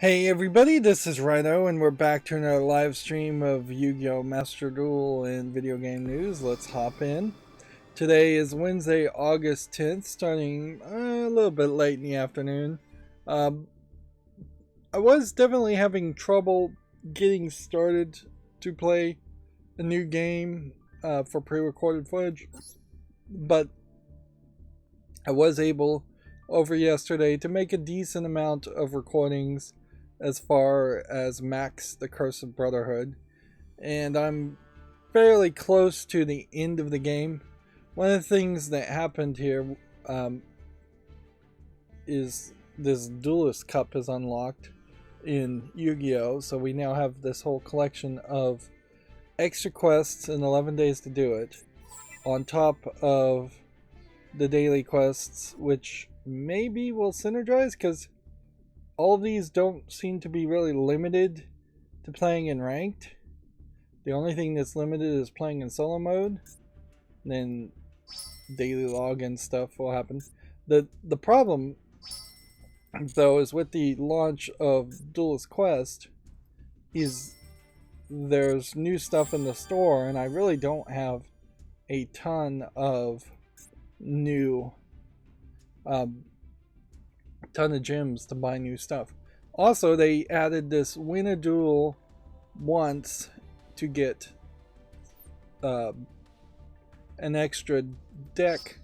Hey everybody, this is Rydo, and we're back to another live stream of Yu-Gi-Oh! Master Duel and video game news. Let's hop in. Today is Wednesday, August 10th, starting a little bit late in the afternoon. Um, I was definitely having trouble getting started to play a new game for pre-recorded footage, but I was able over yesterday to make a decent amount of recordings as far as Max the Curse of Brotherhood, and I'm fairly close to the end of the game. One of the things that happened here is this Duelist Cup is unlocked in Yu-Gi-Oh! So we now have this whole collection of extra quests and 11 days to do it, on top of the daily quests, which maybe will synergize because all of these don't seem to be really limited to playing in ranked. The only thing that's limited is playing in solo mode. Then daily login stuff will happen. The problem though is with the launch of Duelist Quest is there's new stuff in the store, and I really don't have a ton of new ton of gems to buy new stuff. Also, they added this win a duel once to get an extra deck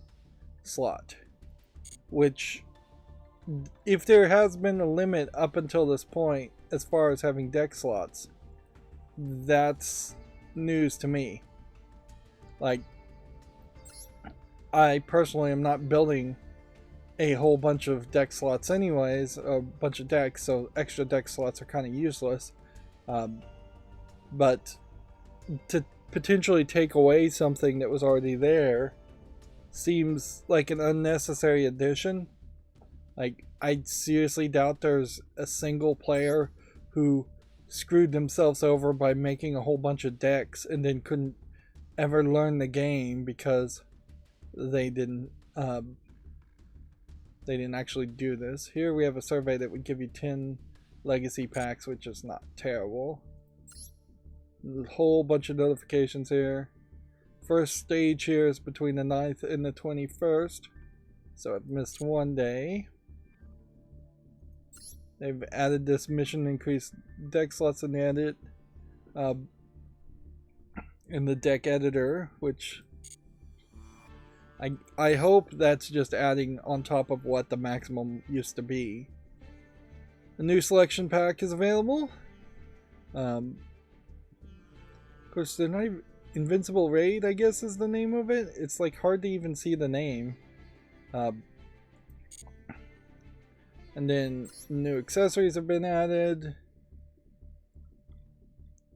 slot, which, if there has been a limit up until this point as far as having deck slots, that's news to me. Like, I personally am not building a whole bunch of deck slots anyways, a bunch of decks, so extra deck slots are kind of useless. But to potentially take away something that was already there seems like an unnecessary addition. Like, I seriously doubt there's a single player who screwed themselves over by making a whole bunch of decks and then couldn't ever learn the game because they didn't actually do this. Here we have a survey that would give you 10 legacy packs, which is not terrible. A whole bunch of notifications here. First stage here is between the 9th and the 21st, so I've missed one day. They've added this mission increased deck slots in the edit, in the deck editor, which I hope that's just adding on top of what the maximum used to be. A new selection pack is available. Of course, they're not even, Invincible Raid, I guess, is the name of it. It's like hard to even see the name. And then new accessories have been added,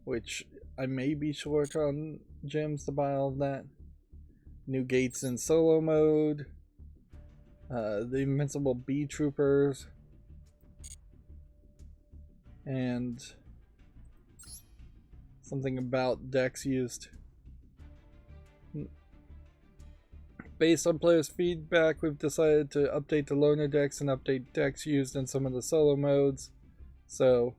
which I may be short on gems to buy all of that. New gates in solo mode. The Invincible Bee Troopers. And something about decks used. Based on players' feedback, we've decided to update the loner decks and update decks used in some of the solo modes. So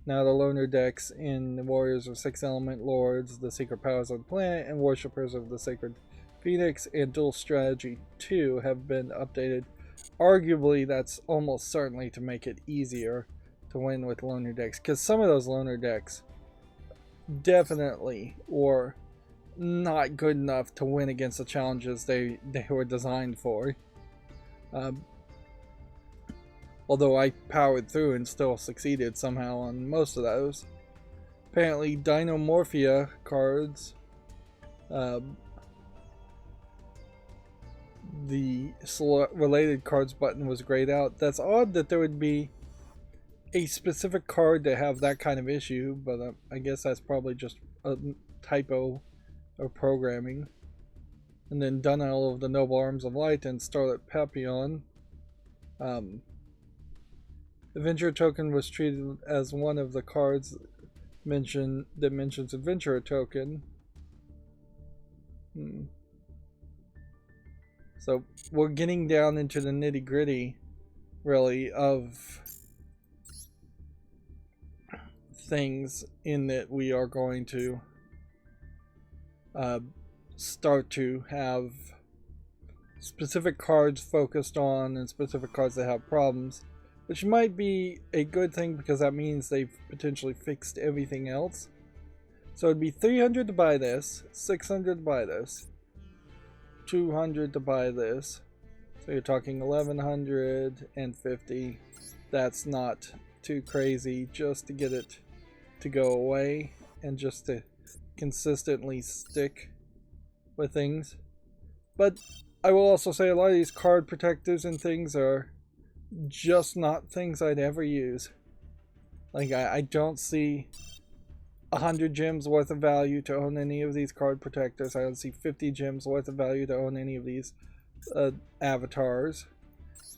now the loner decks in the Warriors of Six Element Lords, the Secret Powers of the Planet, and Worshippers of the Sacred Phoenix, and Dual Strategy 2 have been updated. Arguably, that's almost certainly to make it easier to win with loner decks, because some of those loner decks definitely were not good enough to win against the challenges they were designed for. Although I powered through and still succeeded somehow on most of those. Apparently, Dinomorphia cards, the related cards button was grayed out. That's odd that there would be a specific card to have that kind of issue, but I guess that's probably just a typo of programming. And then Duel of the Noble Arms of Light and Starlit Papillon. Adventure Token was treated as one of the cards that mentions Adventure Token. So we're getting down into the nitty-gritty, really, of things in that we are going to start to have specific cards focused on and specific cards that have problems, which might be a good thing because that means they've potentially fixed everything else. So it'd be 300 to buy this, 600 to buy this, 200 to buy this. So you're talking 1150. That's not too crazy just to get it to go away and just to consistently stick with things. But I will also say a lot of these card protectors and things are just not things I'd ever use. Like I don't see 100 gems worth of value to own any of these card protectors. I don't see 50 gems worth of value to own any of these avatars.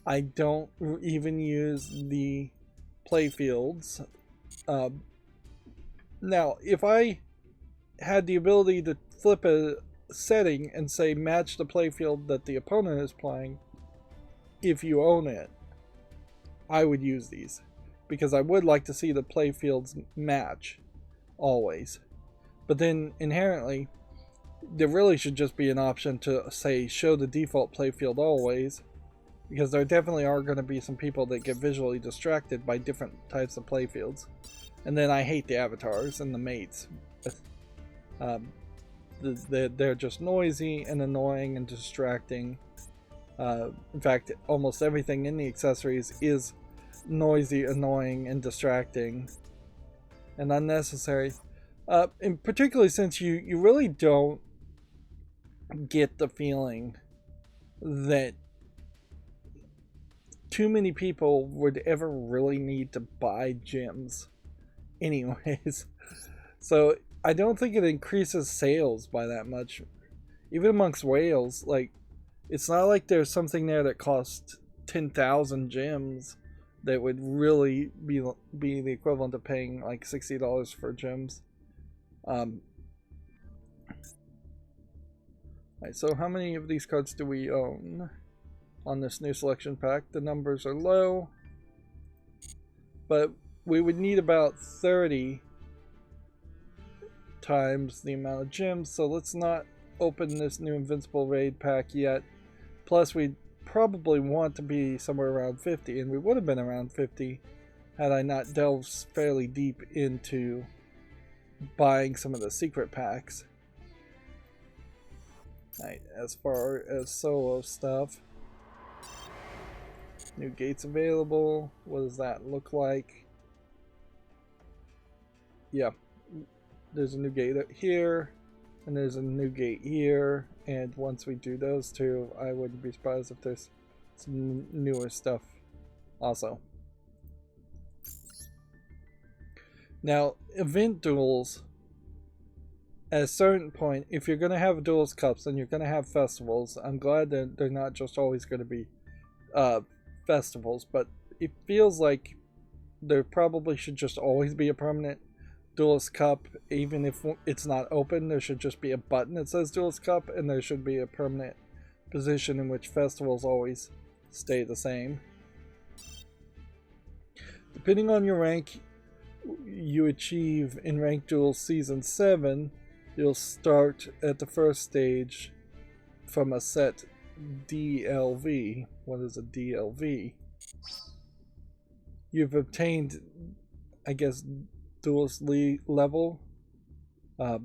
I don't even use the playfields. Now, if I had the ability to flip a setting and say match the playfield that the opponent is playing, if you own it, I would use these because I would like to see the playfields match always. But then inherently there really should just be an option to say show the default playfield always, because there definitely are going to be some people that get visually distracted by different types of playfields. And then I hate the avatars and the mates. They're just noisy and annoying and distracting. In fact, almost everything in the accessories is noisy, annoying, and distracting and unnecessary. And particularly since you really don't get the feeling that too many people would ever really need to buy gems anyways. So I don't think it increases sales by that much. Even amongst whales, like, it's not like there's something there that costs 10,000 gems that would really be the equivalent of paying like $60 for gems. Right, so how many of these cards do we own on this new selection pack? The numbers are low, but we would need about 30 times the amount of gems, so let's not open this new Invincible Raid pack yet. Plus we'd probably want to be somewhere around 50, and we would have been around 50 had I not delved fairly deep into buying some of the secret packs. Right, as far as solo stuff, new gates available. What does that look like? Yeah, there's a new gate here, and there's a new gate here, and once we do those two, I wouldn't be surprised if there's some newer stuff also. Now, event duels, at a certain point, if you're going to have duels cups and you're going to have festivals, I'm glad that they're not just always going to be festivals, but it feels like there probably should just always be a permanent Duelist Cup. Even if it's not open, there should just be a button that says Duelist Cup, and there should be a permanent position in which festivals always stay the same. Depending on your rank you achieve in Ranked Duels Season 7, you'll start at the first stage from a set DLV. What is a DLV? You've obtained, I guess, Duelist League level, up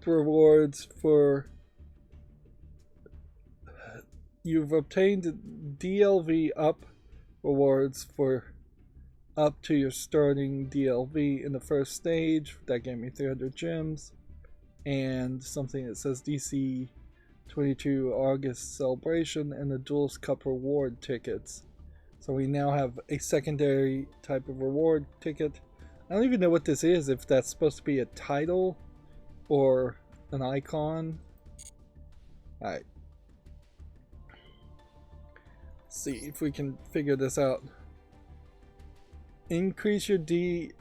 rewards for, you've obtained DLV up rewards for up to your starting DLV in the first stage. That gave me 300 gems and something that says DC 22 August celebration and the Duelist Cup reward tickets. So we now have a secondary type of reward ticket. I don't even know what this is, if that's supposed to be a title or an icon. Alright. Let's see if we can figure this out. Increase your DLV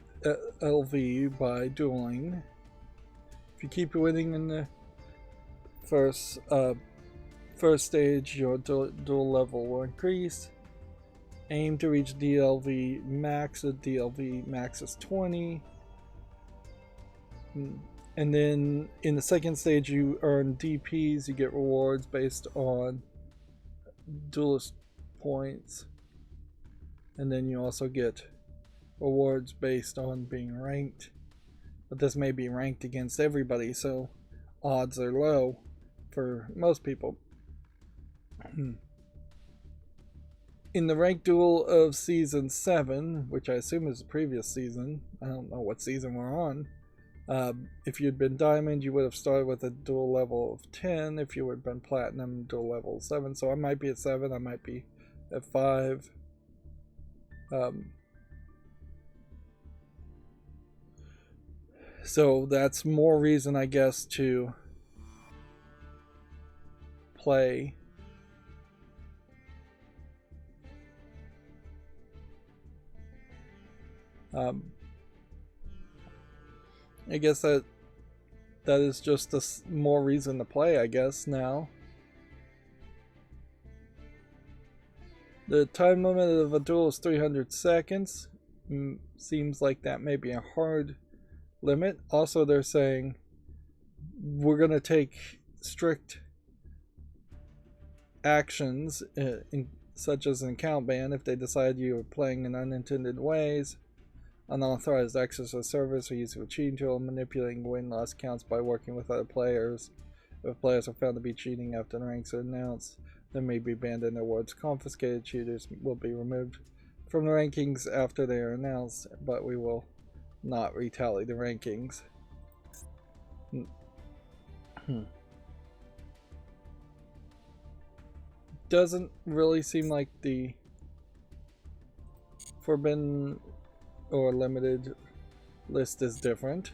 by dueling. If you keep winning in the first stage, your duel level will increase. Aim to reach DLV max. The DLV max is 20. And then in the second stage you earn DPs, you get rewards based on duelist points. And then you also get rewards based on being ranked. But this may be ranked against everybody, so odds are low for most people. In the ranked duel of season 7, which I assume is the previous season, I don't know what season we're on. If you'd been diamond, you would have started with a duel level of 10. If you would have been platinum, duel level 7. So I might be at 7, I might be at 5. So that's more reason, I guess, to play. I guess that is just more reason to play, I guess, now. The time limit of a duel is 300 seconds. Seems like that may be a hard limit. Also, they're saying we're going to take strict actions, such as an account ban, if they decide you are playing in unintended ways. Unauthorized access to service or use of a cheating tool, manipulating win-loss counts by working with other players. If players are found to be cheating after the ranks are announced, they may be banned and their awards confiscated. Cheaters will be removed from the rankings after they are announced, but we will not retally the rankings. Doesn't really seem like the forbidden or limited list is different.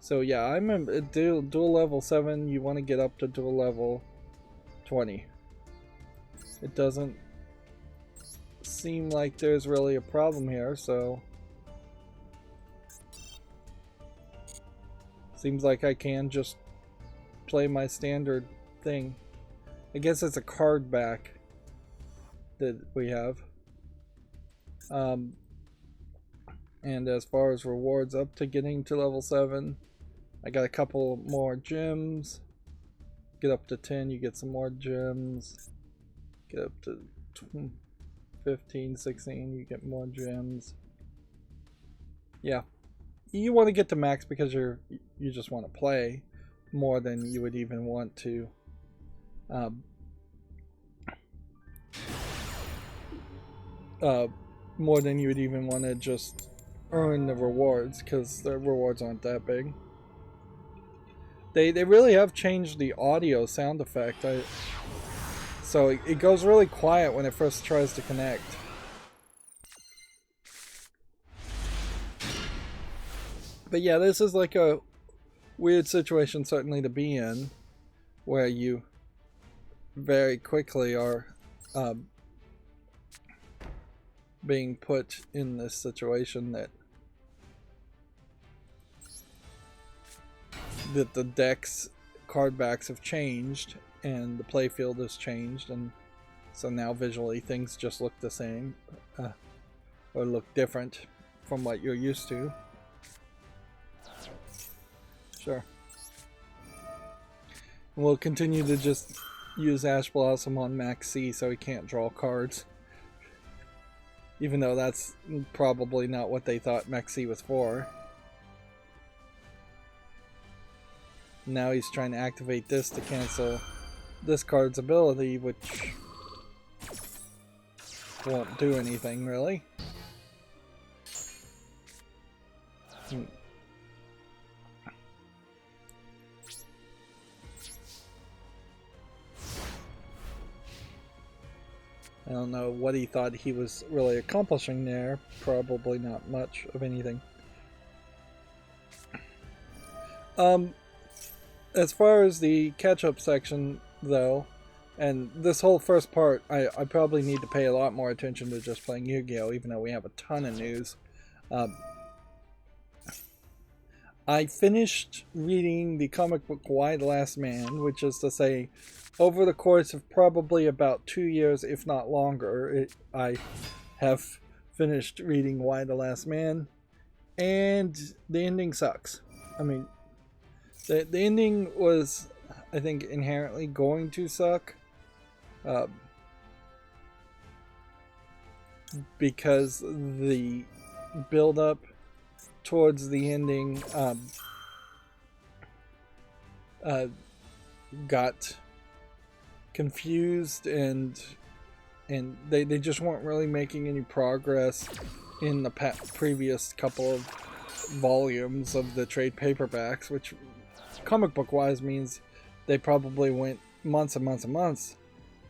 So yeah, I'm a duel level 7. You want to get up to duel level 20. It doesn't seem like there's really a problem here, so seems like I can just play my standard thing. I guess it's a card back that we have. And as far as rewards up to getting to level 7, I got a couple more gems. Get up to 10, you get some more gems. Get up to 15, 16, you get more gems. Yeah, you want to get to max because you just want to play more than you would even want to more than you would even want to just earn the rewards, because the rewards aren't that big. They really have changed the audio sound effect. So it goes really quiet when it first tries to connect. But yeah, this is like a weird situation certainly to be in, where you very quickly are being put in this situation that the deck's card backs have changed and the playfield has changed, and so now visually things just look the same or look different from what you're used to. Sure. We'll continue to just use Ash Blossom on Max C so he can't draw cards. Even though that's probably not what they thought Max C was for. Now he's trying to activate this to cancel this card's ability, which won't do anything really. I don't know what he thought he was really accomplishing there. Probably not much of anything. As far as the catch-up section, though, and this whole first part, I probably need to pay a lot more attention to just playing Yu-Gi-Oh! Even though we have a ton of news. I finished reading the comic book Why the Last Man, which is to say, over the course of probably about 2 years, if not longer, I have finished reading Why the Last Man, and the ending sucks. I mean, the ending was, I think, inherently going to suck. Because the build-up towards the ending got confused, and they just weren't really making any progress in the previous couple of volumes of the trade paperbacks, which comic book wise means they probably went months and months and months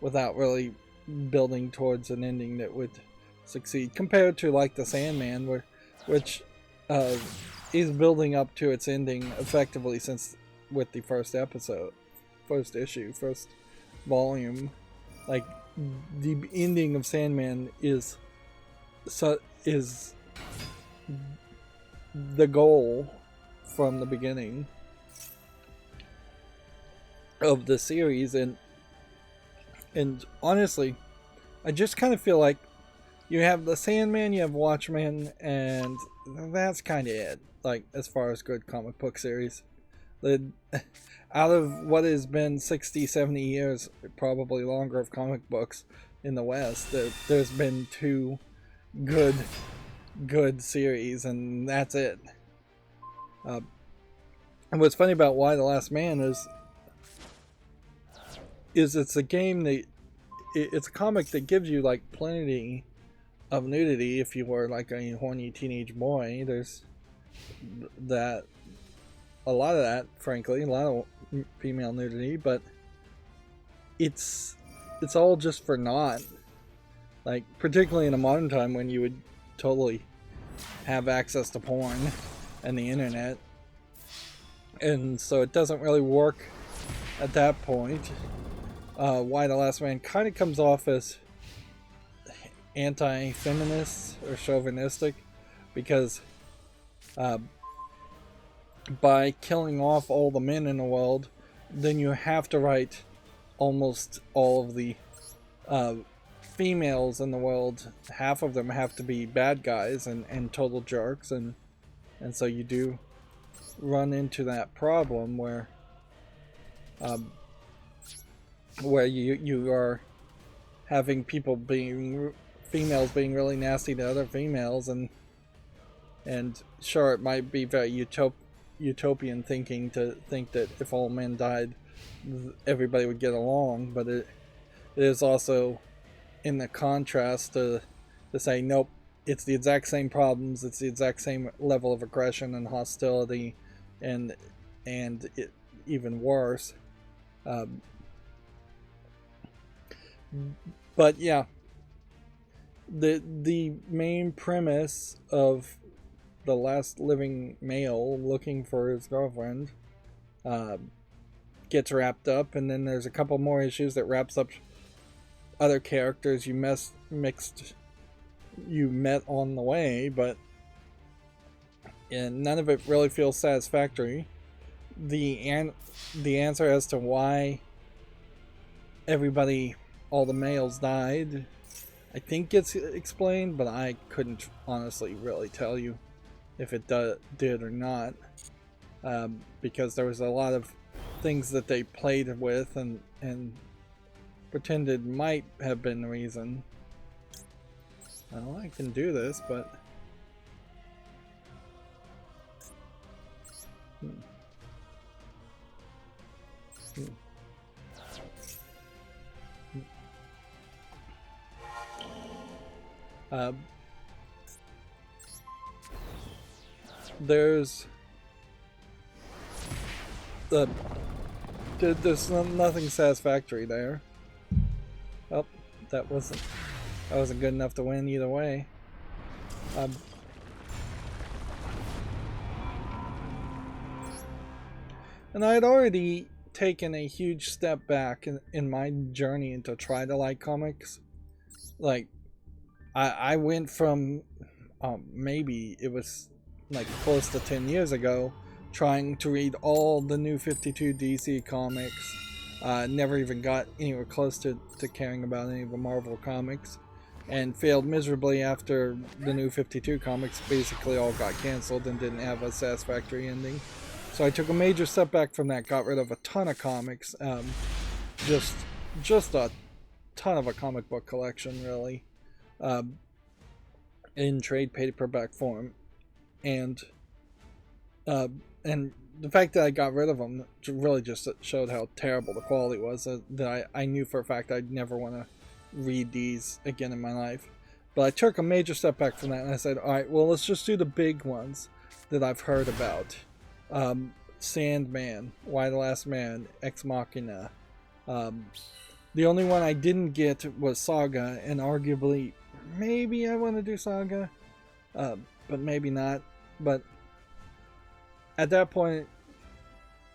without really building towards an ending that would succeed, compared to like the Sandman, which is building up to its ending effectively since with the first issue, first volume. Like, the ending of Sandman is the goal from the beginning of the series, and honestly, I just kind of feel like you have the Sandman, you have Watchmen, and that's kind of it. Like, as far as good comic book series, out of what has been 60, 70 years, probably longer, of comic books in the West, there's been 2 good series, and that's it. And what's funny about Why the Last Man is it's a game that it's a comic that gives you like plenty of nudity if you were like a horny teenage boy. There's that, a lot of that, frankly, a lot of female nudity, but it's all just for naught. Like, particularly in a modern time when you would totally have access to porn and the internet, and so it doesn't really work at that point. Why the Last Man kind of comes off as anti-feminist or chauvinistic, because by killing off all the men in the world, then you have to write almost all of the females in the world. Half of them have to be bad guys and total jerks, and so you do run into that problem where you are having females being really nasty to other females, and sure, it might be very utopian thinking to think that if all men died, everybody would get along, but it is also in the contrast to say, nope, it's the exact same problems, it's the exact same level of aggression and hostility, and it even worse. But yeah, the main premise of the last living male looking for his girlfriend gets wrapped up, and then there's a couple more issues that wraps up other characters you met on the way, but none of it really feels satisfactory. The answer as to why all the males died, I think gets explained, but I couldn't honestly really tell you if it did or not, because there was a lot of things that they played with and pretended might have been the reason. Well, I can do this, but there's nothing satisfactory there. Oh, that wasn't good enough to win either way. And I had already taken a huge step back in my journey to try to like comics. Like, I went from maybe it was like close to 10 years ago trying to read all the new 52 DC comics. Never even got anywhere close to caring about any of the Marvel comics, and failed miserably after the new 52 comics basically all got canceled and didn't have a satisfactory ending. So I took a major step back from that, got rid of a ton of comics, just a ton of a comic book collection, really, in trade paperback form, and the fact that I got rid of them really just showed how terrible the quality was, that I knew for a fact I'd never want to read these again in my life. But I took a major step back from that, and I said, alright, well, let's just do the big ones that I've heard about. Sandman, Why the Last Man, Ex Machina. The only one I didn't get was Saga, and arguably, maybe I want to do Saga, but maybe not. But at that point,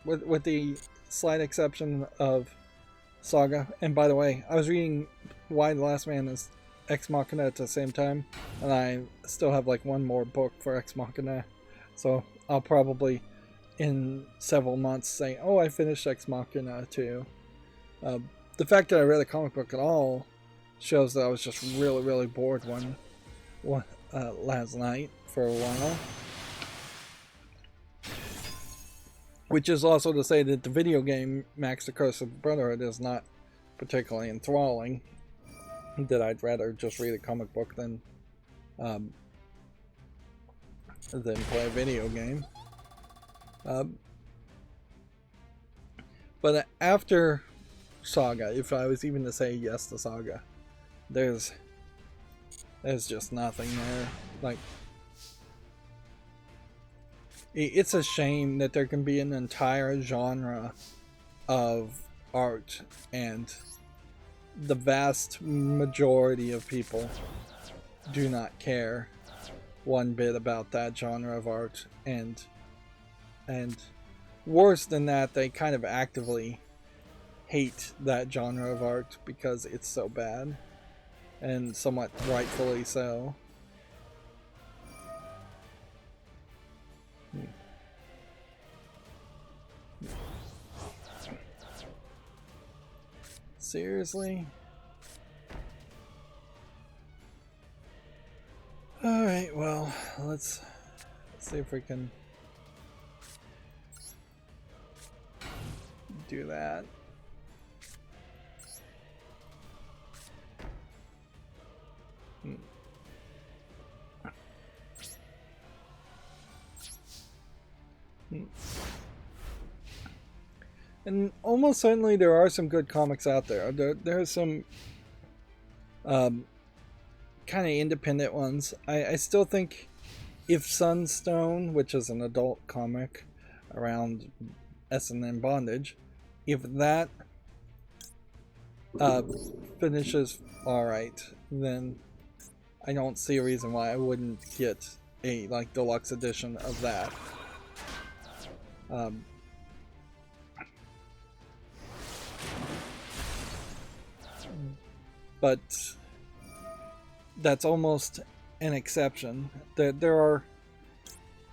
with the slight exception of Saga, and by the way, I was reading Why the Last Man is Ex Machina at the same time, and I still have like one more book for Ex Machina, so I'll probably in several months say, oh, I finished Ex Machina too. The fact that I read a comic book at all shows that I was just really bored last night for a while. Which is also to say that the video game Max the Curse of the Brotherhood is not particularly enthralling. That I'd rather just read a comic book than play a video game. But after Saga, if I was even to say yes to Saga, there's just nothing there. Like, it's a shame that there can be an entire genre of art and the vast majority of people do not care one bit about that genre of art, and worse than that, they kind of actively hate that genre of art because it's so bad, and somewhat rightfully so. Seriously? Alright, well, let's see if we can do that. And almost certainly there are some good comics out there. There are some kind of independent ones. I still think if Sunstone, which is an adult comic around S&M bondage, if that finishes alright, then I don't see a reason why I wouldn't get a like deluxe edition of that. But that's almost an exception. There are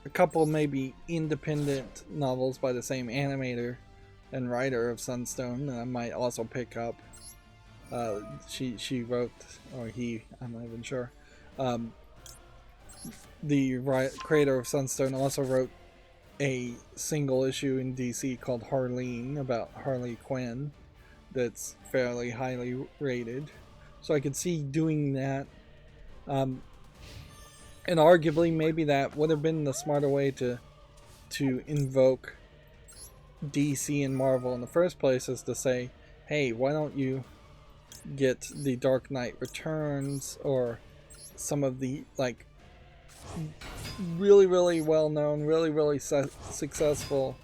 a couple maybe independent novels by the same animator and writer of Sunstone that I might also pick up. She wrote, or he, I'm not even sure. The creator of Sunstone also wrote a single issue in DC called Harleen about Harley Quinn that's fairly highly rated. So I could see doing that. And arguably maybe that would have been the smarter way to invoke DC and Marvel in the first place, is to say, hey, why don't you get the Dark Knight Returns or some of the like really well known, really successful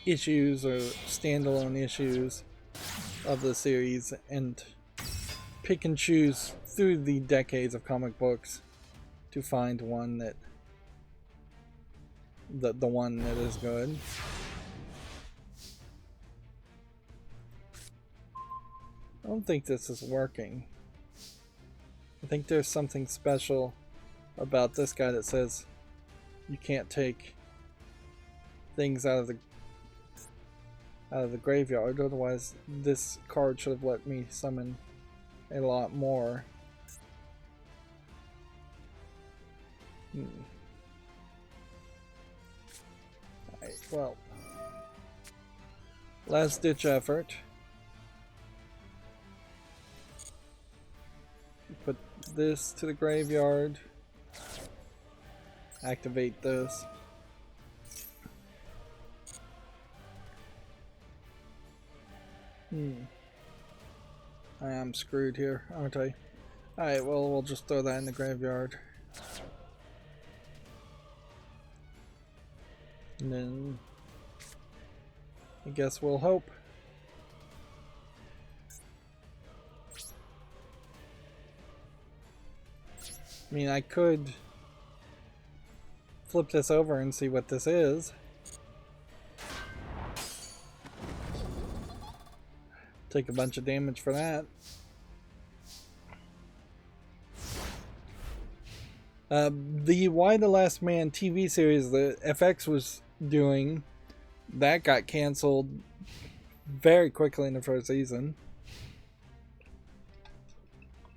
issues or standalone issues of the series, and pick and choose through the decades of comic books to find one that the one that is good. I don't think this is working. I think there's something special about this guy that says you can't take things out of the graveyard, otherwise this card should have let me summon a lot more. Alright, well, last ditch effort. Put this to the graveyard. Activate this. I am screwed here, aren't I? Alright, well, we'll just throw that in the graveyard. And then I guess we'll hope. I mean, I could flip this over and see what this is. Take a bunch of damage for that. The Y the Last Man TV series that FX was doing, that got canceled very quickly in the first season.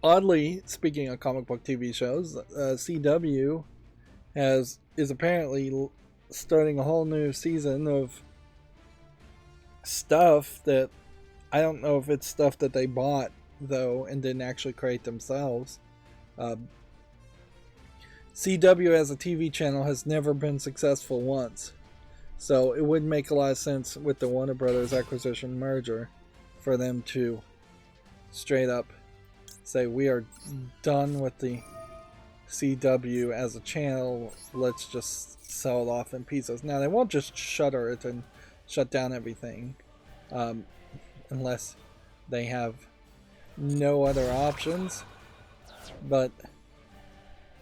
Oddly, speaking of comic book TV shows, CW is apparently starting a whole new season of stuff that I don't know if it's stuff that they bought though and didn't actually create themselves. CW as a TV channel has never been successful once, so it would make a lot of sense with the Warner Brothers acquisition merger for them to straight up say we are done with the CW as a channel, let's just sell it off in pieces. Now they won't just shutter it and shut down everything, unless they have no other options, but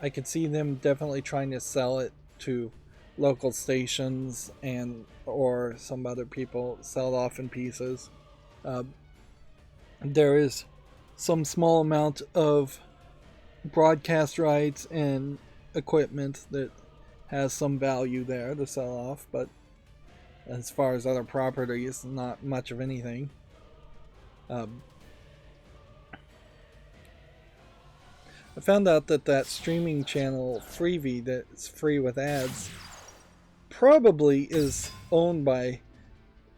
I could see them definitely trying to sell it to local stations and or some other people, sell it off in pieces. There is some small amount of broadcast rights and equipment that has some value there to sell off, but as far as other properties, not much of anything. I found out that streaming channel Freevee that's free with ads probably is owned by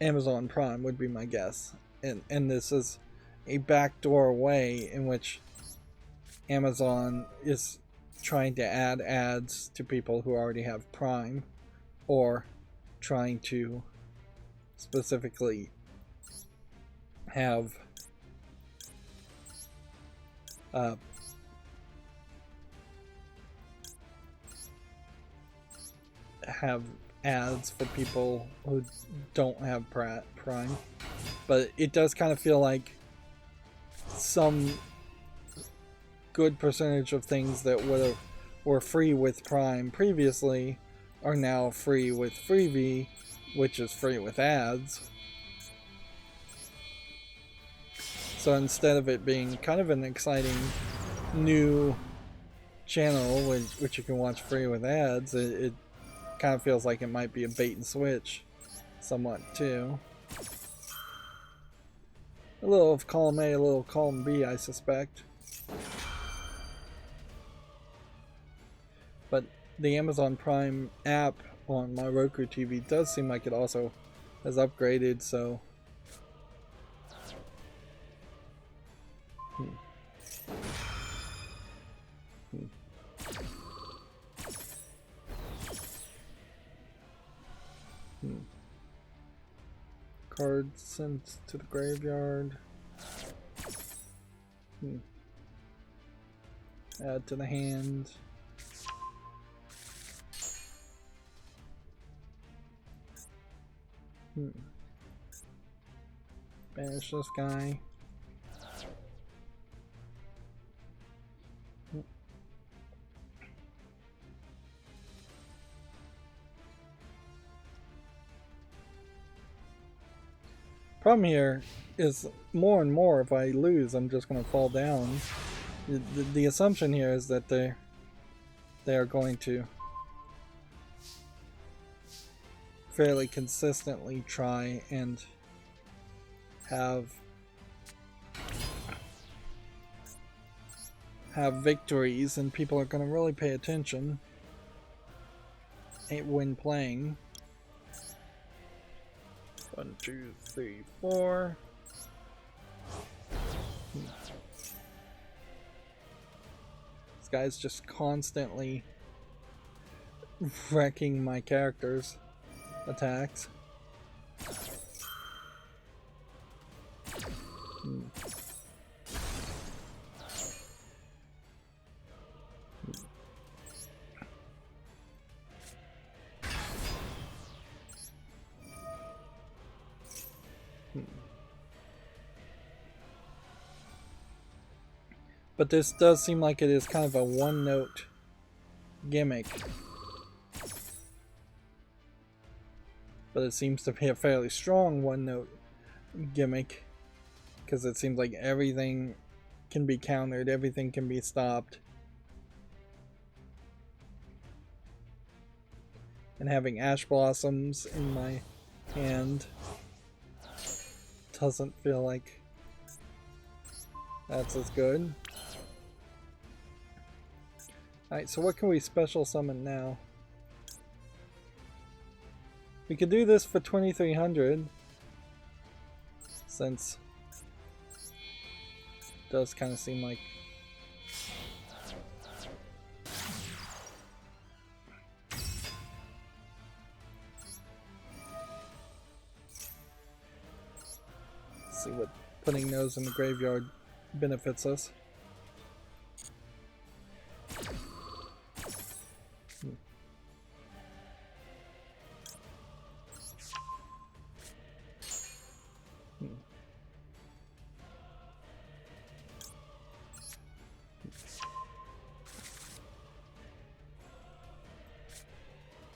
Amazon Prime, would be my guess. And this is a backdoor way in which Amazon is trying to add ads to people who already have Prime, or trying to specifically have ads for people who don't have Prime. But it does kind of feel like some good percentage of things that were free with Prime previously are now free with Freevee, which is free with ads. So instead of it being kind of an exciting new channel which you can watch free with ads, it kind of feels like it might be a bait and switch somewhat too. A little of column A, a little of column B, I suspect. But the Amazon Prime app on my Roku TV does seem like it also has upgraded, so Card sent to the graveyard. Add to the hand. Banish this guy. Problem here is more and more if I lose I'm just going to fall down The assumption here is that they are going to fairly consistently try and have victories, and people are going to really pay attention when playing. 1, 2, 3, 4. This guy's just constantly wrecking my character's attacks. But this does seem like it is kind of a one-note gimmick. But it seems to be a fairly strong one-note gimmick, because it seems like everything can be countered, everything can be stopped. And having Ash Blossoms in my hand doesn't feel like that's as good. Alright, so what can we special summon now? We could do this for 2300, since it does kind of seem like let's see what putting those in the graveyard benefits us.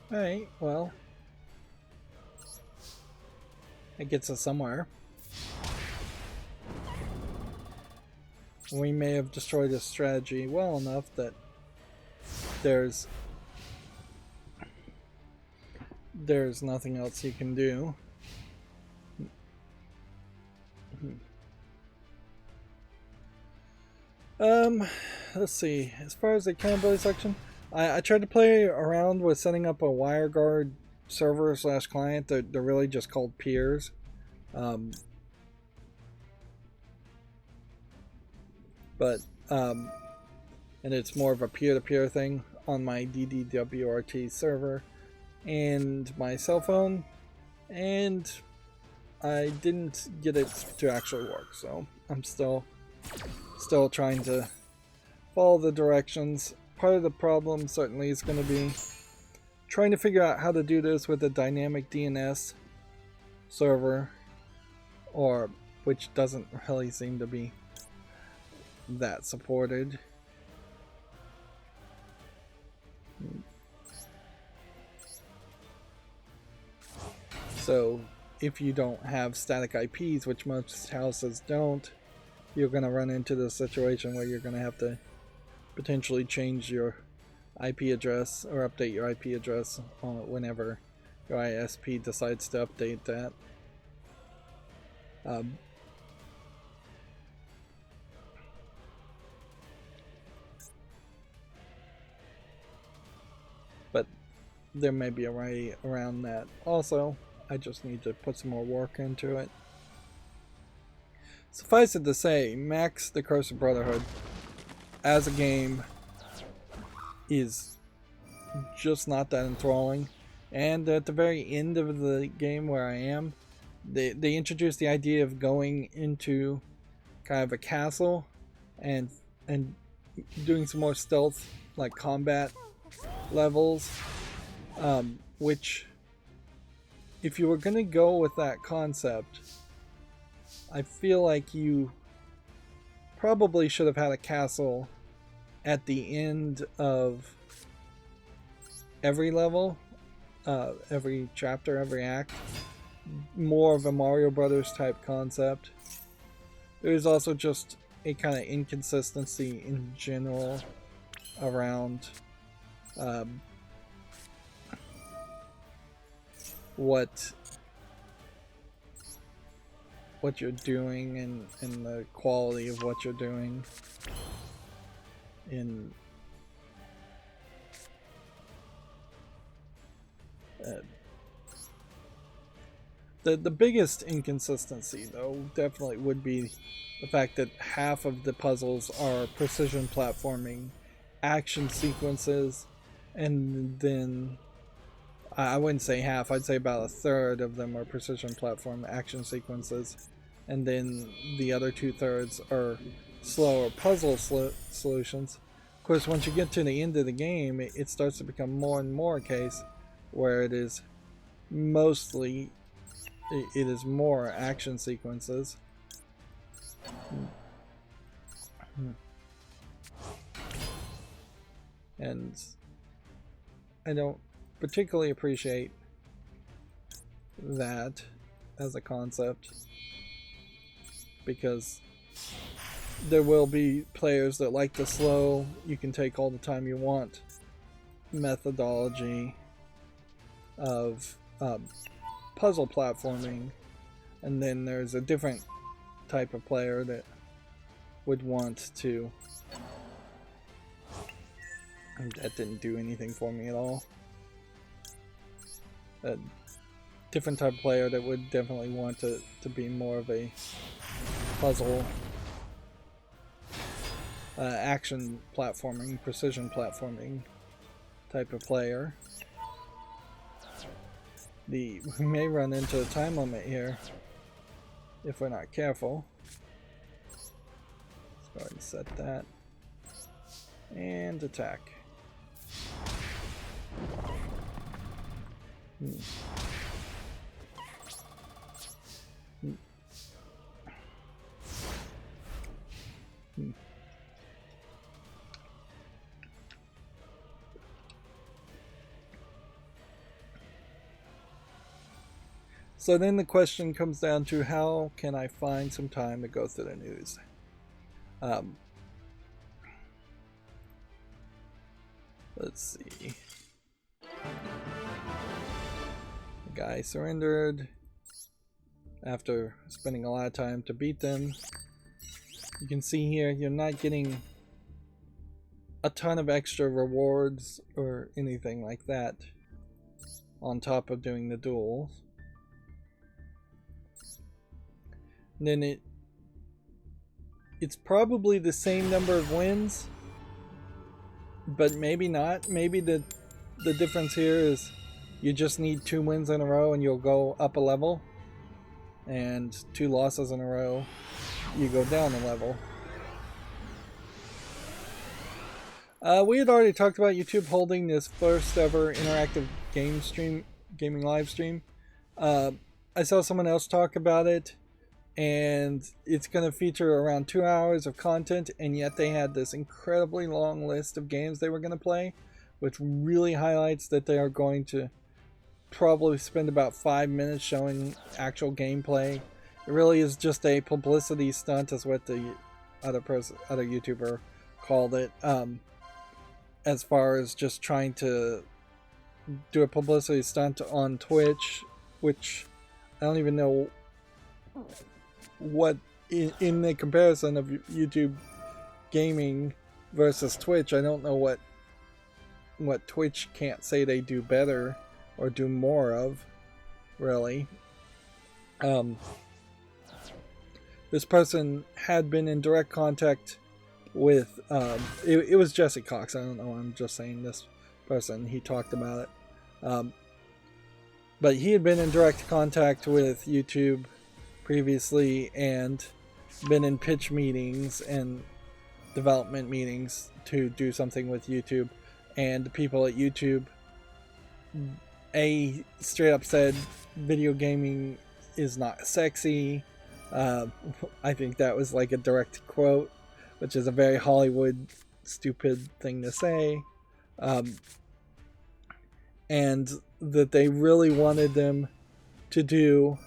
Alright, well, it gets us somewhere. We may have destroyed his strategy well enough that there's nothing else he can do. Let's see. As far as the accountability section, I tried to play around with setting up a WireGuard server / client. They're really just called peers. And it's more of a peer-to-peer thing on my DDWRT server and my cell phone, and I didn't get it to actually work, so I'm still trying to follow the directions. Part of the problem certainly is going to be trying to figure out how to do this with a dynamic DNS server, which doesn't really seem to be that supported. So if you don't have static IPs, which most houses don't, you're going to run into the situation where you're going to have to potentially change your IP address or update your IP address whenever your ISP decides to update that. But there may be a way around that. Also, I just need to put some more work into it. Suffice it to say, Max the Curse of Brotherhood as a game is just not that enthralling. And at the very end of the game where I am, they introduced the idea of going into kind of a castle and doing some more stealth like combat levels, which if you were going to go with that concept, I feel like you probably should have had a castle at the end of every level, every chapter, every act. More of a Mario Brothers type concept. There's also just a kind of inconsistency in general around what you're doing and the quality of what you're doing in the biggest inconsistency, though, definitely would be the fact that half of the puzzles are precision platforming action sequences, and then I wouldn't say half, I'd say about a third of them are precision platform action sequences, and then the other 2/3 are slower puzzle solutions. Of course, once you get to the end of the game, it starts to become more and more a case where it is mostly, it is more action sequences. And I don't particularly appreciate that as a concept, because there will be players that like the slow, you can take all the time you want methodology of puzzle platforming, and then there's a different type of player that would want to. That didn't do anything for me at all. A different type of player that would definitely want to be more of a puzzle action platforming, precision platforming type of player. We may run into a time limit here if we're not careful. Let's go ahead and set that. And attack. So then the question comes down to, how can I find some time to go through the news? Let's see. The guy surrendered after spending a lot of time to beat them. You can see here you're not getting a ton of extra rewards or anything like that on top of doing the duels. And then it's probably the same number of wins, but maybe not. Maybe the difference here is you just need 2 wins in a row and you'll go up a level, and 2 losses in a row you go down a level. We had already talked about YouTube holding this first ever interactive gaming live stream. I saw someone else talk about it, and it's going to feature around 2 hours of content, and yet they had this incredibly long list of games they were going to play, which really highlights that they are going to probably spend about 5 minutes showing actual gameplay. It really is just a publicity stunt, is what the other YouTuber called it, as far as just trying to do a publicity stunt on Twitch, which I don't even know what, in the comparison of YouTube gaming versus Twitch, I don't know what Twitch can't say they do better or do more of, really. This person had been in direct contact with it was Jesse Cox, I don't know, I'm just saying this person, he talked about it, but he had been in direct contact with YouTube previously and been in pitch meetings and development meetings to do something with YouTube, and the people at YouTube straight up said video gaming is not sexy. I think that was like a direct quote, which is a very Hollywood stupid thing to say, and that they really wanted them to do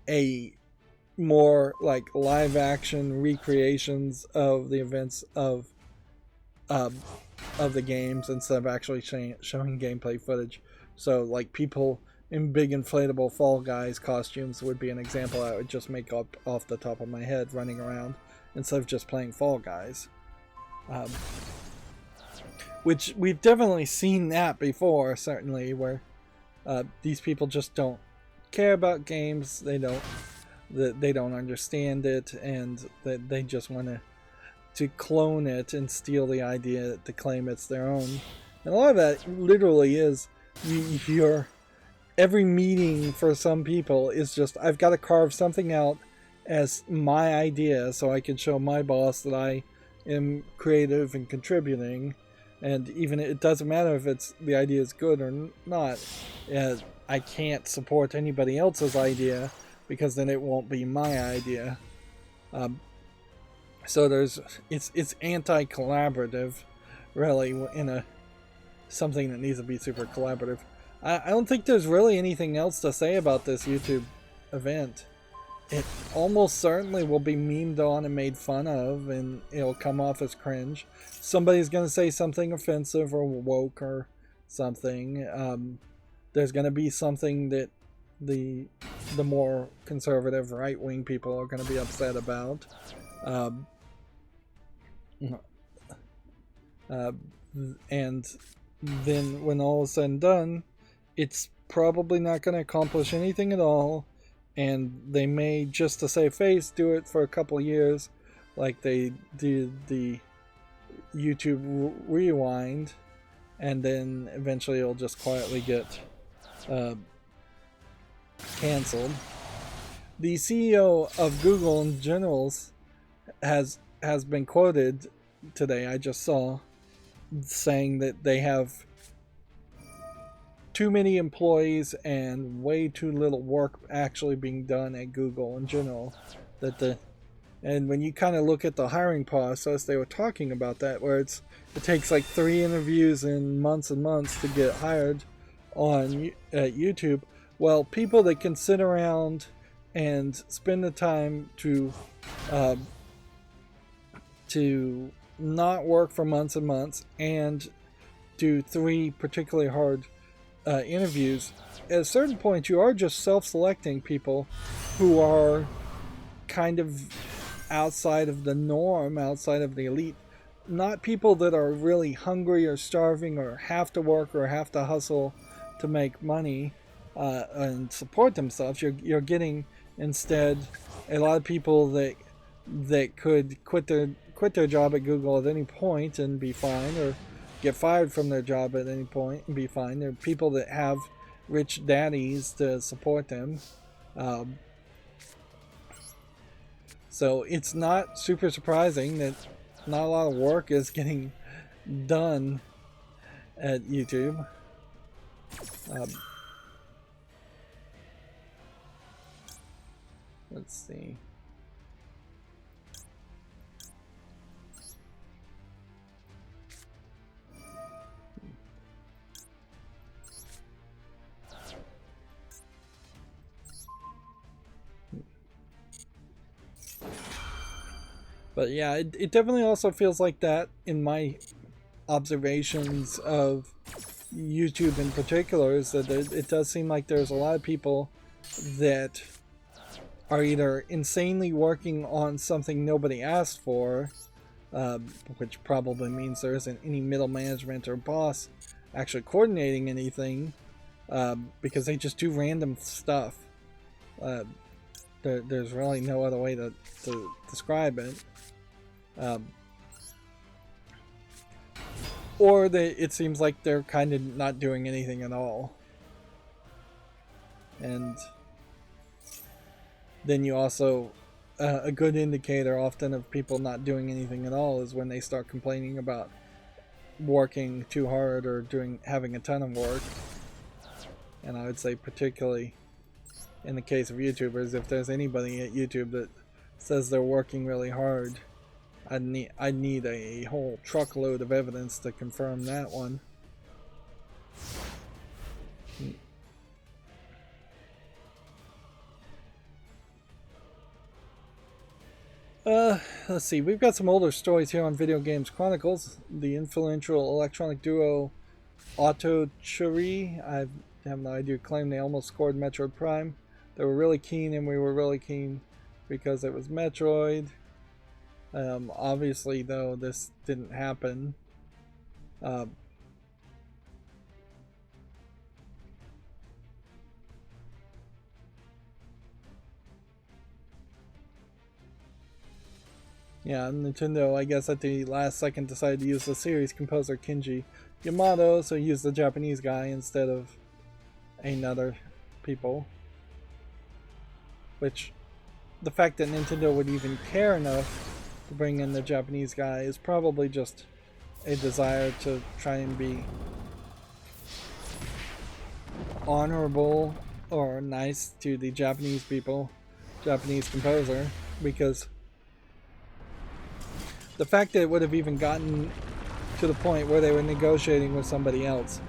a more like live action recreations of the events um, of the games instead of actually showing gameplay footage. So like people in big inflatable Fall Guys costumes would be an example I would just make up off the top of my head running around instead of just playing Fall Guys. Which we've definitely seen that before, certainly, where these people just don't care about games. They don't understand it, and that they just want to clone it and steal the idea to claim it's their own. And a lot of that literally is your every meeting for some people is just, I've got to carve something out as my idea so I can show my boss that I am creative and contributing. And even it doesn't matter if it's the idea is good or not. I can't support anybody else's idea because then it won't be my idea. So it's anti-collaborative, really, in something that needs to be super collaborative. I don't think there's really anything else to say about this YouTube event. It almost certainly will be memed on and made fun of, and it'll come off as cringe. Somebody's going to say something offensive or woke or something. There's going to be something that the more conservative right-wing people are going to be upset about. And then when all is said and done, it's probably not going to accomplish anything at all, and they may, just to save face, do it for a couple of years like they did the YouTube Rewind, and then eventually it'll just quietly get canceled. The CEO of Google in general has been quoted today, I just saw, saying that they have too many employees and way too little work actually being done at Google in general. And when you kind of look at the hiring process, they were talking about that, where it takes like 3 interviews and months to get hired on at YouTube. Well, people that can sit around and spend the time to not work for months and months and do 3 particularly hard interviews, at a certain point you are just self-selecting people who are kind of outside of the norm, outside of the elite, not people that are really hungry or starving or have to work or have to hustle to make money and support themselves. You're getting instead a lot of people that could quit their job at Google at any point and be fine, or get fired from their job at any point and be fine. They're people that have rich daddies to support them. So it's not super surprising that not a lot of work is getting done at YouTube. Let's see. But yeah, it definitely also feels like that in my observations of YouTube in particular, is that it does seem like there's a lot of people that are either insanely working on something nobody asked for, which probably means there isn't any middle management or boss actually coordinating anything, because they just do random stuff. There's really no other way to describe it. Or it seems like they're kind of not doing anything at all. And then you also, a good indicator often of people not doing anything at all is when they start complaining about working too hard or having a ton of work. And I would say particularly in the case of YouTubers, if there's anybody at YouTube that says they're working really hard, I'd need a whole truckload of evidence to confirm that one. Let's see. We've got some older stories here on Video Games Chronicles. The influential electronic duo Auto Churi, I have no idea, claimed they almost scored Metroid Prime. They were really keen, and we were really keen because it was Metroid. Obviously, though, this didn't happen. Yeah, Nintendo, I guess at the last second decided to use the series composer Kinji Yamato, so use the Japanese guy instead of another people. Which, the fact that Nintendo would even care enough to bring in the Japanese guy is probably just a desire to try and be honorable or nice to the Japanese people, Japanese composer, because the fact that it would have even gotten to the point where they were negotiating with somebody else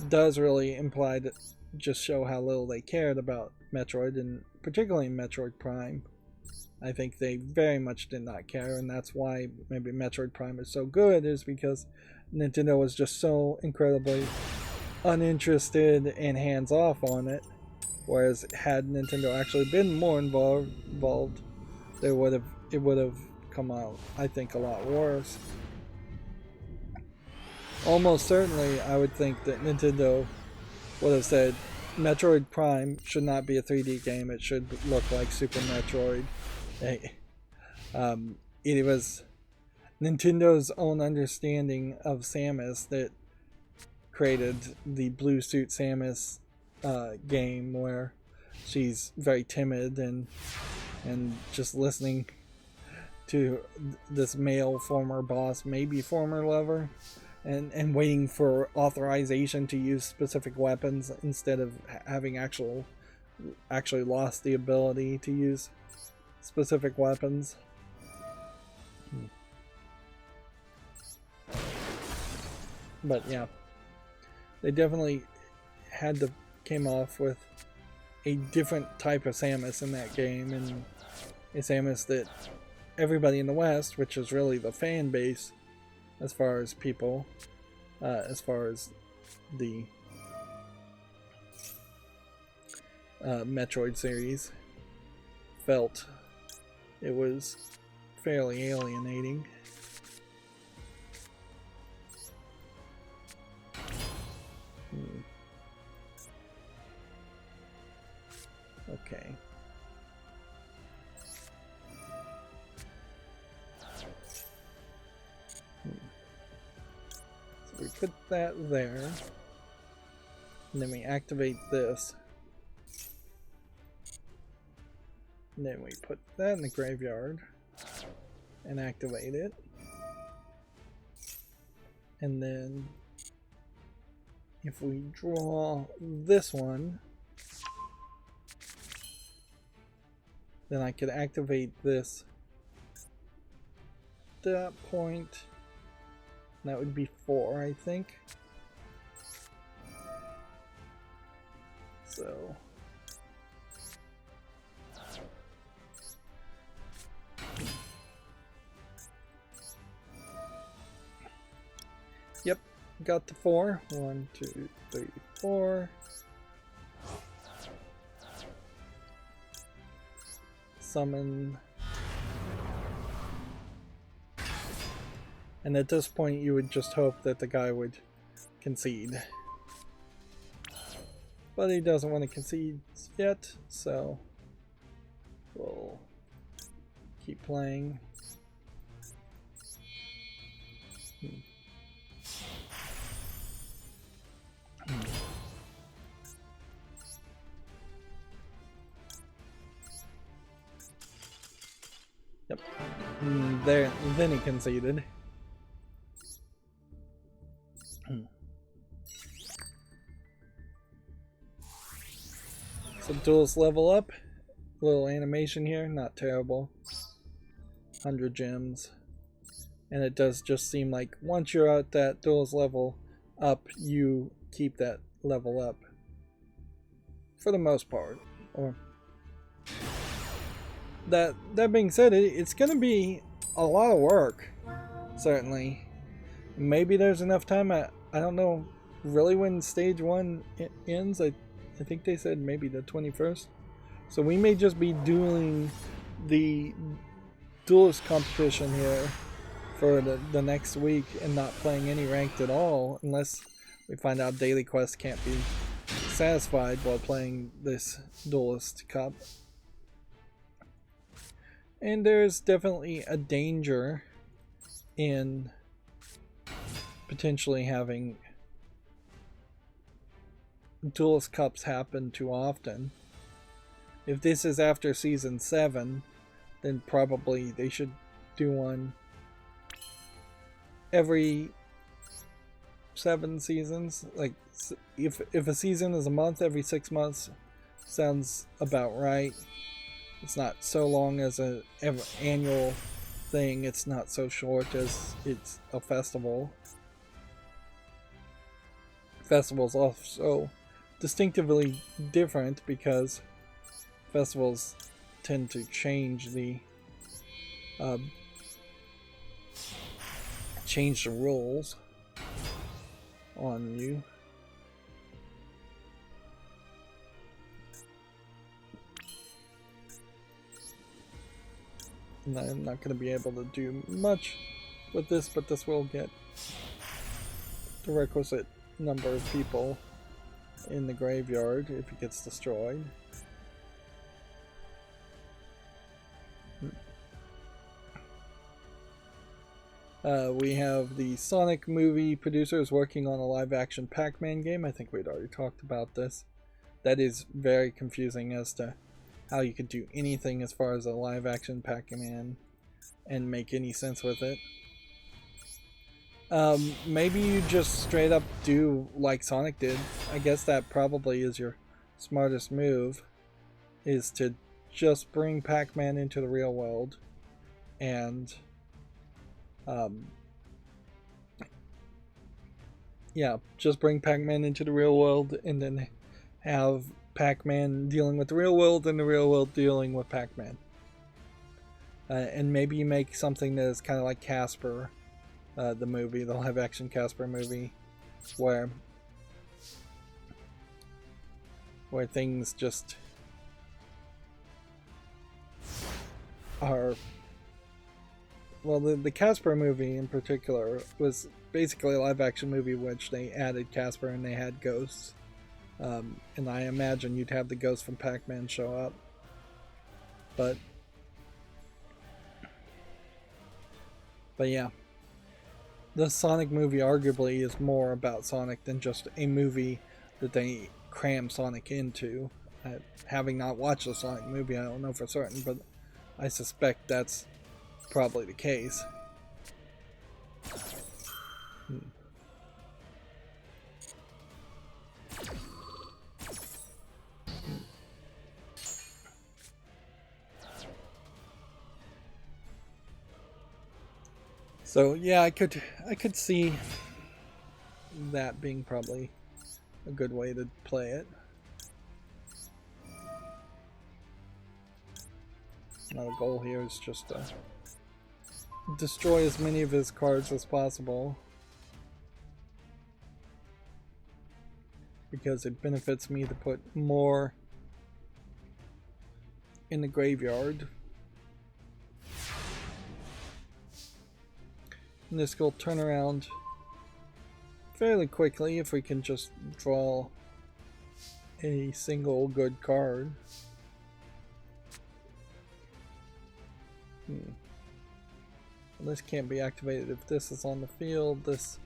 does really imply that, just show how little they cared about Metroid, and particularly Metroid Prime. I think they very much did not care, and that's why maybe Metroid Prime is so good, is because Nintendo was just so incredibly uninterested and hands-off on it. Whereas had Nintendo actually been more involved, it would have come out, I think, a lot worse. Almost certainly, I would think that Nintendo would have said Metroid Prime should not be a 3D game. It should look like Super Metroid. It was Nintendo's own understanding of Samus that created the Blue Suit Samus game, where she's very timid and just listening to this male former boss, maybe former lover, and waiting for authorization to use specific weapons instead of having actually lost the ability to use specific weapons. But yeah, they definitely came off with a different type of Samus in that game, and a Samus that everybody in the West, which is really the fan base as far as people, as far as the Metroid series, felt it was fairly alienating. Okay. So we put that there, and then we activate this. And then we put that in the graveyard and activate it. And then if we draw this one, then I could activate this at that point. That would be 4, I think. So yep, got the 4. 1, 2, 3, 4. Summon. And at this point you would just hope that the guy would concede. But he doesn't want to concede yet, so we'll keep playing. Yep. There, then he conceded. So Duels level up. Little animation here, not terrible. 100 gems. And it does just seem like once you're at that Duels level up, you keep that level up. For the most part. Or That being said, it's going to be a lot of work, certainly. Maybe there's enough time. I don't know really when stage 1 ends. I think they said maybe the 21st. So we may just be doing the duelist competition here for the next week and not playing any ranked at all, unless we find out daily quests can't be satisfied while playing this duelist cup. And there's definitely a danger in potentially having duelist cups happen too often. If this is after season 7, then probably they should do one every 7 seasons. Like, if a season is a month, every 6 months sounds about right. It's not so long as an annual thing. It's not so short as it's a festival. Festivals also distinctively different because festivals tend to change the rules on you. And I'm not going to be able to do much with this, but this will get the requisite number of people in the graveyard if it gets destroyed. We have the Sonic movie producers working on a live-action Pac-Man game. I think we'd already talked about this. That is very confusing as to how you could do anything as far as a live-action Pac-Man and make any sense with it. Maybe you just straight up do like Sonic did. I guess that probably is your smartest move, is to just bring Pac-Man into the real world and yeah, just bring Pac-Man into the real world and then have Pac-Man dealing with the real world and the real world dealing with Pac-Man. And maybe you make something that is kind of like Casper, the movie, the live-action Casper movie, where things just are... Well, the Casper movie in particular was basically a live-action movie which they added Casper and they had ghosts. And I imagine you'd have the ghosts from Pac-Man show up. But yeah. The Sonic movie arguably is more about Sonic than just a movie that they cram Sonic into. Having not watched the Sonic movie, I don't know for certain, but I suspect that's probably the case. So yeah, I could see that being probably a good way to play it. Now the goal here is just to destroy as many of his cards as possible, because it benefits me to put more in the graveyard. And this will turn around fairly quickly if we can just draw a single good card. This can't be activated if this is on the field. This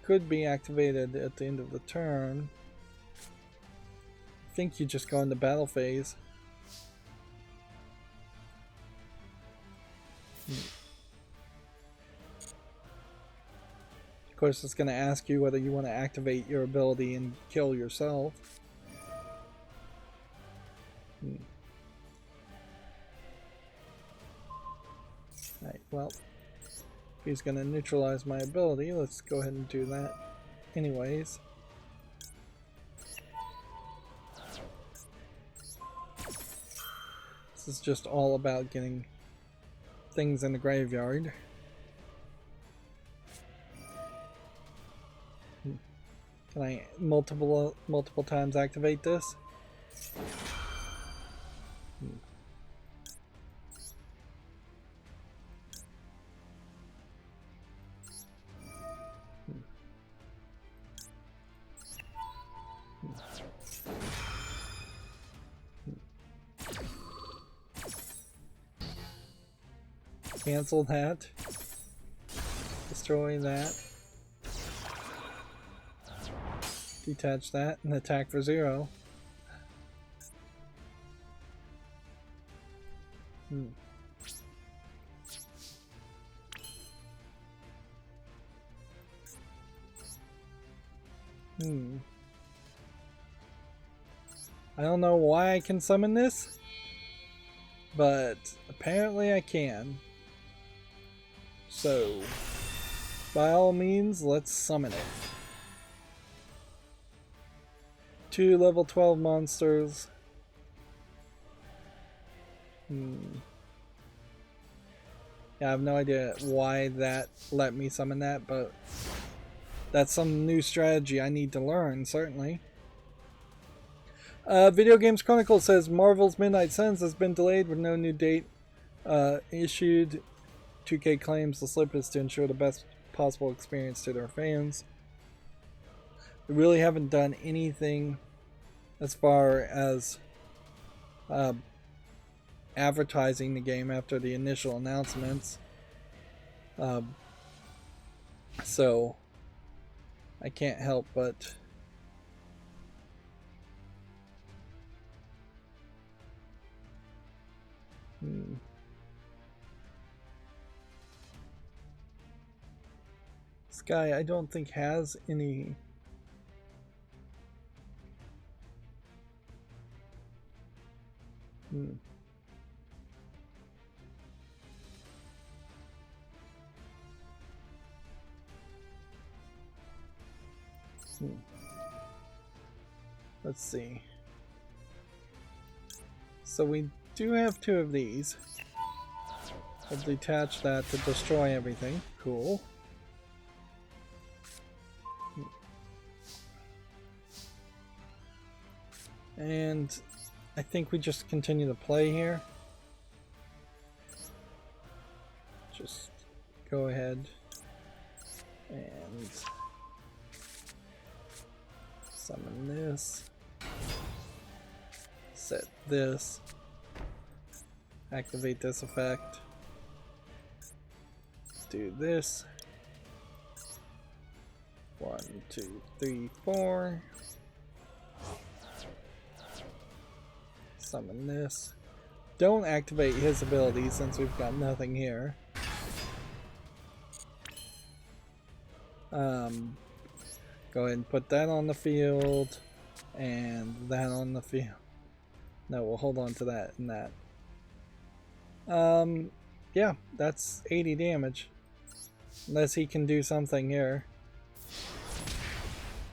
could be activated at the end of the turn. I think you just go into battle phase. Of course, it's going to ask you whether you want to activate your ability and kill yourself. Alright, well, if he's going to neutralize my ability, let's go ahead and do that anyways. This is just all about getting things in the graveyard. Can I multiple times activate this? Cancel that. Destroy that. Detach that and attack for 0. I don't know why I can summon this, but apparently I can. So, by all means, let's summon it. 2 level 12 monsters. Yeah, I have no idea why that let me summon that, but that's some new strategy I need to learn, certainly. Video Games Chronicle says Marvel's Midnight Suns has been delayed with no new date issued. 2K claims the slip is to ensure the best possible experience to their fans. They really haven't done anything as far as advertising the game after the initial announcements. So I can't help but Sky, I don't think has any. Let's see. So we do have 2 of these. I'll detach that to destroy everything. Cool. And I think we just continue to play here. Just go ahead and summon this. Set this. Activate this effect. Do this. 1, 2, 3, 4. Summon this. Don't activate his ability since we've got nothing here. Go ahead and put that on the field and that on the field. No, we'll hold on to that and that. Yeah, that's 80 damage. Unless he can do something here.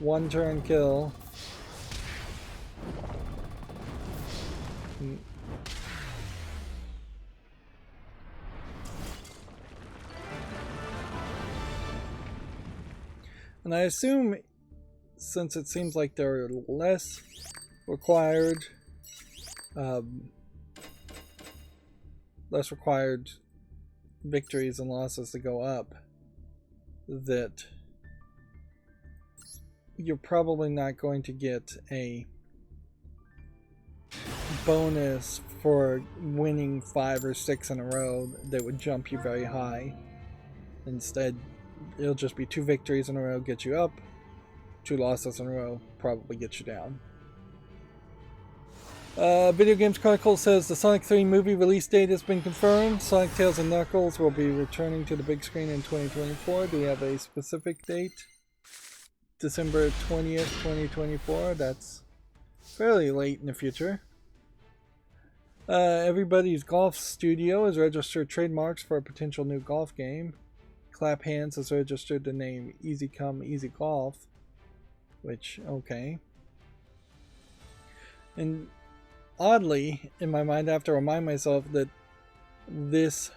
1 turn kill. And I assume, since it seems like there are less required victories and losses to go up, that you're probably not going to get a bonus for winning 5 or 6 in a row that would jump you very high. Instead, it'll just be 2 victories in a row get you up, 2 losses in a row probably get you down. Video Games Chronicle says the Sonic 3 movie release date has been confirmed. Sonic, Tails, and Knuckles will be returning to the big screen in 2024. Do we have a specific date? December 20th, 2024. That's fairly late in the future. Everybody's Golf Studio has registered trademarks for a potential new golf game. Clap Hands has registered the name Easy Come Easy Golf, which, okay. And oddly, in my mind, I have to remind myself that this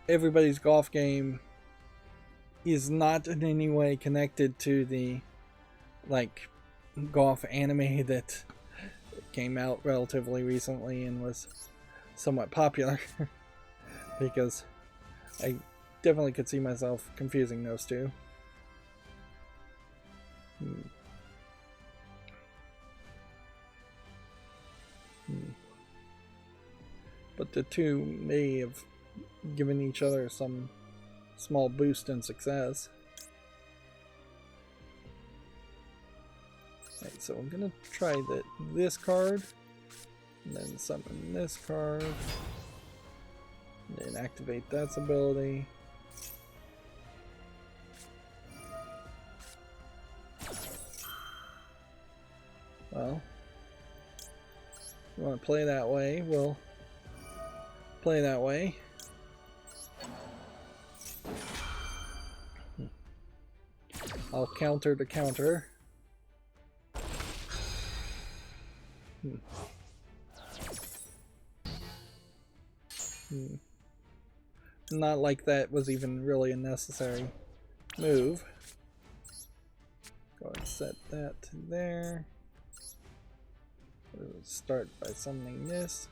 everybody's golf game is not in any way connected to the like golf anime that came out relatively recently and was somewhat popular. Because I definitely could see myself confusing those two. But the two may have given each other some small boost in success. Alright, so I'm gonna try this card, and then summon this card, and then activate that ability. Well, you want to play that way, we'll play that way. I'll counter the counter. Not like that was even really a necessary move. Go and set that to there. We'll start by summoning this.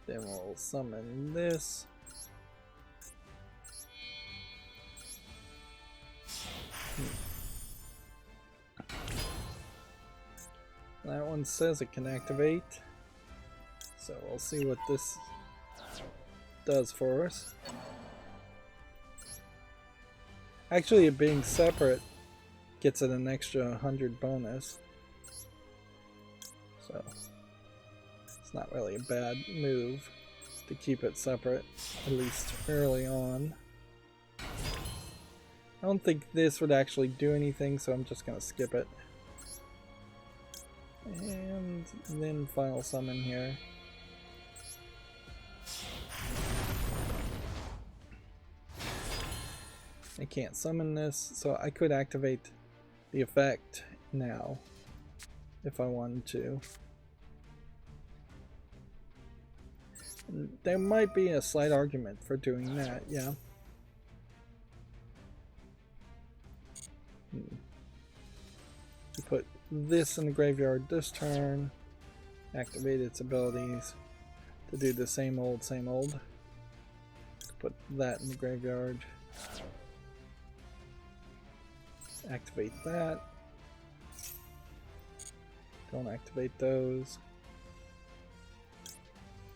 Then we'll summon this. That one says it can activate, so we'll see what this does for us. Actually, it being separate gets it an extra 100 bonus, so it's not really a bad move to keep it separate, at least early on. I don't think this would actually do anything, so I'm just going to skip it. And then final summon here. I can't summon this, so I could activate the effect now if I wanted to. And there might be a slight argument for doing that, yeah. You put this in the graveyard this turn, activate its abilities to do the same old, put that in the graveyard, activate that, don't activate those,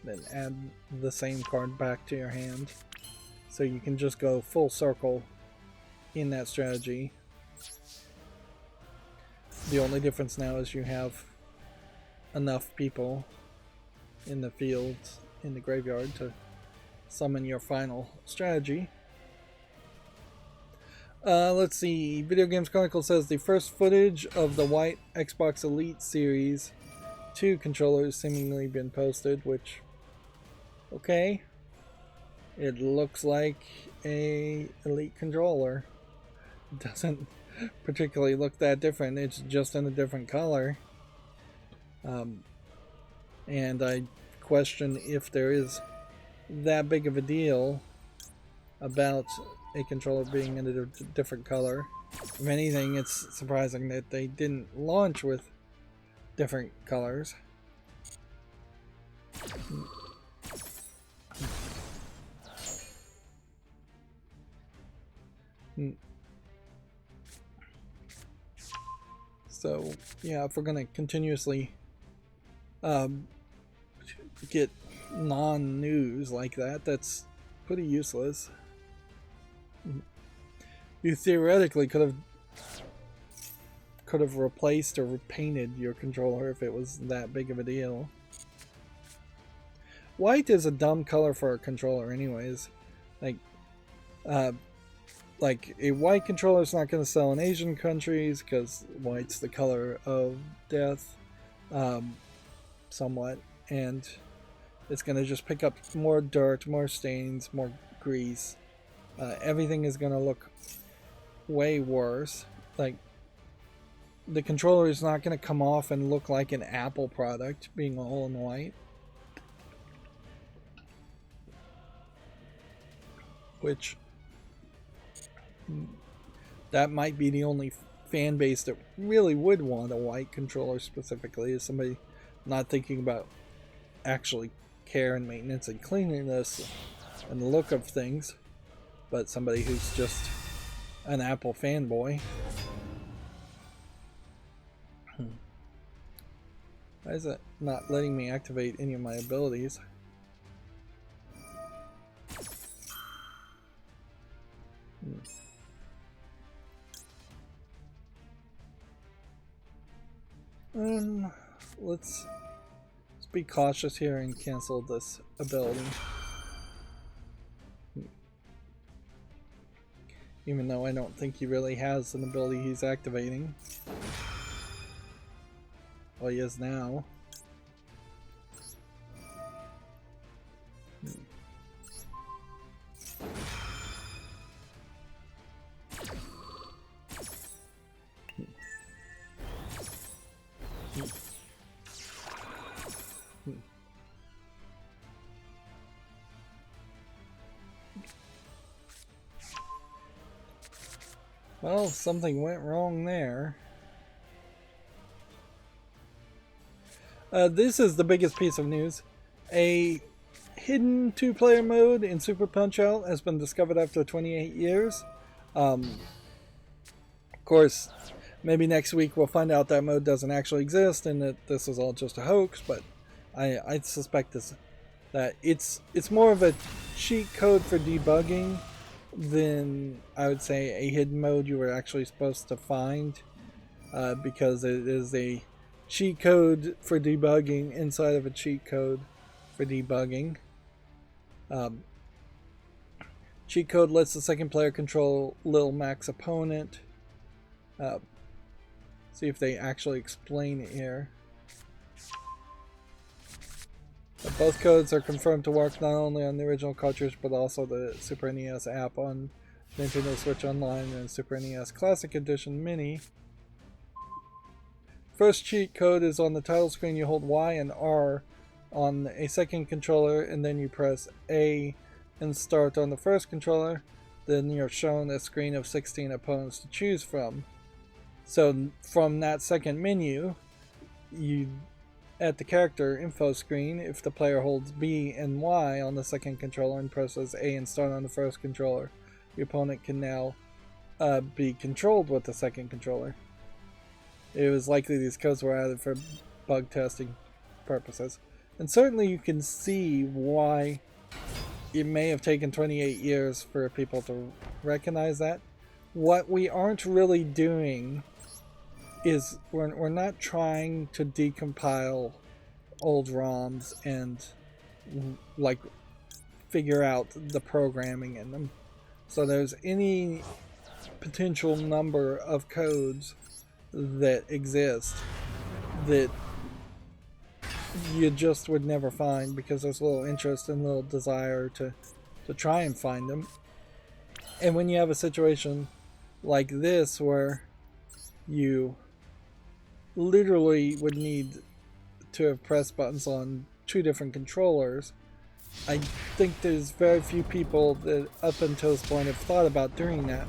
then add the same card back to your hand, so you can just go full circle in that strategy. The only difference now is you have enough people in the field, in the graveyard, to summon your final strategy. Let's see. Video Games Chronicle says the first footage of the white Xbox Elite Series 2 controllers seemingly been posted, which, okay. It looks like a Elite controller. It doesn't particularly look that different, it's just in a different color. And I question if there is that big of a deal about a controller being in a different color. If anything, it's surprising that they didn't launch with different colors. So yeah, if we're gonna continuously get non-news like that, that's pretty useless. You theoretically could have replaced or repainted your controller if it was that big of a deal. White is a dumb color for a controller anyways. Like a white controller is not going to sell in Asian countries because white's the color of death, somewhat, and it's going to just pick up more dirt, more stains, more grease, everything is going to look way worse. Like, the controller is not going to come off and look like an Apple product, being all in white. Which, that might be the only fan base that really would want a white controller specifically, is somebody not thinking about actually care and maintenance and cleanliness and the look of things, but somebody who's just an Apple fanboy. Why is it not letting me activate any of my abilities? Let's be cautious here and cancel this ability. Even though I don't think he really has an ability he's activating. Well, he is now. Well, something went wrong there. This is the biggest piece of news. A hidden two-player mode in Super Punch-Out has been discovered after 28 years. Of course, maybe next week we'll find out that mode doesn't actually exist and that this is all just a hoax, but I suspect that it's more of a cheat code for debugging than, I would say, a hidden mode you were actually supposed to find, because it is a cheat code for debugging inside of a cheat code for debugging. Cheat code lets the second player control Lil Mac's opponent. See if they actually explain it here. Both codes are confirmed to work not only on the original cartridge but also the Super NES app on Nintendo Switch Online and Super NES Classic Edition Mini. First cheat code is on the title screen. You hold Y and R on a second controller and then you press A and start on the first controller. Then you're shown a screen of 16 opponents to choose from. So from that second menu, you at the character info screen, if the player holds B and Y on the second controller and presses A and start on the first controller, your opponent can now be controlled with the second controller. It was likely these codes were added for bug testing purposes. And certainly you can see why it may have taken 28 years for people to recognize that. What we aren't really doing is we're not trying to decompile old ROMs and like figure out the programming in them. So there's any potential number of codes that exist that you just would never find because there's little interest and little desire to try and find them. And when you have a situation like this where you literally would need to have press buttons on two different controllers, I think there's very few people that up until this point have thought about doing that.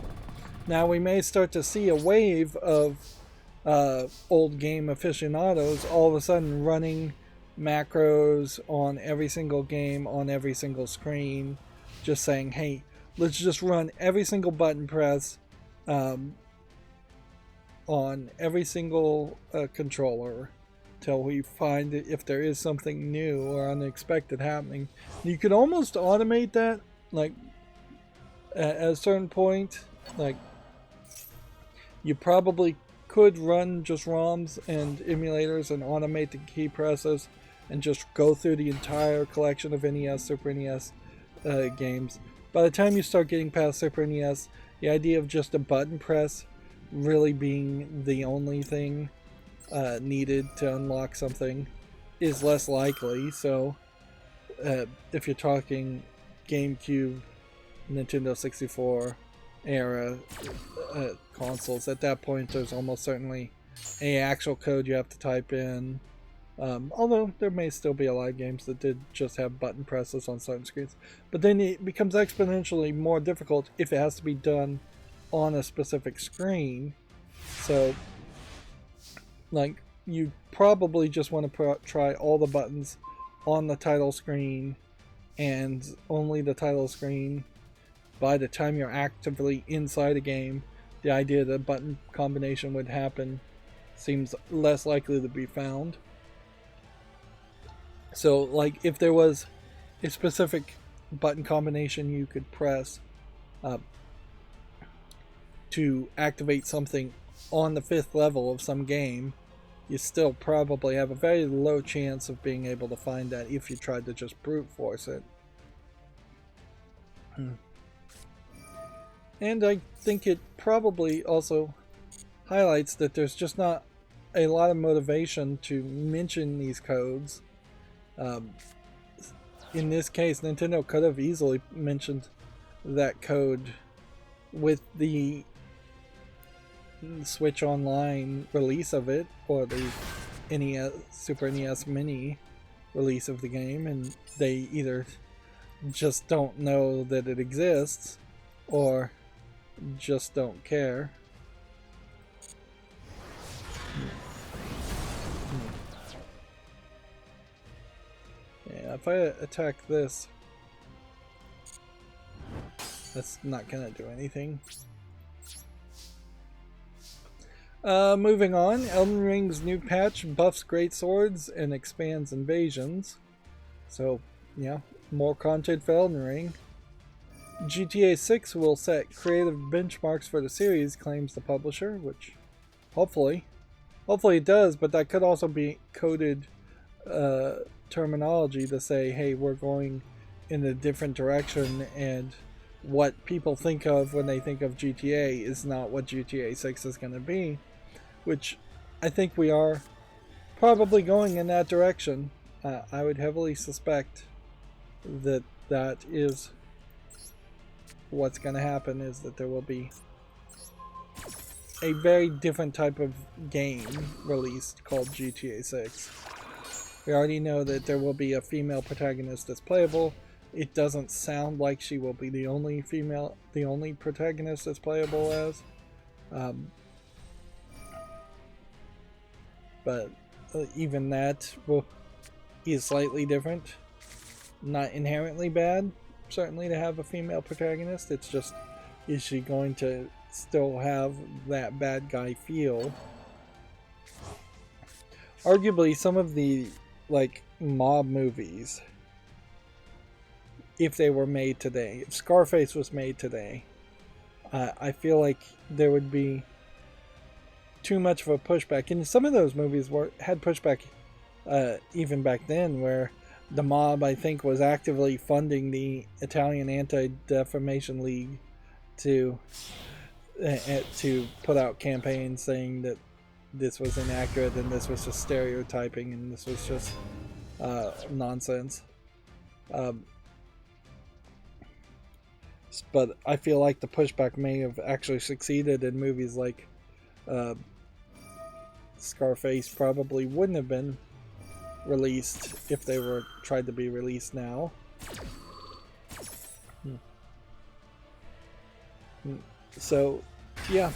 Now we may start to see a wave of old game aficionados all of a sudden running macros on every single game on every single screen, just saying, hey, let's just run every single button press on every single controller till we find if there is something new or unexpected happening. You could almost automate that, like at a certain point, like you probably could run just ROMs and emulators and automate the key presses and just go through the entire collection of NES, Super NES games. By the time you start getting past Super NES, the idea of just a button press really being the only thing needed to unlock something is less likely. So if you're talking GameCube Nintendo 64 era consoles. At that point, there's almost certainly a actual code you have to type in. Although there may still be a lot of games that did just have button presses on certain screens. But then it becomes exponentially more difficult if it has to be done on a specific screen. So, like, you probably just want to try all the buttons on the title screen and only the title screen. By the time you're actively inside a game, the idea that a button combination would happen seems less likely to be found. So, like, if there was a specific button combination you could press to activate something on the 5th level of some game, you still probably have a very low chance of being able to find that if you tried to just brute force it. And I think it probably also highlights that there's just not a lot of motivation to mention these codes. In this case, Nintendo could have easily mentioned that code with the Switch Online release of it, or the NES, Super NES Mini release of the game, and they either just don't know that it exists, or just don't care. Yeah, if I attack this, that's not gonna do anything. Moving on, Elden Ring's new patch buffs great swords and expands invasions. So, yeah, more content for Elden Ring. GTA 6 will set creative benchmarks for the series, claims the publisher, which hopefully it does, but that could also be coded terminology to say, hey, we're going in a different direction, and what people think of when they think of GTA is not what GTA 6 is going to be, which I think we are probably going in that direction. I would heavily suspect that that is what's going to happen, is that there will be a very different type of game released called GTA 6. We already know that there will be a female protagonist that's playable. It doesn't sound like she will be the only protagonist that's playable as. But even that is slightly different. Not inherently bad, certainly, to have a female protagonist. It's just, is she going to still have that bad guy feel? Arguably, some of the mob movies, if they were made today, if Scarface was made today, I feel like there would be too much of a pushback. And some of those movies had pushback even back then, where the mob, I think, was actively funding the Italian Anti-Defamation League to put out campaigns saying that this was inaccurate and this was just stereotyping and this was just nonsense. But I feel like the pushback may have actually succeeded in movies like Scarface probably wouldn't have been released if they were tried to be released now. So, yeah,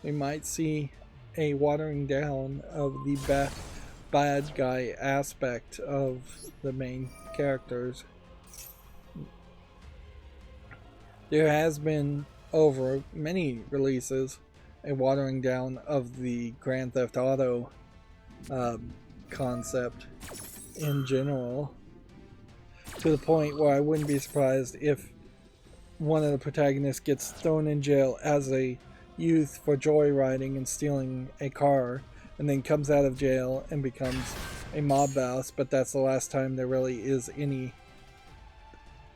we might see a watering down of the bad guy aspect of the main characters. There has been, over many releases, a watering down of the Grand Theft Auto concept in general, to the point where I wouldn't be surprised if one of the protagonists gets thrown in jail as a youth for joyriding and stealing a car, and then comes out of jail and becomes a mob boss, but that's the last time there really is any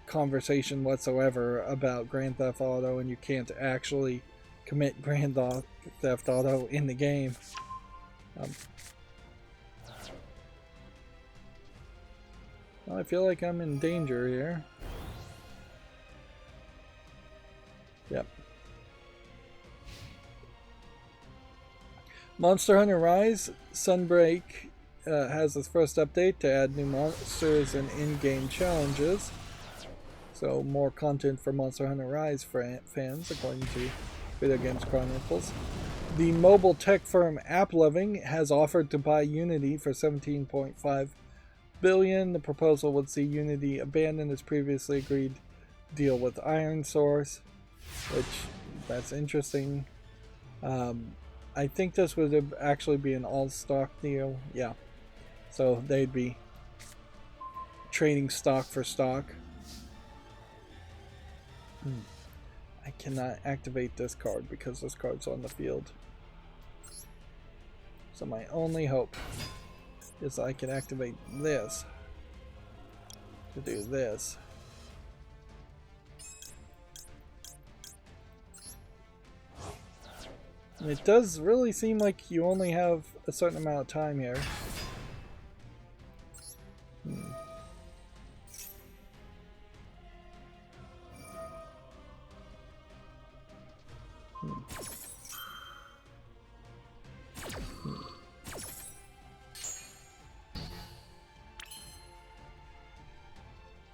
conversation whatsoever about Grand Theft Auto, and you can't actually commit Grand Theft Auto in the game. Well, I feel like I'm in danger here. Yep. Monster Hunter Rise Sunbreak has its first update to add new monsters and in-game challenges. So more content for Monster Hunter Rise fans, according to Video Games Chronicles. The mobile tech firm AppLovin has offered to buy Unity for $17.5 billion. The proposal would see Unity abandon its previously agreed deal with ironSource, which that's interesting. I think this would actually be an all-stock deal. Yeah. So they'd be trading stock for stock. I cannot activate this card because this card's on the field. So my only hope is I can activate this to do this. It does really seem like you only have a certain amount of time here.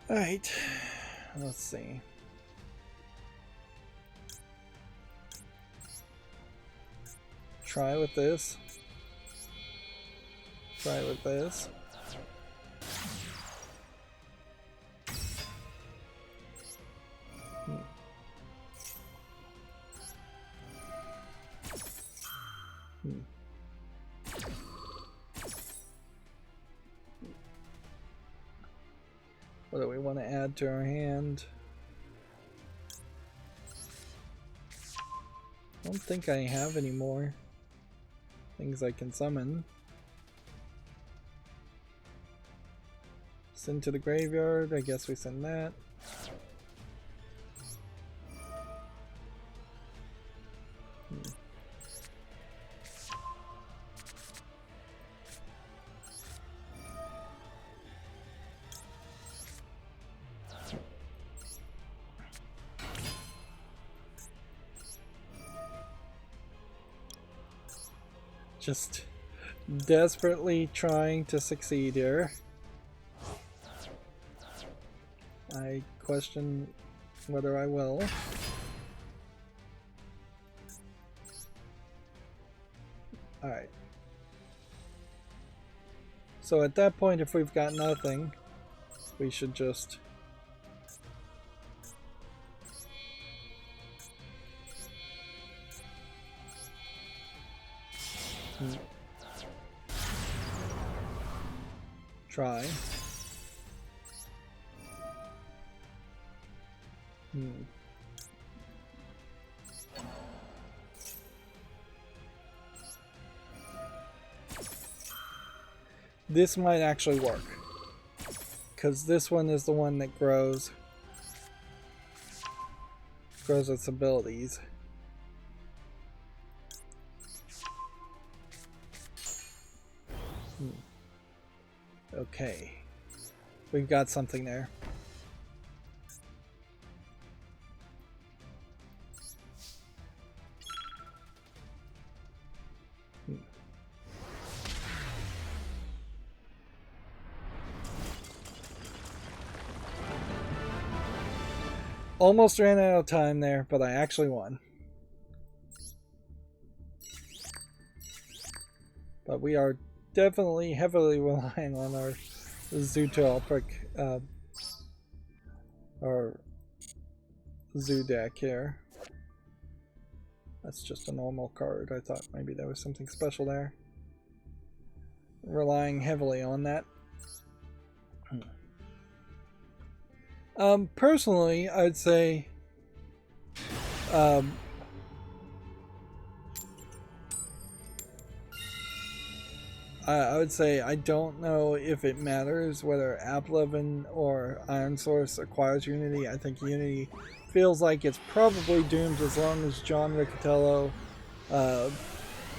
Alright, let's see. Try with this. Try with this. What do we want to add to our hand? I don't think I have any more things I can summon. Send to the graveyard. I guess we send that. Just desperately trying to succeed here. I question whether I will. Alright. So at that point, if we've got nothing, we should just try. This might actually work, because this one is the one that grows its abilities. Okay, we've got something there. Almost ran out of time there, but I actually won. But we are definitely heavily relying on our Zootropic, our Zoo deck here. That's just a normal card. I thought maybe there was something special there. Relying heavily on that. Personally, I'd say I would say I don't know if it matters whether AppLovin or ironSource acquires Unity. I think Unity feels like it's probably doomed as long as John Riccatello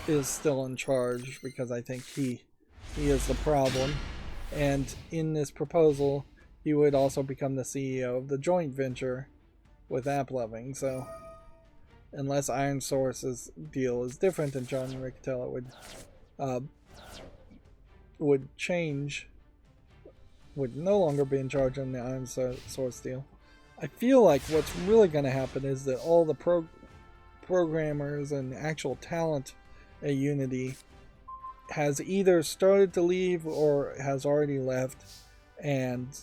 is still in charge, because I think he is the problem. And in this proposal, he would also become the CEO of the joint venture with AppLovin. So unless Iron Source's deal is different and John Riccatello would change, would no longer be in charge on the Iron Source deal. I feel like what's really going to happen is that all the programmers and actual talent at Unity has either started to leave or has already left, and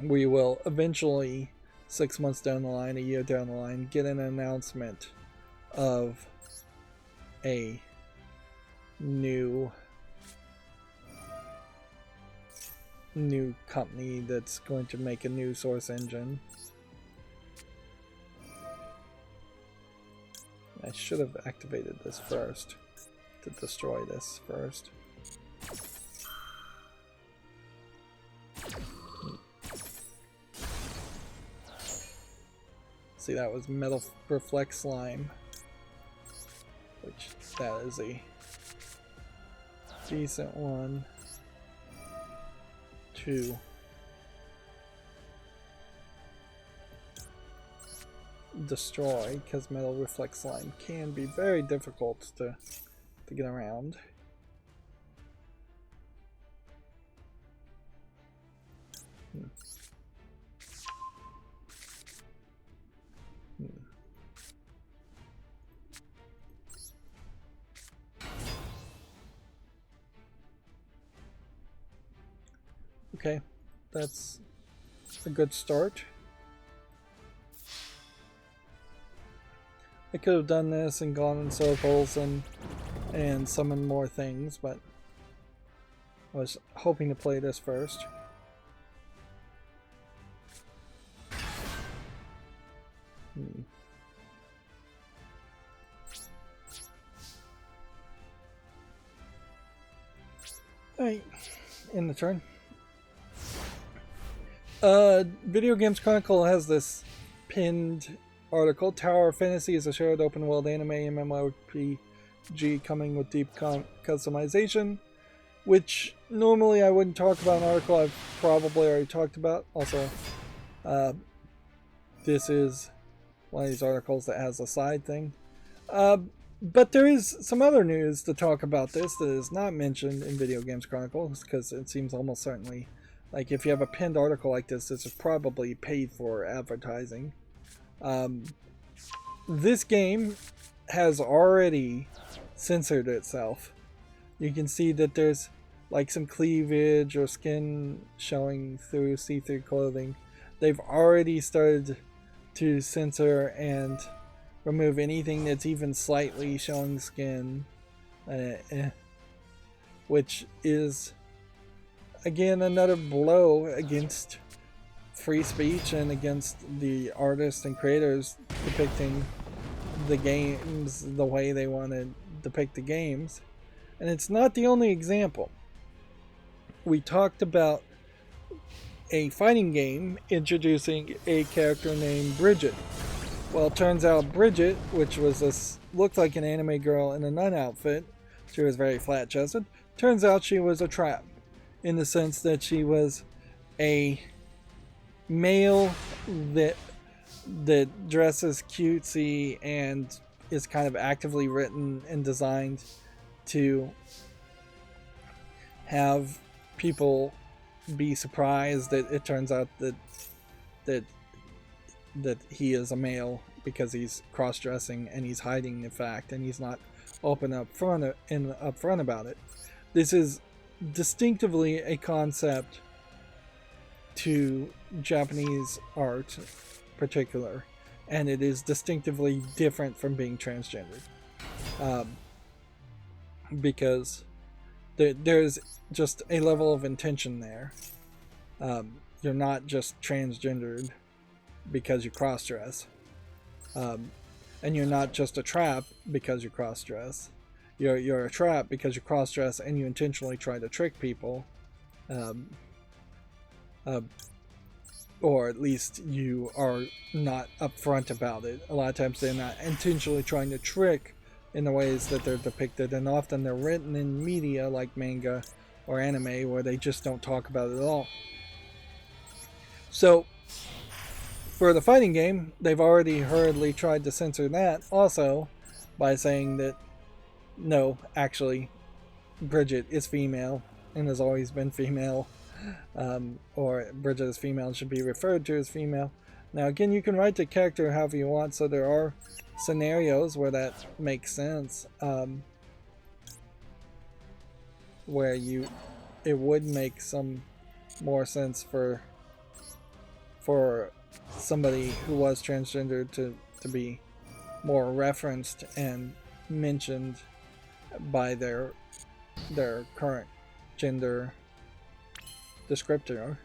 we will eventually, 6 months down the line, a year down the line, get an announcement of a new company that's going to make a new source engine. I should have activated this first to destroy this first. See, that was Metal Reflect Slime, which that is a decent one to destroy, because Metal Reflect Slime can be very difficult to get around. Okay, that's a good start. I could have done this and gone in circles and summoned more things, but I was hoping to play this first. Alright, in the turn. Video Games Chronicle has this pinned article. Tower Fantasy is a shared open world anime MMORPG coming with deep customization, which normally I wouldn't talk about an article I've probably already talked about. Also, this is one of these articles that has a side thing. But there is some other news to talk about this that is not mentioned in Video Games Chronicle, because it seems almost certainly like if you have a pinned article like this, this is probably paid for advertising. This game has already censored itself. You can see that there's like some cleavage or skin showing through see-through clothing. They've already started to censor and remove anything that's even slightly showing skin, which is again another blow against free speech and against the artists and creators depicting the games the way they want to depict the games. And it's not the only example. We talked about a fighting game introducing a character named Bridget. Well, it turns out Bridget, which was this, looked like an anime girl in a nun outfit, she was very flat-chested, turns out she was a trap, in the sense that she was a male that dresses cutesy and is kind of actively written and designed to have people be surprised that it turns out that he is a male, because he's cross-dressing and he's hiding the fact and he's not open up front about it. This is distinctively a concept to Japanese art particular, and it is distinctively different from being transgendered, because there's just a level of intention there. You're not just transgendered because you cross-dress, and you're not just a trap because you cross-dress. You're a trap because you cross-dress and you intentionally try to trick people, or at least you are not upfront about it. A lot of times they're not intentionally trying to trick in the ways that they're depicted, and often they're written in media like manga or anime where they just don't talk about it at all. So For the fighting game, they've already hurriedly tried to censor that also by saying that no, actually, Bridget is female and has always been female, or Bridget is female and should be referred to as female. Now again, you can write the character however you want, so there are scenarios where that makes sense, where it would make some more sense for somebody who was transgender to be more referenced and mentioned by their current gender descriptor.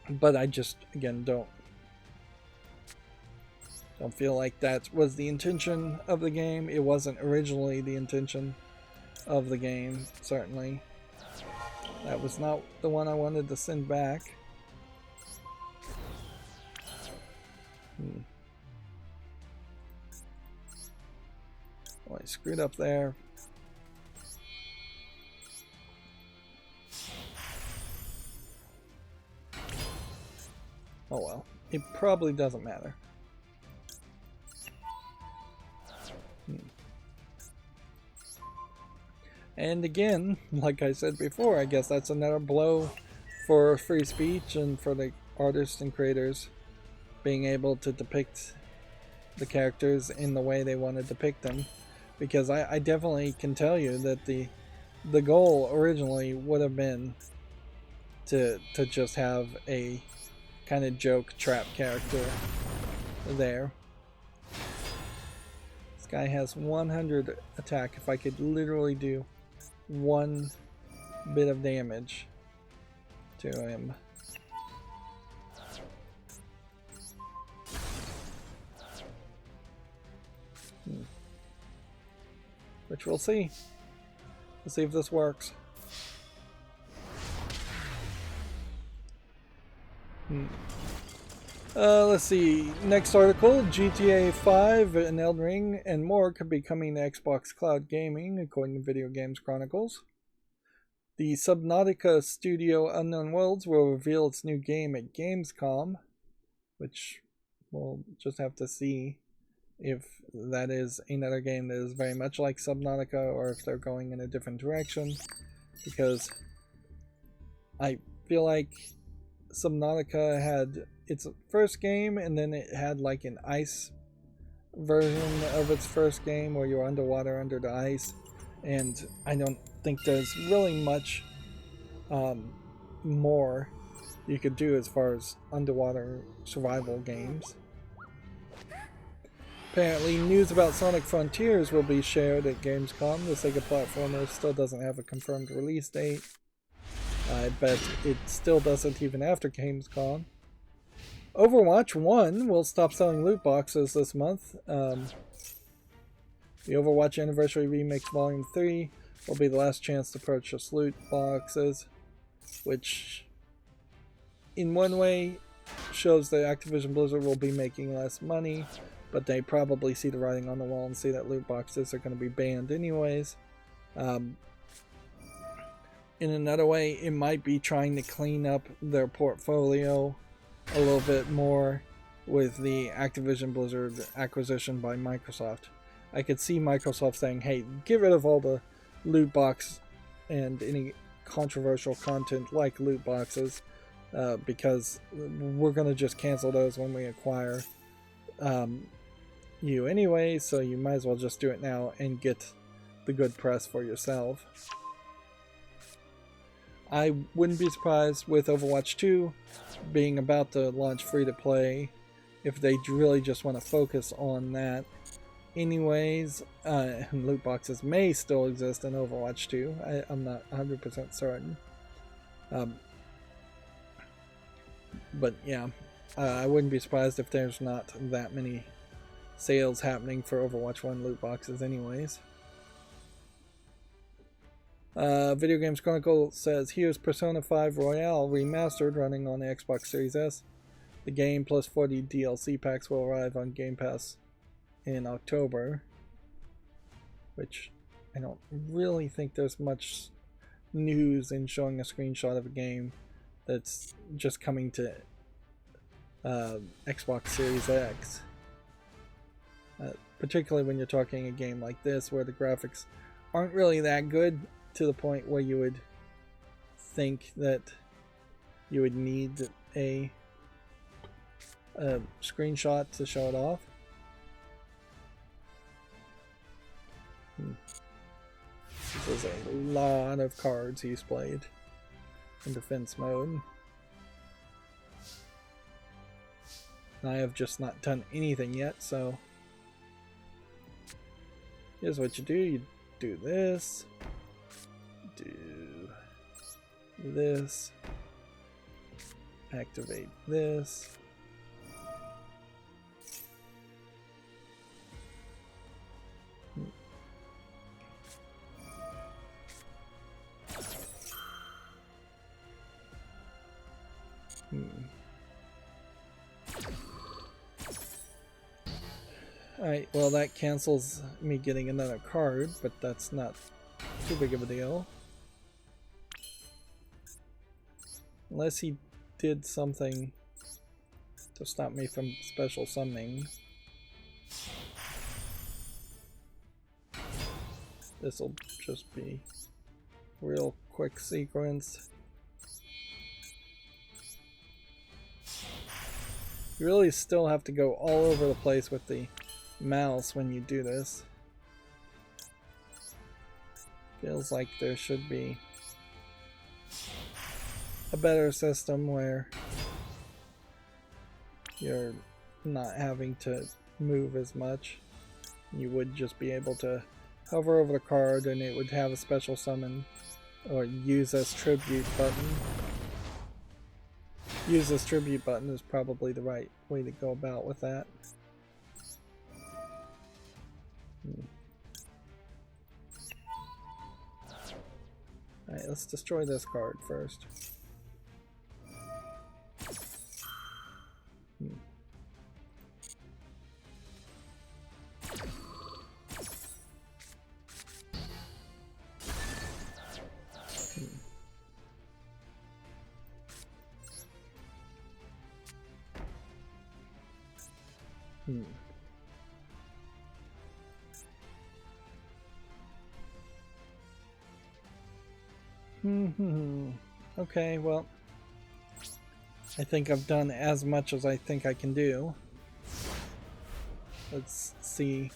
But I just, again, don't feel like that was the intention of the game. It wasn't originally the intention of the game, certainly. That was not the one I wanted to send back. Well, I screwed up there. Oh well, it probably doesn't matter. And again, like I said before, I guess that's another blow for free speech and for the artists and creators being able to depict the characters in the way they want to depict them. Because I definitely can tell you that the goal originally would have been to just have a kind of joke trap character there. This guy has 100 attack. If I could literally do one bit of damage to him. Which we'll see. We'll see if this works. Let's see. Next article, GTA 5 and Elden Ring and more could be coming to Xbox Cloud Gaming, according to Video Games Chronicles. The Subnautica studio Unknown Worlds will reveal its new game at Gamescom, which we'll just have to see if that is another game that is very much like Subnautica or if they're going in a different direction, because I feel like Subnautica had its first game and then it had like an ice version of its first game where you're underwater under the ice, and I don't think there's really much more you could do as far as underwater survival games. Apparently, news about Sonic Frontiers will be shared at Gamescom. The Sega platformer still doesn't have a confirmed release date. I bet it still doesn't even after Gamescom. Overwatch 1 will stop selling loot boxes this month. The Overwatch Anniversary Remix Volume 3 will be the last chance to purchase loot boxes, which in one way shows that Activision Blizzard will be making less money, but they probably see the writing on the wall and see that loot boxes are going to be banned anyways. In another way, it might be trying to clean up their portfolio a little bit more with the Activision Blizzard acquisition by Microsoft. I could see Microsoft saying, hey, get rid of all the loot box and any controversial content like loot boxes, because we're going to just cancel those when we acquire you anyway, so you might as well just do it now and get the good press for yourself. I wouldn't be surprised with Overwatch 2 being about to launch free-to-play if they really just want to focus on that. Anyways, loot boxes may still exist in Overwatch 2. I'm not 100% certain. But yeah, I wouldn't be surprised if there's not that many sales happening for Overwatch 1 loot boxes anyways. Video Games Chronicle says, here's Persona 5 Royale Remastered running on the Xbox Series S. The game plus 40 DLC packs will arrive on Game Pass in October, which I don't really think there's much news in showing a screenshot of a game that's just coming to Xbox Series X. Particularly when you're talking a game like this where the graphics aren't really that good to the point where you would think that you would need a screenshot to show it off. This is a lot of cards he's played in defense mode. And I have just not done anything yet, so here's what you do. You do this, do this, activate this. Alright, well that cancels me getting another card, but that's not too big of a deal. Unless he did something to stop me from special summoning. This'll just be real quick sequence. You really still have to go all over the place with the mouse when you do this. Feels like there should be a better system where you're not having to move as much. You would just be able to hover over the card and it would have a special summon or use as tribute button. Use this tribute button is probably the right way to go about with that. Alright, let's destroy this card first. Okay, well, I think I've done as much as I think I can do. Let's see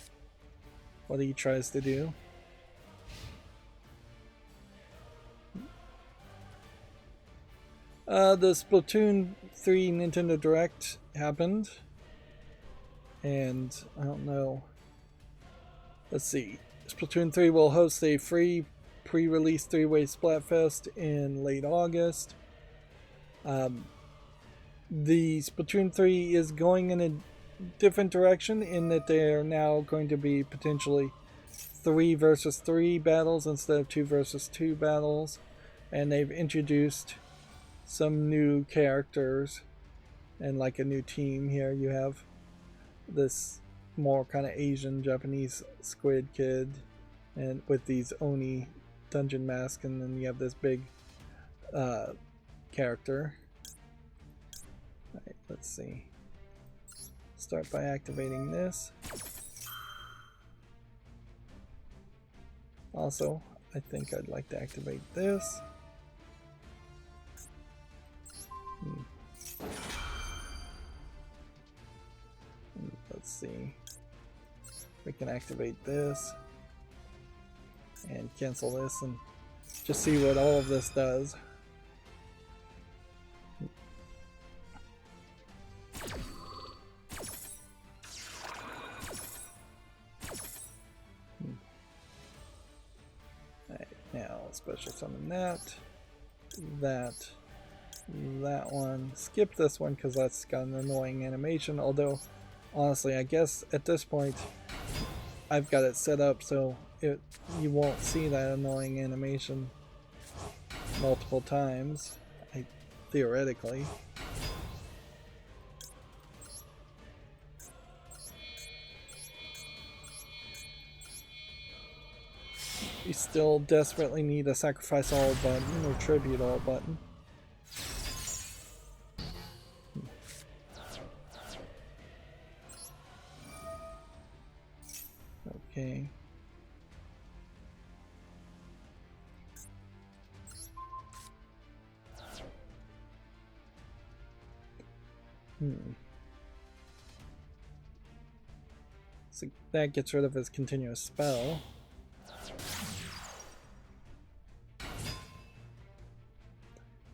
what he tries to do. The Splatoon 3 Nintendo Direct happened, and I don't know. Let's see. Splatoon 3 will host a free pre-release 3-way Splatfest in late August. The Splatoon 3 is going in a different direction in that they are now going to be potentially 3 versus 3 battles instead of 2 versus 2 battles, and they've introduced some new characters and like a new team. Here you have this more kind of Asian Japanese squid kid and with these Oni dungeon mask, and then you have this big character. Alright, let's see. Start by activating this. Also, I think I'd like to activate this. Let's see. We can activate this and cancel this and just see what all of this does. Alright, now special summon that one. Skip this one because that's got an annoying animation, although honestly I guess at this point I've got it set up so you won't see that annoying animation multiple times, theoretically. You still desperately need a sacrifice all button or tribute all button. Okay. So that gets rid of his continuous spell.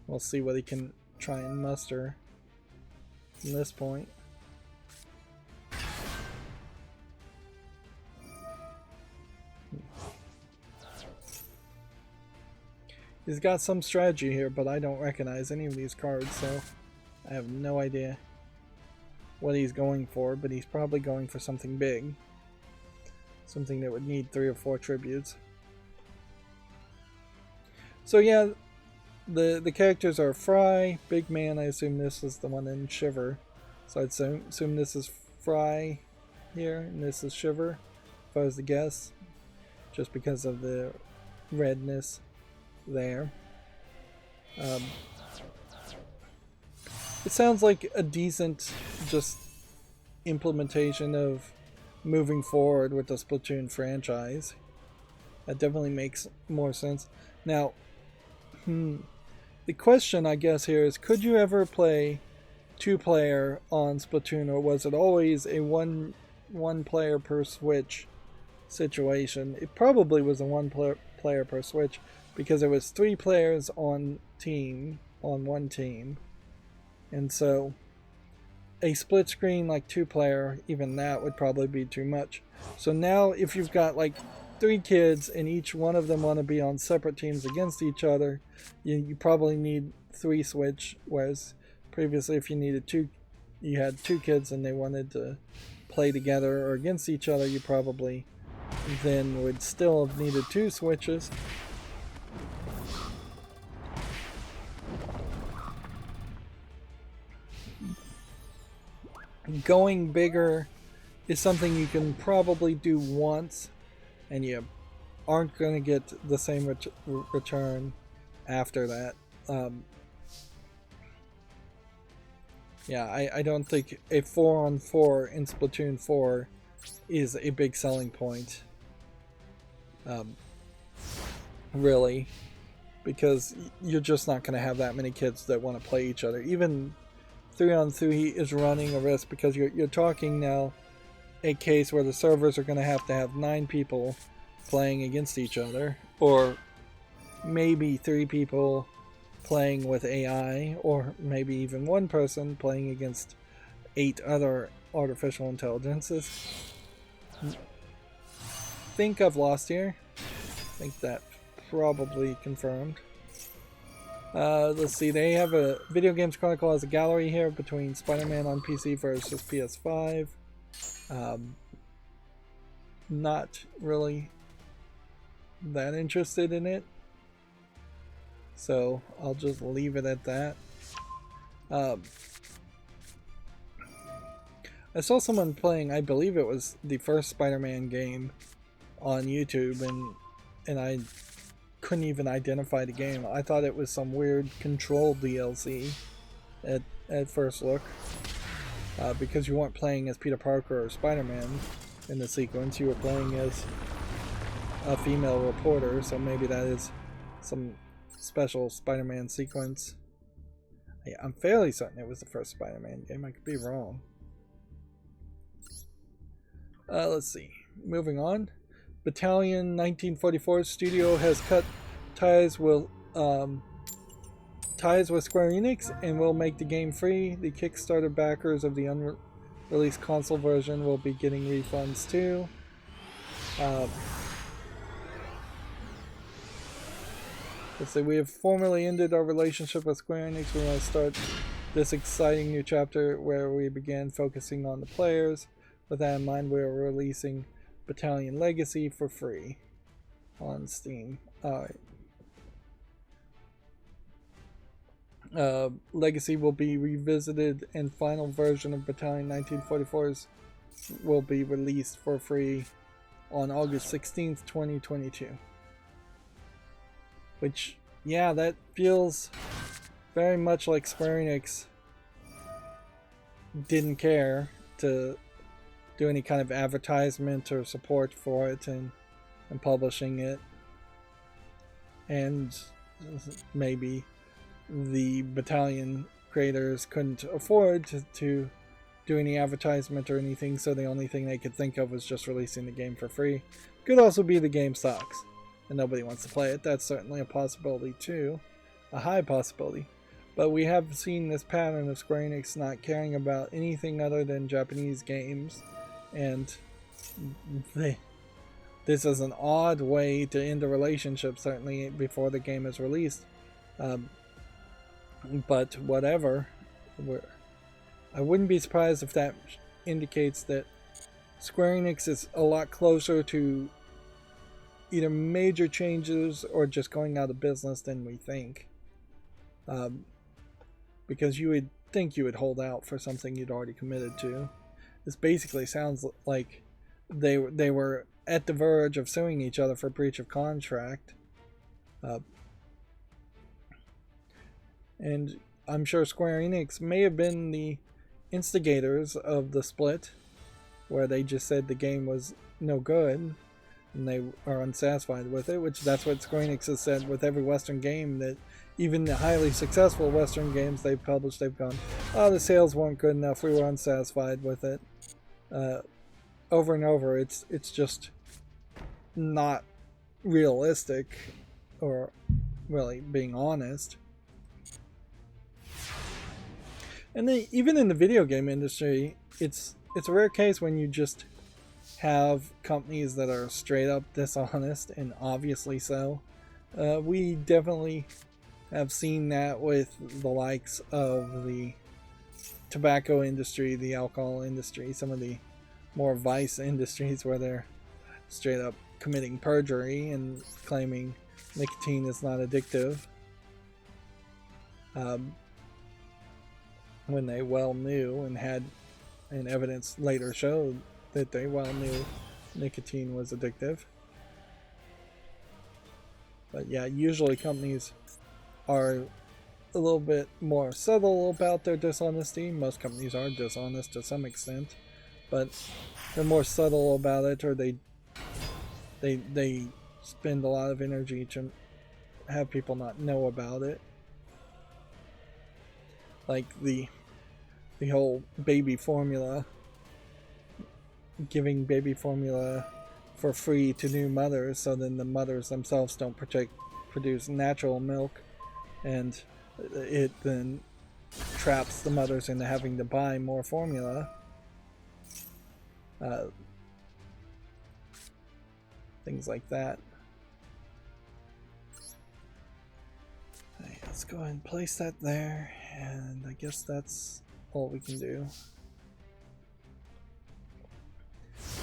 We'll see what he can try and muster from this point. He's got some strategy here, but I don't recognize any of these cards, so I have no idea what he's going for, but he's probably going for something big. Something that would need 3 or 4 tributes. So yeah, the characters are Fry, Big Man. I assume this is the one in Shiver. So I'd assume this is Fry here, and this is Shiver, if I was to guess, just because of the redness there. It sounds like a decent just implementation of moving forward with the Splatoon franchise. That definitely makes more sense. Now, the question I guess here is, could you ever play 2-player on Splatoon, or was it always a one player per Switch situation? It probably was a one player per Switch, because it was 3 players on one team, and so a split screen like 2-player, even that would probably be too much. So now if you've got like 3 kids and each one of them want to be on separate teams against each other, you probably need 3 Switch, whereas previously if you had 2 kids and they wanted to play together or against each other, you probably then would still have needed 2 Switches. Going bigger is something you can probably do once, and you aren't going to get the same return after that. Yeah, I don't think a 4-on-4 in Splatoon 4 is a big selling point. Really, because you're just not going to have that many kids that want to play each other. Even 3-on-3 is running a risk, because you're talking now a case where the servers are going to have 9 people playing against each other, or maybe 3 people playing with AI, or maybe even 1 person playing against 8 other artificial intelligences. Think I've lost here. I think that probably confirmed. Let's see, they have a Video Games Chronicle as a gallery here between Spider-Man on PC versus PS5. Not really that interested in it, so I'll just leave it at that. I saw someone playing, I believe it was the first Spider-Man game on YouTube, and I couldn't even identify the game. I thought it was some weird Control DLC at first look, because you weren't playing as Peter Parker or Spider-Man in the sequence. You were playing as a female reporter, so maybe that is some special Spider-Man sequence. Yeah, I'm fairly certain it was the first Spider-Man game. I could be wrong. Let's see. Moving on. Battalion 1944 studio has cut ties with Square Enix and will make the game free. The Kickstarter backers of the unreleased console version will be getting refunds too. Let's see, we have formally ended our relationship with Square Enix. We want to start this exciting new chapter where we began focusing on the players. With that in mind, we are releasing Battalion Legacy for free on Steam. Alright. Legacy will be revisited, and final version of Battalion 1944's will be released for free on August 16th, 2022. Which, yeah, that feels very much like Square Enix didn't care to do any kind of advertisement or support for it and publishing it. And maybe the Battalion creators couldn't afford to do any advertisement or anything, so the only thing they could think of was just releasing the game for free. Could also be the game sucks and nobody wants to play it. That's certainly a possibility too, a high possibility. But we have seen this pattern of Square Enix not caring about anything other than Japanese games, and this is an odd way to end a relationship, certainly before the game is released. But whatever. I wouldn't be surprised if that indicates that Square Enix is a lot closer to either major changes or just going out of business than we think. Because you would think you would hold out for something you'd already committed to. This basically sounds like they were at the verge of suing each other for breach of contract. And I'm sure Square Enix may have been the instigators of the split, where they just said the game was no good and they are unsatisfied with it, which that's what Square Enix has said with every Western game, that even the highly successful Western games they've published, they've gone, oh, the sales weren't good enough, we were unsatisfied with it. Over and over, it's just not realistic, or really being honest. And then, even in the video game industry, it's a rare case when you just have companies that are straight up dishonest, and obviously so. We definitely have seen that with the likes of the tobacco industry, the alcohol industry, some of the more vice industries where they're straight up committing perjury and claiming nicotine is not addictive. When they well knew and had, and evidence later showed that they well knew nicotine was addictive. But yeah, usually companies are a little bit more subtle about their dishonesty. Most companies are dishonest to some extent, but they're more subtle about it, or they spend a lot of energy to have people not know about it. Like the whole baby formula, giving baby formula for free to new mothers, so then the mothers themselves don't produce natural milk, and it then traps the mothers into having to buy more formula. Things like that. Let's go ahead and place that there, and I guess that's all we can do.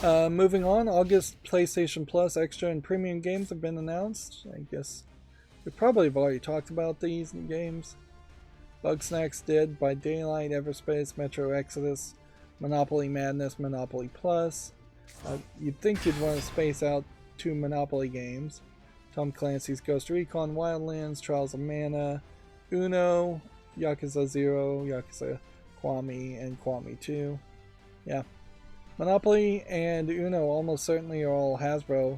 Moving on, August PlayStation Plus Extra and Premium games have been announced. I guess we probably have already talked about these games. Bugsnax Dead by Daylight, Everspace, Metro Exodus, Monopoly Madness, Monopoly Plus. You'd think you'd want to space out 2 Monopoly games. Tom Clancy's Ghost Recon Wildlands, Trials of Mana, Uno, Yakuza 0, Yakuza Kiwami, and Kiwami 2. Yeah. Monopoly and Uno almost certainly are all Hasbro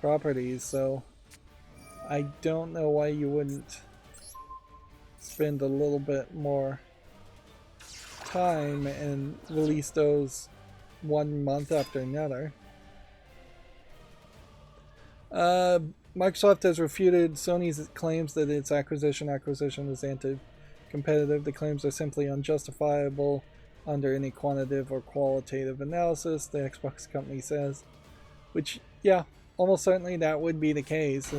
properties, so I don't know why you wouldn't spend a little bit more time and release those 1 month after another. Microsoft has refuted Sony's claims that its acquisition is anti-competitive. The claims are simply unjustifiable under any quantitative or qualitative analysis, the Xbox company says. Which, yeah, almost certainly that would be the case.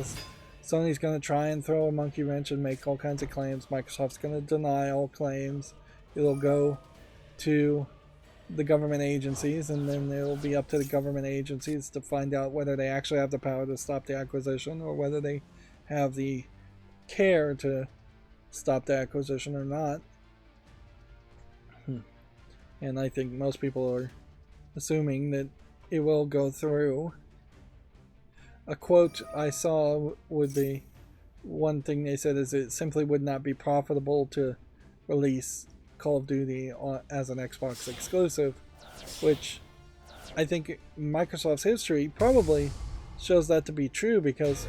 Sony's going to try and throw a monkey wrench and make all kinds of claims. Microsoft's going to deny all claims. It'll go to the government agencies, and then it'll be up to the government agencies to find out whether they actually have the power to stop the acquisition, or whether they have the care to stop the acquisition or not. And I think most people are assuming that it will go through. A quote I saw would be, one thing they said is it simply would not be profitable to release Call of Duty as an Xbox exclusive, which I think Microsoft's history probably shows that to be true, because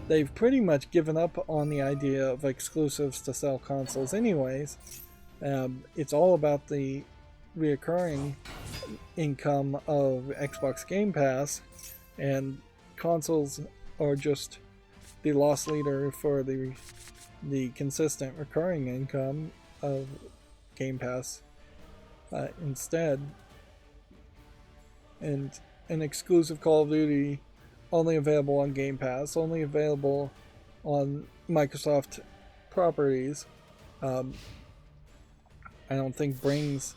they've pretty much given up on the idea of exclusives to sell consoles anyways. It's all about the reoccurring income of Xbox Game Pass, and consoles are just the loss leader for the consistent recurring income of Game Pass instead. And an exclusive Call of Duty only available on Game Pass, only available on Microsoft properties, I don't think brings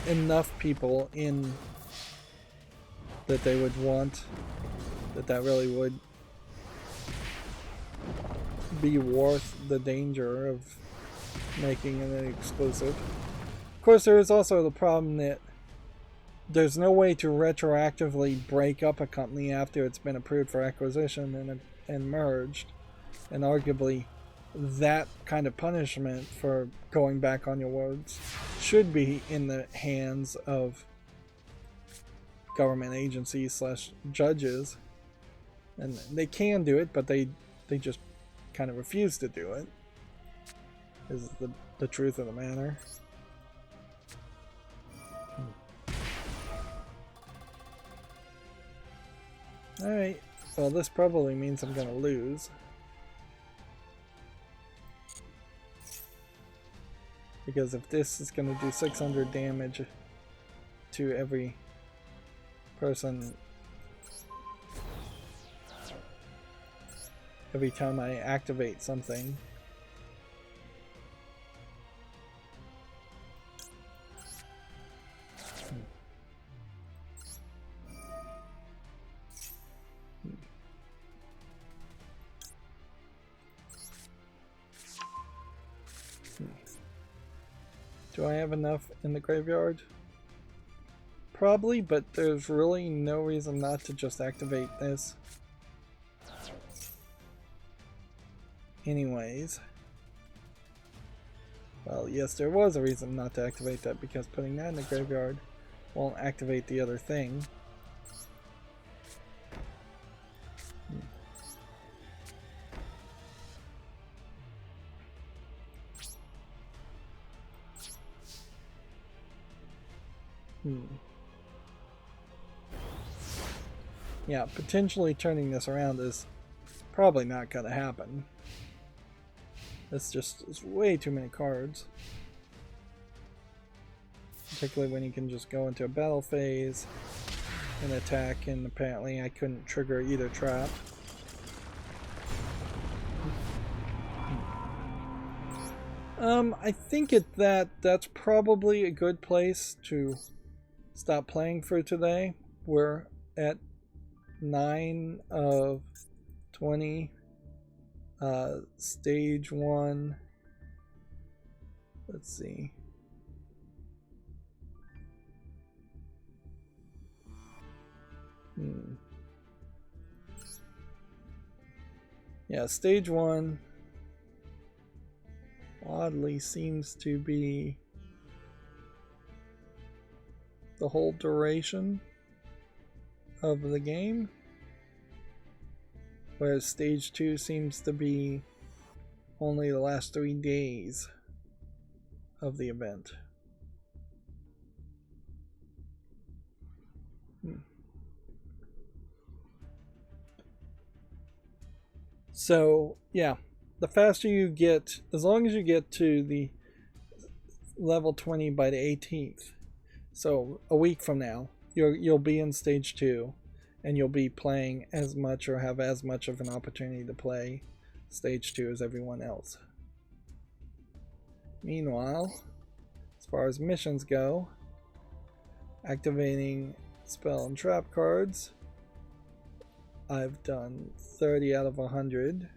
enough people in that they would want, that really would be worth the danger of making an exclusive. Of course, there is also the problem that there's no way to retroactively break up a company after it's been approved for acquisition and merged, and arguably that kind of punishment for going back on your words should be in the hands of government agencies / judges, and they can do it, but they just kind of refuse to do it, is the truth of the matter. Alright, well, this probably means I'm gonna lose. Because if this is gonna do 600 damage to every person every time I activate something, do I have enough in the graveyard? Probably, but there's really no reason not to just activate this. Anyways. Well, yes, there was a reason not to activate that, because putting that in the graveyard won't activate the other thing. Yeah, potentially turning this around is probably not going to happen. It's way too many cards. Particularly when you can just go into a battle phase and attack, and apparently I couldn't trigger either trap. I think that's probably a good place to stop playing for today. We're at 9 of 20. Stage 1. Let's see. Yeah, stage 1 oddly seems to be the whole duration of the game, whereas stage 2 seems to be only the last 3 days of the event. So, yeah, the faster you get, as long as you get to the level 20 by the 18th, so a week from now, you'll be in stage 2, and you'll be playing as much or have as much of an opportunity to play stage 2 as everyone else. Meanwhile, as far as missions go, activating spell and trap cards, I've done 30 out of 100.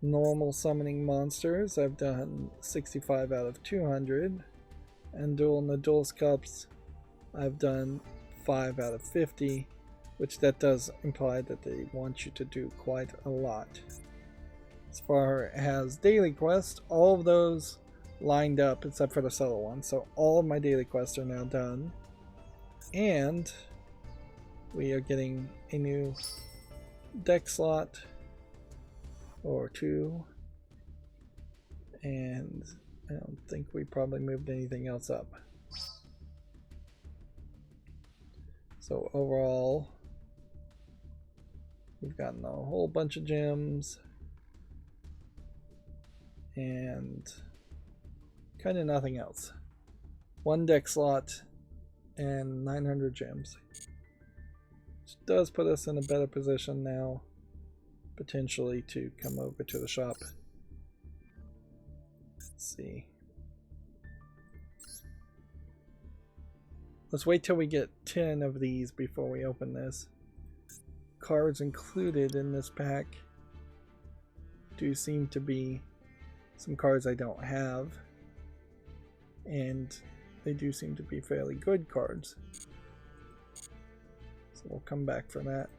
Normal summoning monsters, I've done 65 out of 200. And Duel in the Duelist Cups, I've done 5 out of 50, which that does imply that they want you to do quite a lot. As far as daily quests, all of those lined up except for the solo one, so all of my daily quests are now done. And we are getting a new deck slot or 2. And I don't think we probably moved anything else up. So overall, we've gotten a whole bunch of gems and kind of nothing else. 1 deck slot and 900 gems. Which does put us in a better position now, potentially, to come over to the shop. Let's see. Let's wait till we get 10 of these before we open this. Cards included in this pack do seem to be some cards I don't have, and they do seem to be fairly good cards. So we'll come back for that.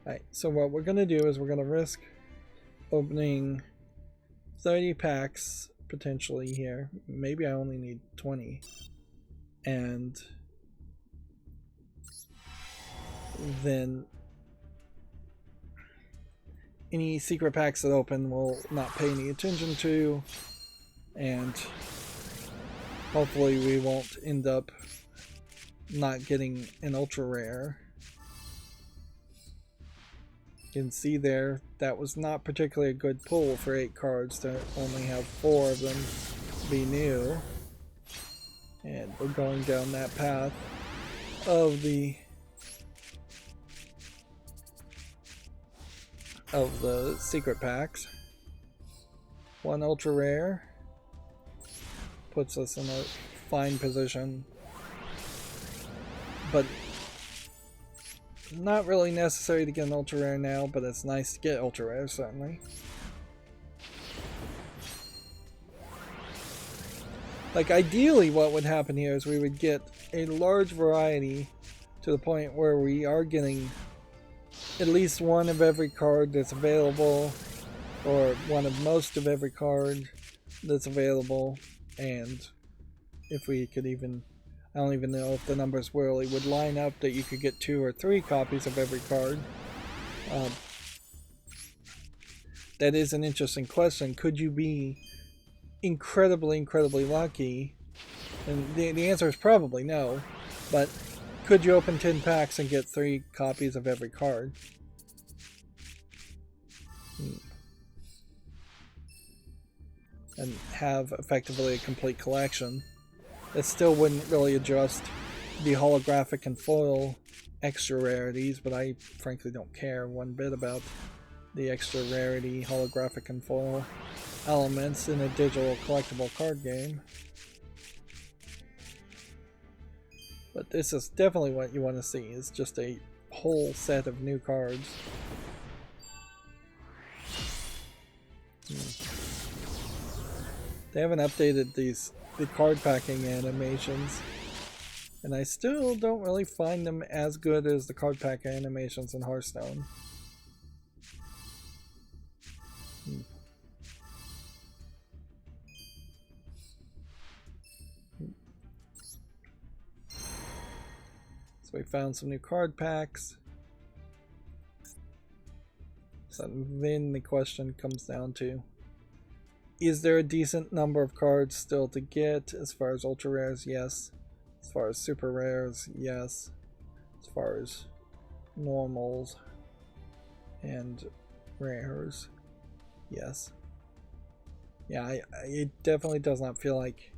Alright, so what we're going to do is we're going to risk opening 30 packs potentially here. Maybe I only need 20. And then any secret packs that open we'll not pay any attention to, and hopefully we won't end up not getting an ultra rare. You can see there that was not particularly a good pull for 8 cards to only have 4 of them be new. And we're going down that path of the secret packs. 1 ultra rare puts us in a fine position, but not really necessary to get an ultra rare now, but it's nice to get ultra rare, certainly. Like, ideally what would happen here is we would get a large variety to the point where we are getting at least 1 of every card that's available, or 1 of most of every card that's available. And if we could even, I don't even know if the numbers really would line up that you could get 2 or 3 copies of every card. That is an interesting question. Could you be incredibly lucky? And the answer is probably no. But could you open 10 packs and get 3 copies of every card? And have effectively a complete collection? It still wouldn't really adjust the holographic and foil extra rarities, but I frankly don't care one bit about the extra rarity, holographic and foil elements in a digital collectible card game. But this is definitely what you want to see, is just a whole set of new cards. They haven't updated the card packing animations, and I still don't really find them as good as the card pack animations in Hearthstone. So we found some new card packs. So then the question comes down to, is there a decent number of cards still to get? As far as ultra rares, yes. As far as super rares, yes. As far as normals and rares, yes. Yeah, it definitely does not feel like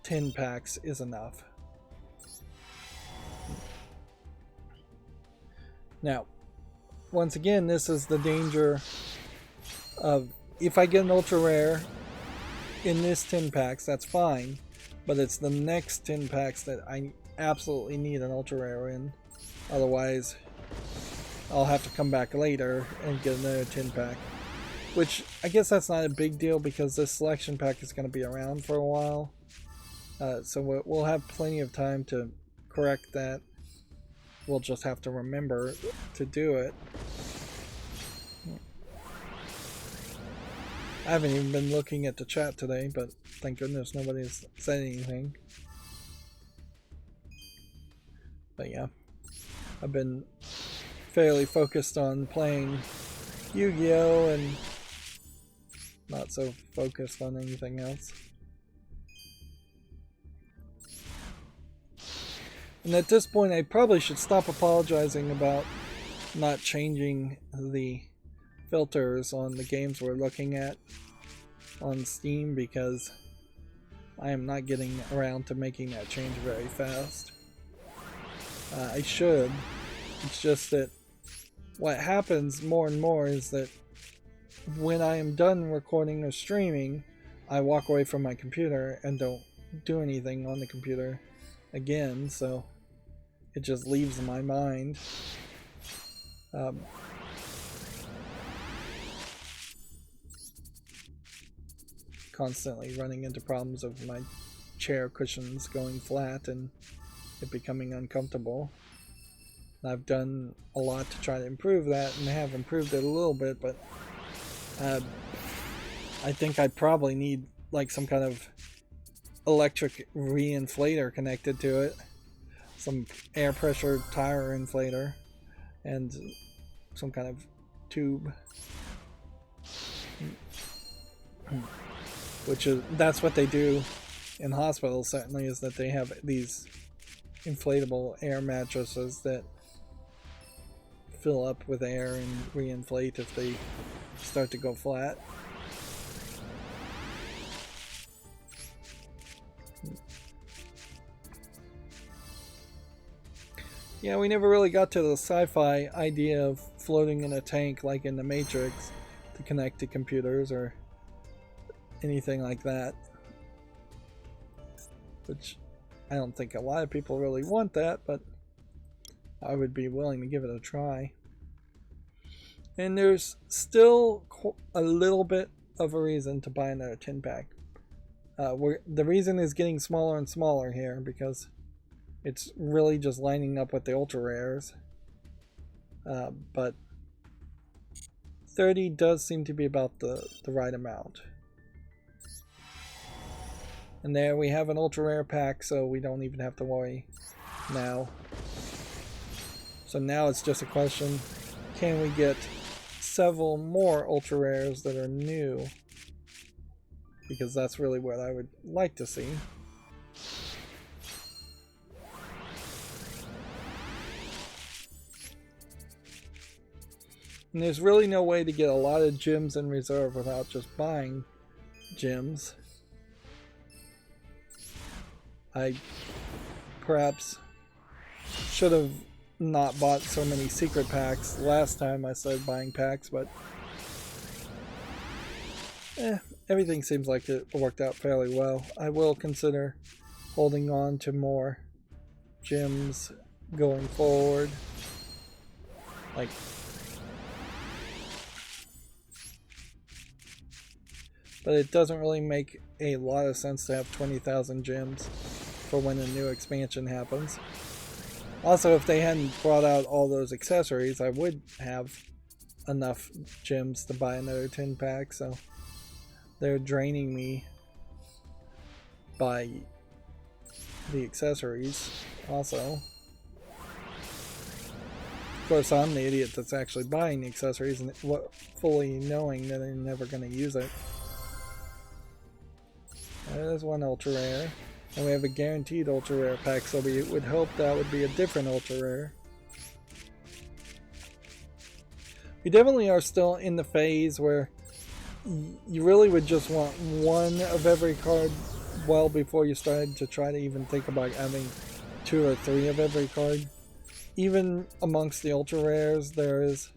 10 packs is enough. Now, once again, this is the danger of, if I get an ultra rare in this 10 packs, that's fine, but it's the next 10 packs that I absolutely need an ultra rare in. Otherwise, I'll have to come back later and get another 10 pack. Which, I guess that's not a big deal because this selection pack is going to be around for a while. So we'll have plenty of time to correct that. We'll just have to remember to do it. I haven't even been looking at the chat today, but thank goodness nobody's said anything. But yeah, I've been fairly focused on playing Yu-Gi-Oh! And not so focused on anything else. And at this point I probably should stop apologizing about not changing the filters on the games we're looking at on Steam, because I am not getting around to making that change very fast. I should. It's just that what happens more and more is that when I am done recording or streaming, I walk away from my computer and don't do anything on the computer again, so it just leaves my mind. Constantly running into problems of my chair cushions going flat and it becoming uncomfortable. And I've done a lot to try to improve that, and I have improved it a little bit, but I think I probably need like some kind of electric re-inflator connected to it, some air pressure tire inflator, and some kind of tube. Which is, that's what they do in hospitals, certainly, is that they have these inflatable air mattresses that fill up with air and re-inflate if they start to go flat. Yeah, we never really got to the sci-fi idea of floating in a tank like in the Matrix to connect to computers or anything like that, which I don't think a lot of people really want that, but I would be willing to give it a try. And there's still a little bit of a reason to buy another 10-pack. The reason is getting smaller and smaller here because it's really just lining up with the ultra rares. But 30 does seem to be about the right amount. And there we have an ultra rare pack, so we don't even have to worry now. So now it's just a question, can we get several more ultra rares that are new? Because that's really what I would like to see. And there's really no way to get a lot of gems in reserve without just buying gems. I perhaps should have not bought so many secret packs last time I started buying packs, but everything seems like it worked out fairly well. I will consider holding on to more gems going forward. Like, but it doesn't really make a lot of sense to have 20,000 gems for when a new expansion happens. Also, if they hadn't brought out all those accessories, I would have enough gems to buy another 10-pack, so they're draining me by the accessories also. Of course, I'm the idiot that's actually buying the accessories and fully knowing that I'm never going to use it. There's one ultra rare. And we have a guaranteed ultra rare pack, so we would hope that would be a different ultra rare. We definitely are still in the phase where you really would just want one of every card well before you started to try to even think about having 2 or 3 of every card. Even amongst the ultra rares, there is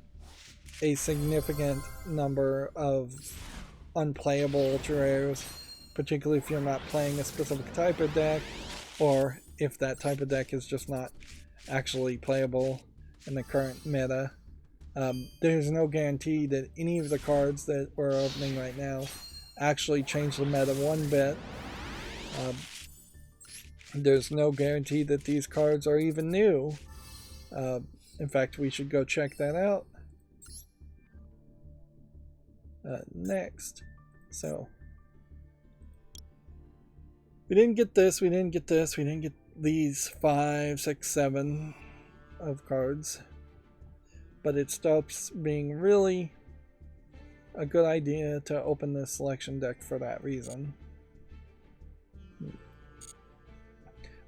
a significant number of unplayable ultra rares, particularly if you're not playing a specific type of deck, or if that type of deck is just not actually playable in the current meta. There's no guarantee that any of the cards that we're opening right now actually change the meta one bit. There's no guarantee that these cards are even new. In fact, we should go check that out. Next. So we didn't get this, we didn't get this, we didn't get these 5, 6, 7 of cards. But it stops being really a good idea to open this selection deck for that reason.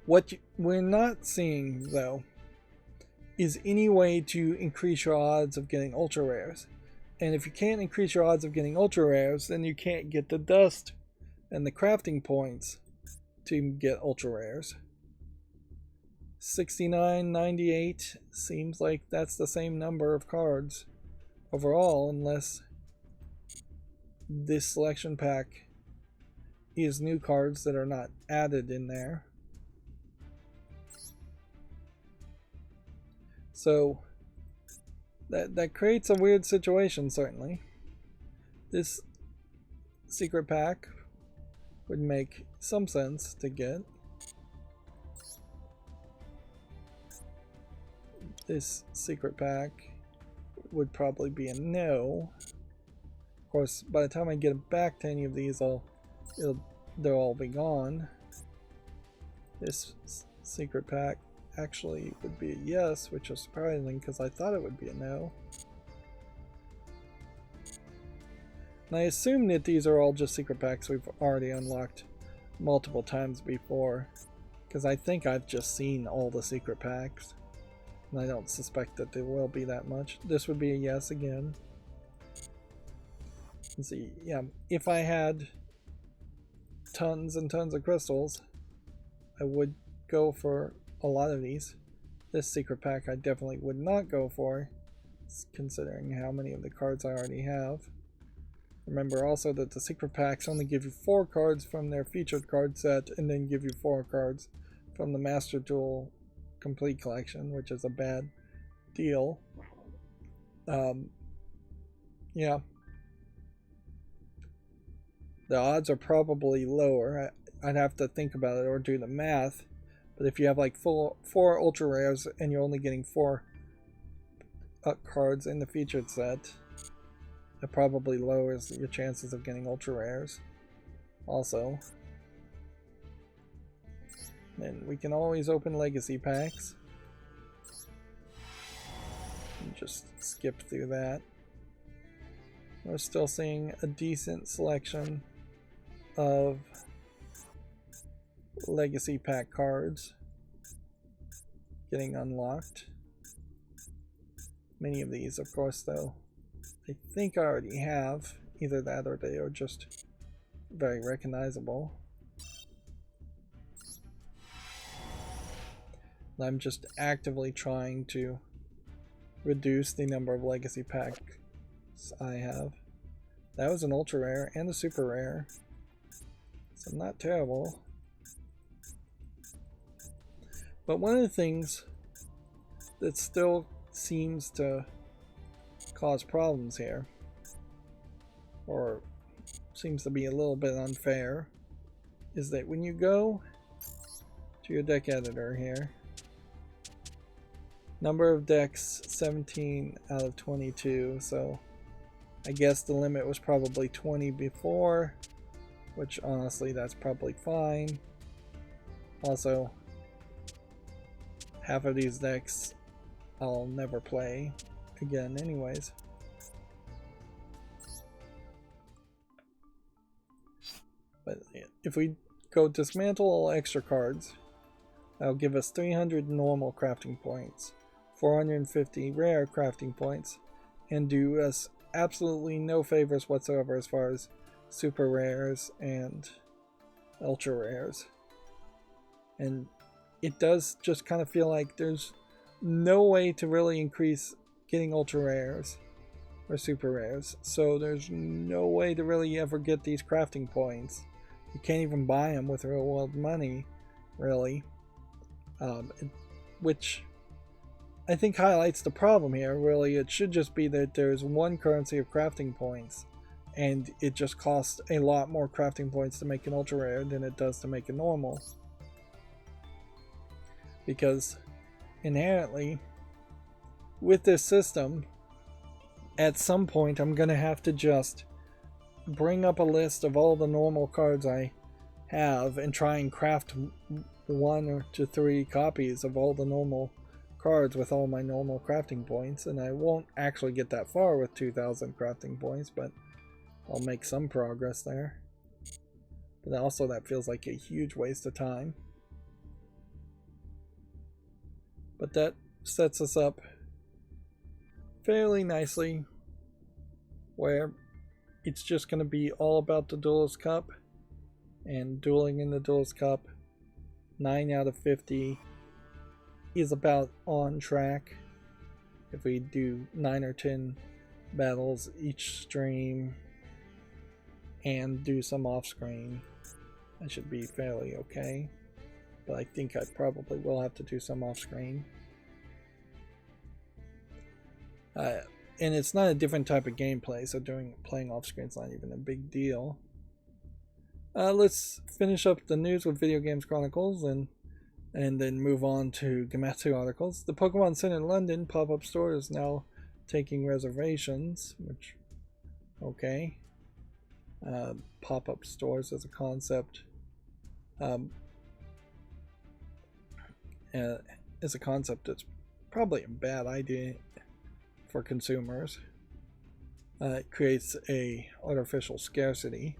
What we're not seeing, though, is any way to increase your odds of getting ultra rares. And if you can't increase your odds of getting ultra rares, then you can't get the dust and the crafting points to get ultra rares. 69, 98 seems like that's the same number of cards overall, unless this selection pack is new cards that are not added in there. So that creates a weird situation, certainly. This secret pack would make some sense to get. This secret pack would probably be a no. Of course, by the time I get back to any of these, they'll all be gone. This secret pack actually would be a yes, which is surprising because I thought it would be a no. And I assume that these are all just secret packs we've already unlocked multiple times before, because I think I've just seen all the secret packs. And I don't suspect that there will be that much. This would be a yes again. Let's see, yeah, if I had tons and tons of crystals, I would go for a lot of these. This secret pack I definitely would not go for, considering how many of the cards I already have. Remember also that the secret packs only give you 4 cards from their featured card set, and then give you 4 cards from the Master Duel Complete Collection, which is a bad deal. Yeah. The odds are probably lower. I'd have to think about it or do the math. But if you have like 4 ultra rares and you're only getting 4 cards in the featured set, that probably lowers your chances of getting ultra rares. Also, and we can always open legacy packs. And just skip through that. We're still seeing a decent selection of legacy pack cards getting unlocked. Many of these, of course, though, I think I already have. Either that or they are just very recognizable. And I'm just actively trying to reduce the number of legacy packs I have. That was an ultra rare and a super rare, so not terrible. But one of the things that still seems to cause problems here, or seems to be a little bit unfair, is that when you go to your deck editor here, number of decks 17 out of 22, so I guess the limit was probably 20 before, which honestly that's probably fine. Also, half of these decks I'll never play again anyways. But if we go dismantle all extra cards, that'll give us 300 normal crafting points, 450 rare crafting points, and do us absolutely no favors whatsoever as far as super rares and ultra rares. And it does just kind of feel like there's no way to really increase getting ultra rares or super rares, so there's no way to really ever get these crafting points. You can't even buy them with real world money, really, which I think highlights the problem here. Really, it should just be that there's one currency of crafting points, and it just costs a lot more crafting points to make an ultra rare than it does to make a normal. Because inherently, with this system, at some point I'm going to have to just bring up a list of all the normal cards I have and try and craft 1 to 3 copies of all the normal cards with all my normal crafting points, and I won't actually get that far with 2,000 crafting points, but I'll make some progress there. But also that feels like a huge waste of time. But that sets us up fairly nicely where it's just going to be all about the Duelist Cup and dueling in the Duelist Cup. 9 out of 50 is about on track. If we do 9 or 10 battles each stream and do some off screen, I should be fairly okay. But I think I probably will have to do some off screen. And it's not a different type of gameplay, so playing off screen is not even a big deal. Let's finish up the news with Video Games Chronicles and then move on to Gamatsu articles. The Pokemon Center in London pop-up store is now taking reservations, which, okay. Pop-up stores as a concept that's probably a bad idea for consumers. It creates a artificial scarcity.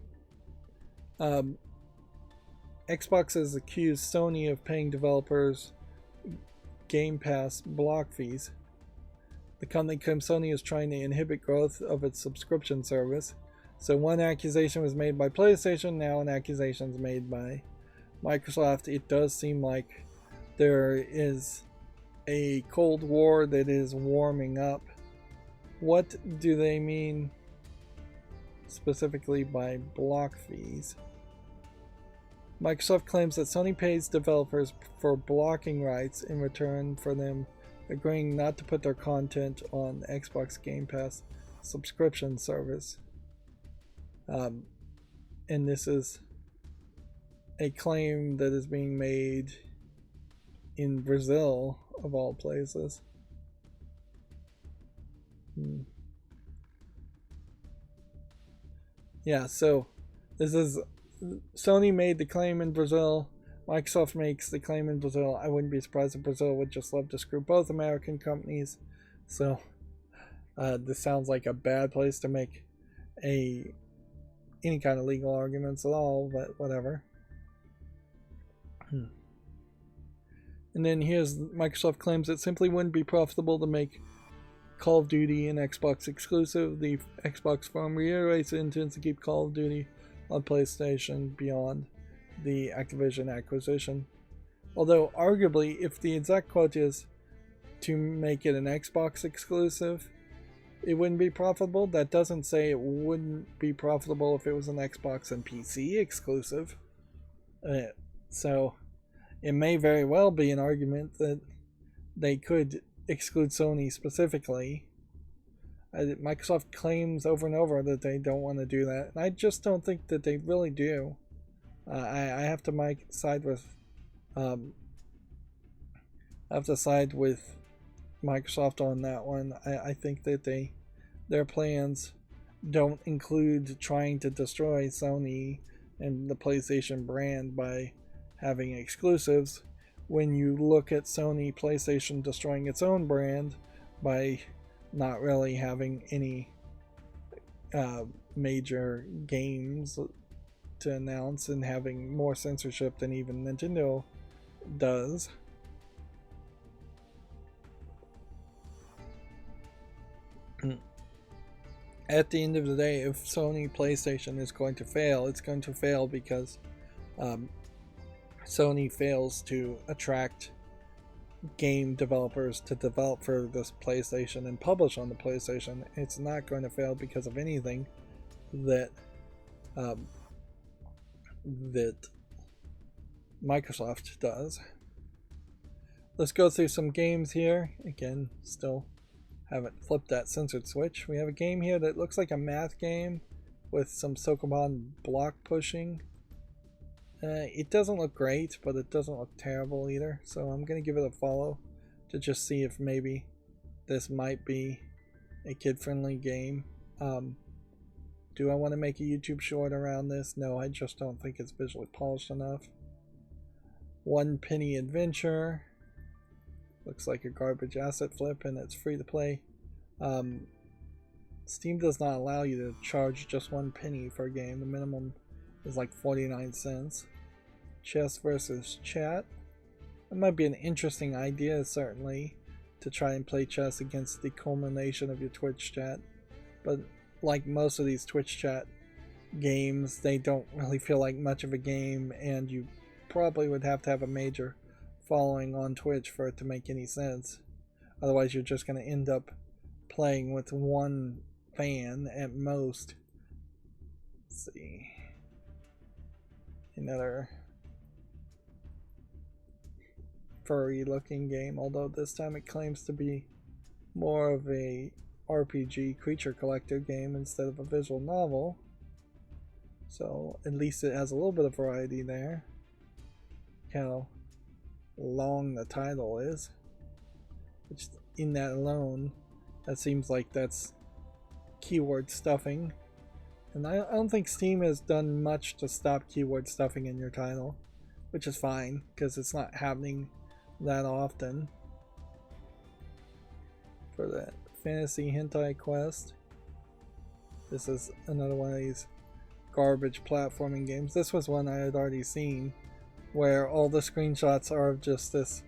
Xbox has accused Sony of paying developers Game Pass block fees. The company claims Sony is trying to inhibit growth of its subscription service. So one accusation was made by PlayStation, now an accusation is made by Microsoft. It does seem like there is a Cold War that is warming up. What do they mean specifically by block fees? Microsoft claims that Sony pays developers for blocking rights in return for them agreeing not to put their content on Xbox Game Pass subscription service. And this is a claim that is being made in Brazil, of all places. Yeah, so this is Sony made the claim in Brazil. Microsoft makes the claim in Brazil. I wouldn't be surprised if Brazil would just love to screw both American companies. So this sounds like a bad place to make any kind of legal arguments at all, but whatever. And then here's Microsoft claims it simply wouldn't be profitable to make Call of Duty an Xbox exclusive. The Xbox firm reiterates it intends to keep Call of Duty on PlayStation beyond the Activision acquisition. Although arguably, if the exact quote is to make it an Xbox exclusive, it wouldn't be profitable. That doesn't say it wouldn't be profitable if it was an Xbox and PC exclusive. So it may very well be an argument that they could exclude Sony specifically. Microsoft claims over and over that they don't want to do that, and I just don't think that they really do. I have to side with Microsoft on that one. I think that their plans don't include trying to destroy Sony and the PlayStation brand by having exclusives. When you look at Sony PlayStation destroying its own brand by not really having any major games to announce and having more censorship than even Nintendo does. At the end of the day, if Sony PlayStation is going to fail, it's going to fail because Sony fails to attract game developers to develop for this PlayStation and publish on the PlayStation. It's not going to fail because of anything that that Microsoft does. Let's go through some games here. Again, still haven't flipped that censored switch. We have a game here that looks like a math game with some Sokoban block pushing. It doesn't look great, but it doesn't look terrible either. So I'm going to give it a follow to just see if maybe this might be a kid-friendly game. Do I want to make a YouTube short around this? No, I just don't think it's visually polished enough. One Penny Adventure. Looks like a garbage asset flip, and it's free to play. Steam does not allow you to charge just 1 penny for a game. The minimum is like 49 cents. Chess versus chat. That might be an interesting idea, certainly, to try and play chess against the culmination of your Twitch chat. But like most of these Twitch chat games, they don't really feel like much of a game, and you probably would have to have a major following on Twitch for it to make any sense. Otherwise, you're just going to end up playing with one fan at most. Let's see. Another furry looking game, although this time it claims to be more of a RPG creature collector game instead of a visual novel. So at least it has a little bit of variety there. How long the title is, which in that alone, that seems like that's keyword stuffing, and I don't think Steam has done much to stop keyword stuffing in your title, which is fine because it's not happening that often. For that fantasy hentai quest, this is another one of these garbage platforming games. This was one I had already seen, where all the screenshots are of just this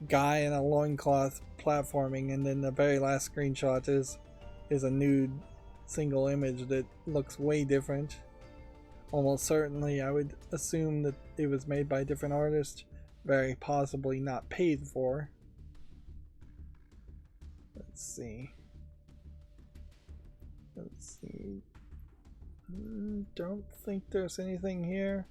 guy in a loincloth platforming, and then the very last screenshot is a nude single image that looks way different. Almost certainly I would assume that it was made by a different artist, very possibly not paid for. Let's see. Don't think there's anything here.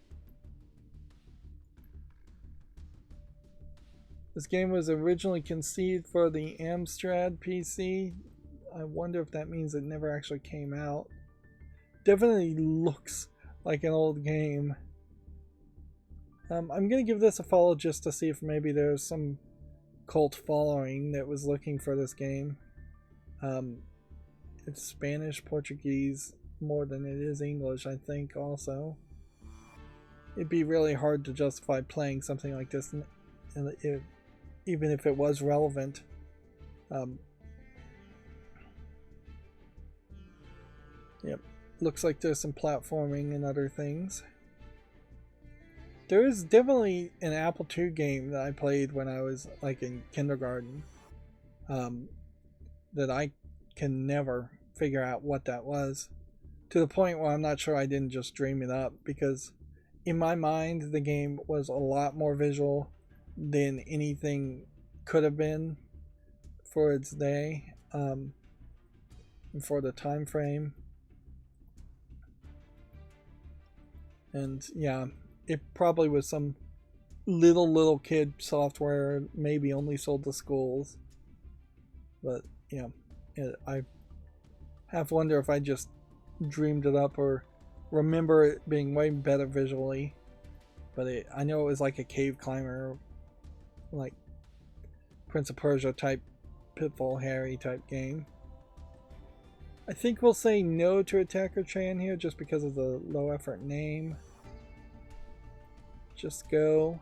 This game was originally conceived for the Amstrad PC. I wonder if that means it never actually came out. Definitely looks like an old game. I'm going to give this a follow just to see if maybe there's some cult following that was looking for this game. It's Spanish, Portuguese more than it is English, I think, also. It'd be really hard to justify playing something like this, even if it was relevant. Yep, looks like there's some platforming and other things. There is definitely an Apple II game that I played when I was like in kindergarten, that I can never figure out what that was, to the point where I'm not sure I didn't just dream it up, because in my mind the game was a lot more visual than anything could have been for its day, and for the time frame. And yeah, it probably was some little kid software, maybe only sold to schools. But yeah, I half wonder if I just dreamed it up or remember it being way better visually. But I know it was like a cave climber, like Prince of Persia type, Pitfall Harry type game. I think we'll say no to Attacker Chan here just because of the low effort name. Just go.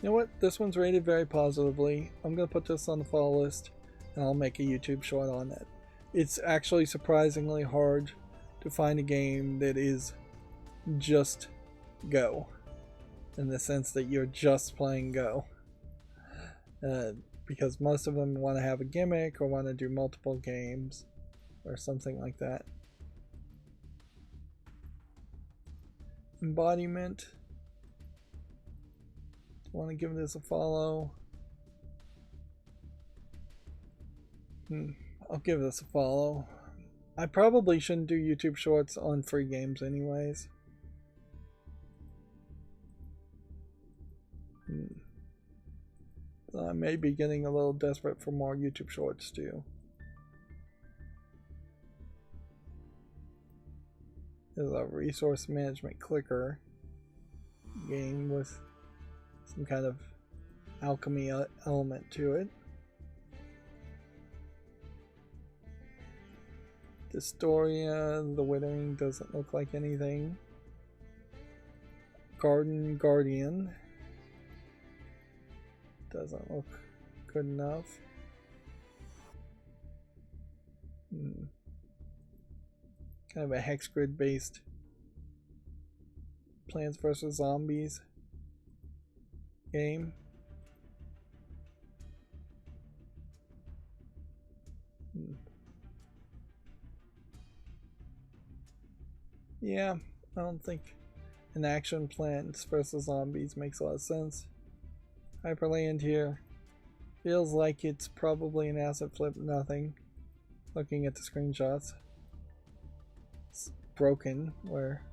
You know what? This one's rated very positively. I'm going to put this on the follow list, and I'll make a YouTube short on it. It's actually surprisingly hard to find a game that is just Go, in the sense that you're just playing Go. Because most of them want to have a gimmick or want to do multiple games or something like that. Embodiment. Want to give this a follow? I'll give this a follow. I probably shouldn't do YouTube shorts on free games anyways. I may be getting a little desperate for more YouTube shorts too. There's a resource management clicker game with some kind of alchemy element to it. Historia, the Withering doesn't look like anything. Garden Guardian doesn't look good enough. Kind of a hex grid based Plants vs. Zombies game. Yeah, I don't think an action Plants vs. Zombies makes a lot of sense. Hyperland here feels like it's probably an asset flip, nothing. Looking at the screenshots, it's broken where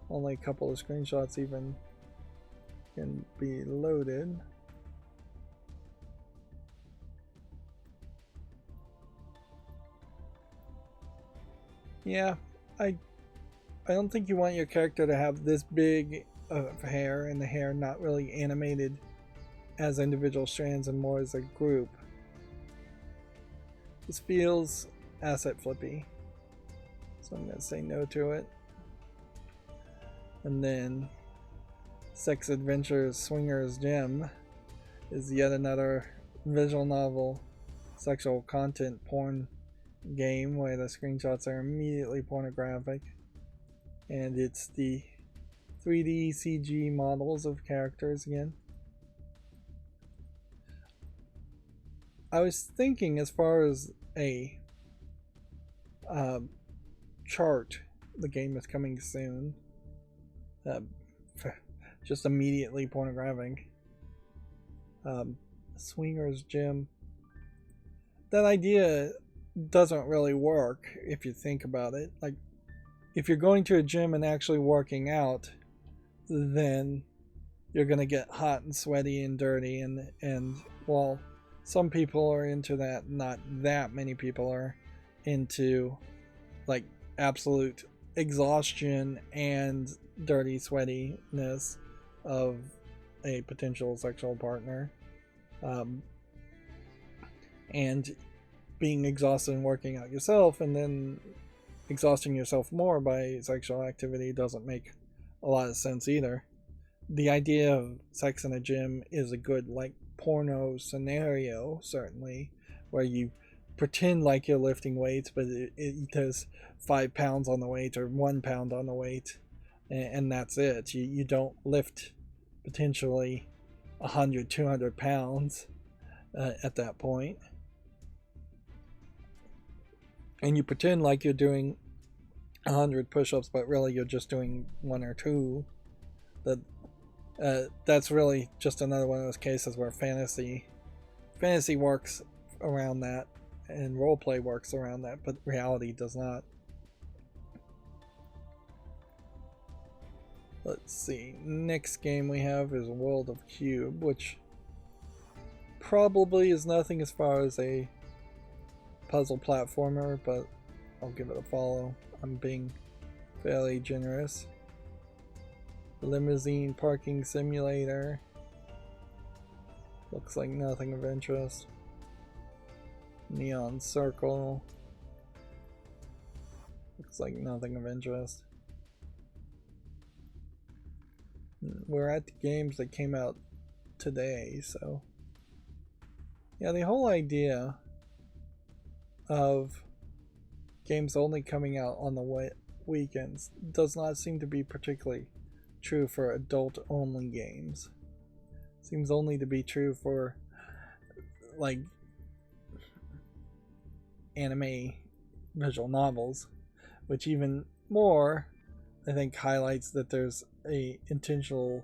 only a couple of screenshots even can be loaded. Yeah, I don't think you want your character to have this big of hair and the hair not really animated as individual strands and more as a group. This feels asset flippy, so I'm going to say no to it. And then Sex Adventures Swingers Gem is yet another visual novel sexual content porn game where the screenshots are immediately pornographic, and it's the 3D CG models of characters again. I was thinking, as far as a chart, the game is coming soon. Just immediately pornographic. Swingers Gym. That idea doesn't really work if you think about it. Like, if you're going to a gym and actually working out, then you're gonna get hot and sweaty and dirty, and while some people are into that, not that many people are into like absolute exhaustion and dirty sweatiness of a potential sexual partner, and being exhausted and working out yourself and then exhausting yourself more by sexual activity doesn't make a lot of sense either. The idea of sex in a gym is a good like porno scenario, certainly, where you pretend like you're lifting weights, but it does 5 pounds on the weight or 1 pound on the weight, and that's it. You don't lift potentially 100, 200 pounds at that point. And you pretend like you're doing 100 push-ups, but really you're just doing 1 or 2. That's really just another one of those cases where fantasy works around that and roleplay works around that, but reality does not. Let's see, next game we have is World of Cube, which probably is nothing as far as a puzzle platformer, but I'll give it a follow. I'm being fairly generous. Limousine parking simulator. Looks like nothing of interest. Neon circle. Looks like nothing of interest. We're at the games that came out today, so yeah, the whole idea of games only coming out on the weekends does not seem to be particularly true for adult-only games. Seems only to be true for like anime visual novels, which even more I think highlights that there's a intentional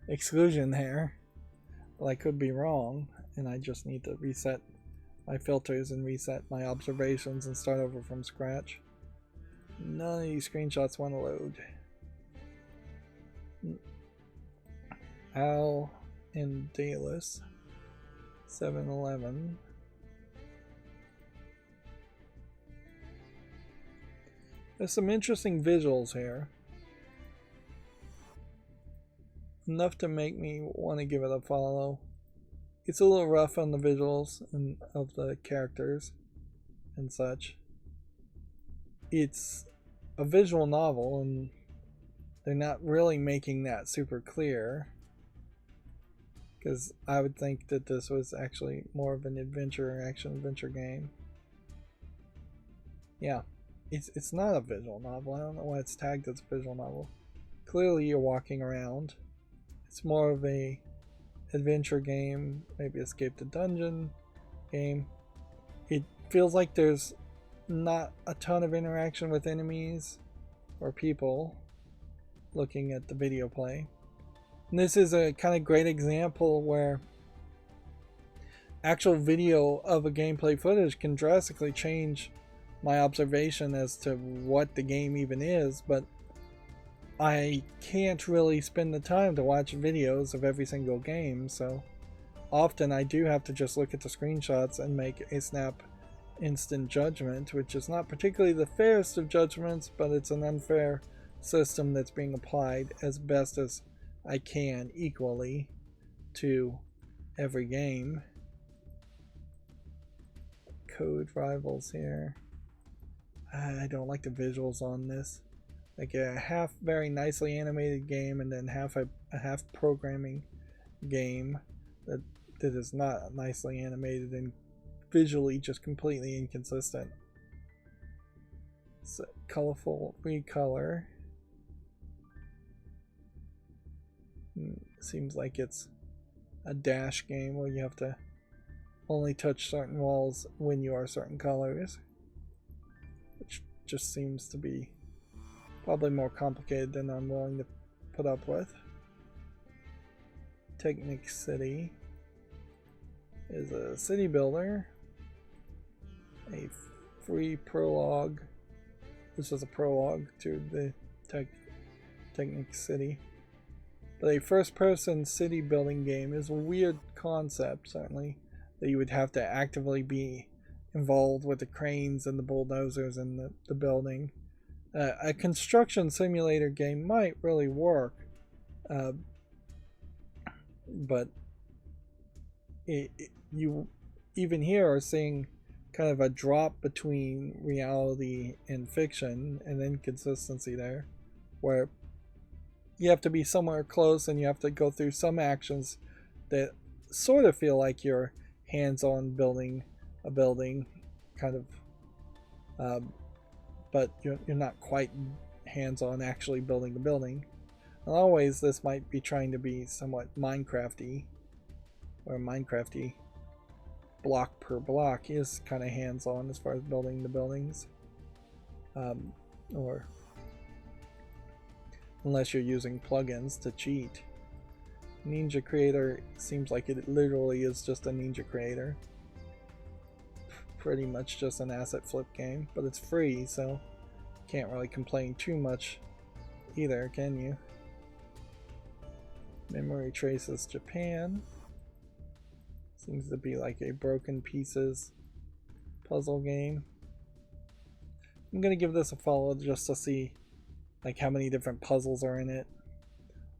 exclusion there. Well, I could be wrong, and I just need to reset my filters and reset my observations and start over from scratch. None of these screenshots want to load. Al and Duelists 7-Eleven. There's some interesting visuals here. Enough to make me want to give it a follow. It's a little rough on the visuals and of the characters and such. it's a visual novel, and they're not really making that super clear. Because I would think that this was actually more of an action adventure game. Yeah, it's not a visual novel. I don't know why it's tagged as a visual novel. Clearly you're walking around. It's more of a adventure game, maybe escape the dungeon game. It feels like there's not a ton of interaction with enemies or people looking at the video play. And this is a kind of great example where actual video of a gameplay footage can drastically change my observation as to what the game even is, but I can't really spend the time to watch videos of every single game, so often I do have to just look at the screenshots and make a snap instant judgment, which is not particularly the fairest of judgments, but it's an unfair system that's being applied as best as I can equally to every game. Code rivals here. I don't like the visuals on this. Like a half very nicely animated game and then half a half programming game that is not nicely animated and visually just completely inconsistent. It's a colorful recolor. Seems like it's a dash game where you have to only touch certain walls when you are certain colors, which just seems to be probably more complicated than I'm willing to put up with. Technic City is a city builder. A free prologue. This is a prologue to the Technic City. But a first-person city building game is a weird concept, certainly, that you would have to actively be involved with the cranes and the bulldozers and the building. A construction simulator game might really work, but you even here are seeing kind of a drop between reality and fiction and inconsistency there, where you have to be somewhere close and you have to go through some actions that sort of feel like you're hands-on building a building, kind of, but you're not quite hands-on actually building the building. And always this might be trying to be somewhat Minecrafty, where Minecrafty block per block is kind of hands-on as far as building the buildings, or unless you're using plugins to cheat. Ninja Creator seems like it literally is just a Ninja Creator. Pretty much just an asset flip game, but it's free, so can't really complain too much either, can you? Memory Traces Japan. Seems to be like a broken pieces puzzle game. I'm gonna give this a follow just to see like how many different puzzles are in it.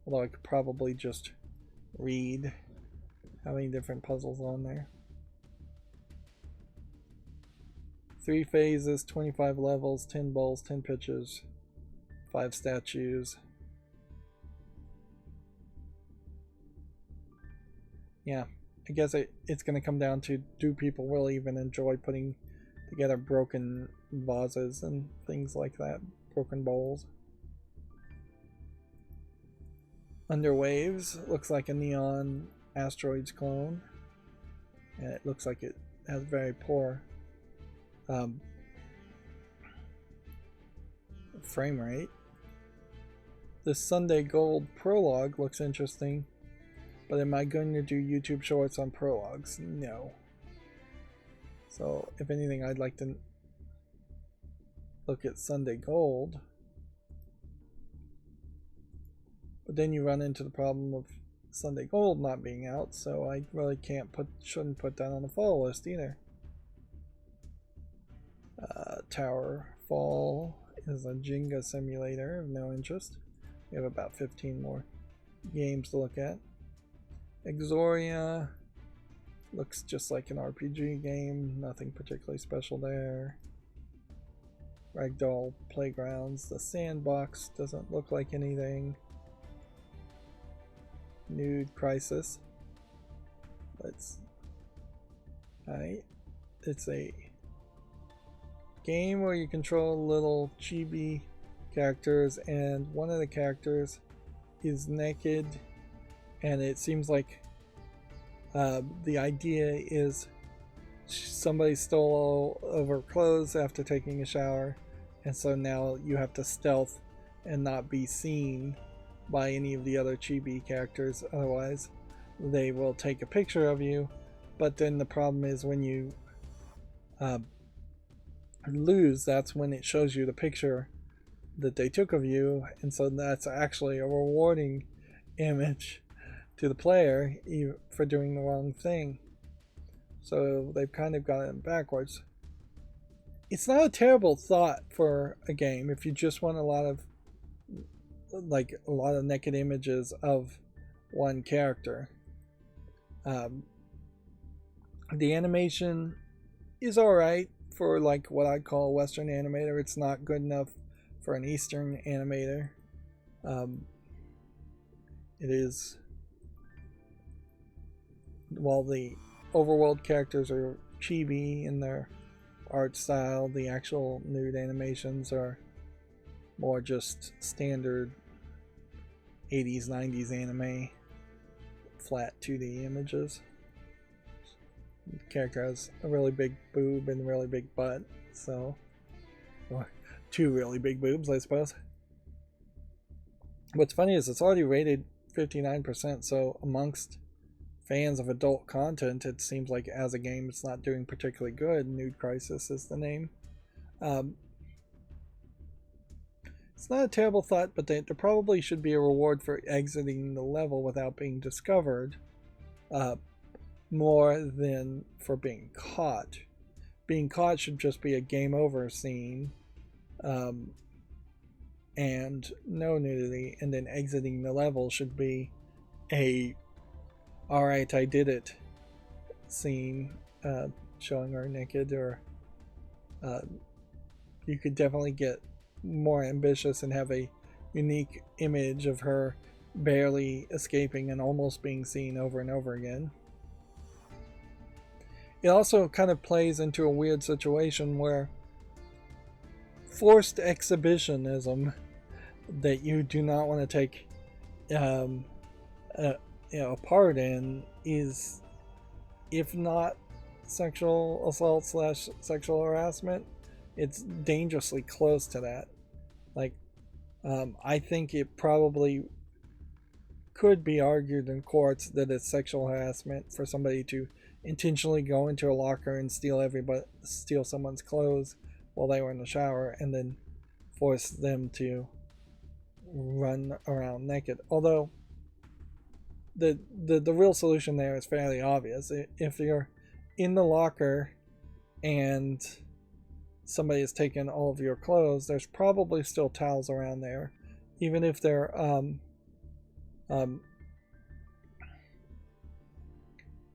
Although I could probably just read how many different puzzles on there. 3 phases, 25 levels, 10 bowls, 10 pitches, 5 statues. Yeah, I guess it's going to come down to, do people really even enjoy putting together broken vases and things like that, broken bowls. Under Waves looks like a Neon Asteroids clone, and it looks like it has very poor frame rate. The Sunday Gold prologue looks interesting, but am I going to do YouTube shorts on prologues? No. So if anything, I'd like to look at Sunday Gold, but then you run into the problem of Sunday Gold not being out, so I really shouldn't put that on the follow list either. Tower Fall is a Jenga simulator of no interest. We have about 15 more games to look at. Exoria looks just like an RPG game, nothing particularly special there. Ragdoll playgrounds. The sandbox doesn't look like anything. Nude crisis. Alright. It's a game where you control little chibi characters, and one of the characters is naked, and it seems like the idea is somebody stole all of her clothes after taking a shower, and so now you have to stealth and not be seen by any of the other chibi characters, otherwise they will take a picture of you. But then the problem is when you lose, that's when it shows you the picture that they took of you, and so that's actually a rewarding image to the player for doing the wrong thing. So they've kind of got it backwards. It's not a terrible thought for a game if you just want a lot of naked images of one character. The animation is alright for like what I'd call a Western animator. It's not good enough for an Eastern animator. It is, while the overworld characters are chibi in their art style, the actual nude animations are more just standard 80s 90s anime flat 2D images. The character has a really big boob and a really big butt, so, or two really big boobs, I suppose. What's funny is it's already rated 59%, so amongst fans of adult content, it seems like as a game it's not doing particularly good. Nude Crisis is the name. It's not a terrible thought, but there probably should be a reward for exiting the level without being discovered, more than for being caught. Being caught should just be a game over scene, and no nudity, and then exiting the level should be a alright, I did it scene, showing her naked, or you could definitely get more ambitious and have a unique image of her barely escaping and almost being seen over and over again. It also kind of plays into a weird situation where forced exhibitionism that you do not want to take a part in is, if not sexual assault / sexual harassment, it's dangerously close to that. Like, I think it probably could be argued in courts that it's sexual harassment for somebody to intentionally go into a locker and steal someone's clothes while they were in the shower and then force them to run around naked. Although the real solution there is fairly obvious. If you're in the locker and somebody has taken all of your clothes, there's probably still towels around there, even if they're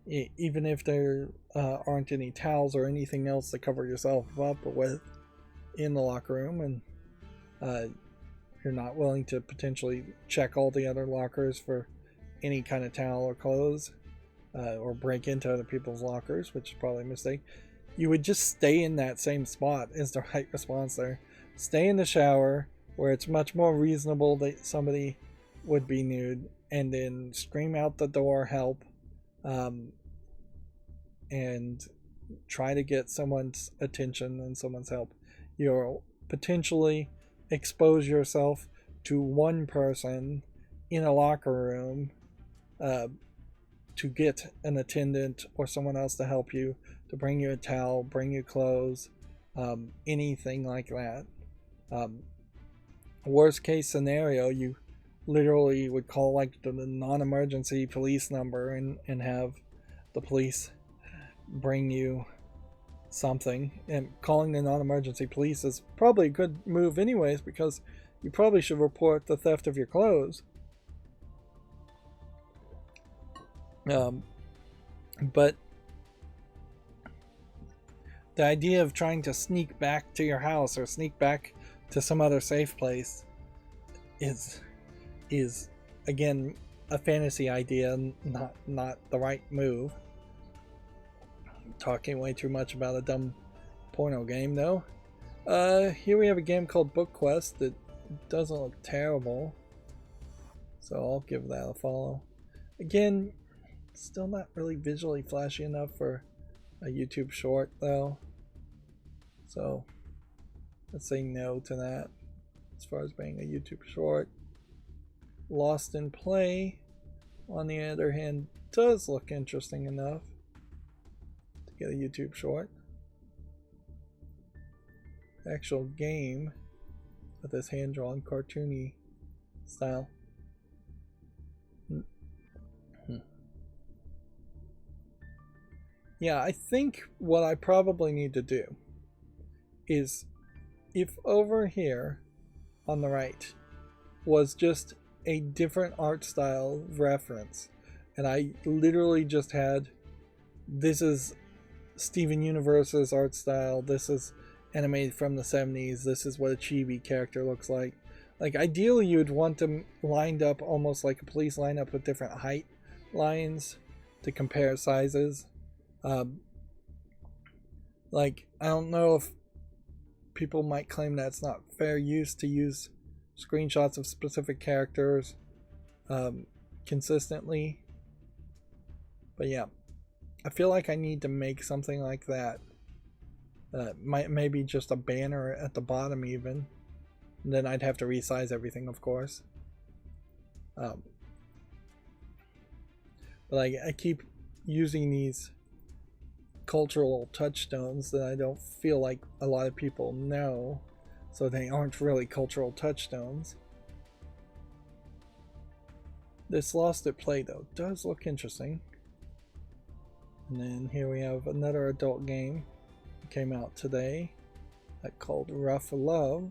even if there aren't any towels or anything else to cover yourself up with in the locker room, and you're not willing to potentially check all the other lockers for any kind of towel or clothes, or break into other people's lockers, which is probably a mistake, you would just stay in that same spot is the right response there. Stay in the shower where it's much more reasonable that somebody would be nude, and then scream out the door help, and try to get someone's attention and someone's help. You'll potentially expose yourself to one person in a locker room, to get an attendant or someone else to help you, to bring you a towel, bring you clothes, anything like that. Worst case scenario, you literally would call like the non-emergency police number and have the police bring you something. And calling the non-emergency police is probably a good move anyways, because you probably should report the theft of your clothes. But The idea of trying to sneak back to your house or sneak back to some other safe place is again a fantasy idea, not the right move. I'm talking way too much about a dumb porno game though. Here we have a game called Book Quest that doesn't look terrible, so I'll give that a follow. Again, still not really visually flashy enough for a YouTube short though, so let's say no to that as far as being a YouTube short. Lost in Play, on the other hand, does look interesting enough to get a YouTube short. Actual game with this hand-drawn cartoony style. Yeah, I think what I probably need to do is, if over here on the right was just a different art style reference, and I literally just had, this is Steven Universe's art style, this is animated from the 70s, this is what a chibi character looks like. Like, ideally you'd want them lined up almost like a police lineup with different height lines to compare sizes. Like, I don't know if people might claim that's not fair use to use screenshots of specific characters consistently, but yeah, I feel like I need to make something like that. Maybe just a banner at the bottom even, and then I'd have to resize everything, of course. But I keep using these cultural touchstones that I don't feel like a lot of people know, so they aren't really cultural touchstones. This Lost at Play though does look interesting. And then here we have another adult game that came out today called Rough Love,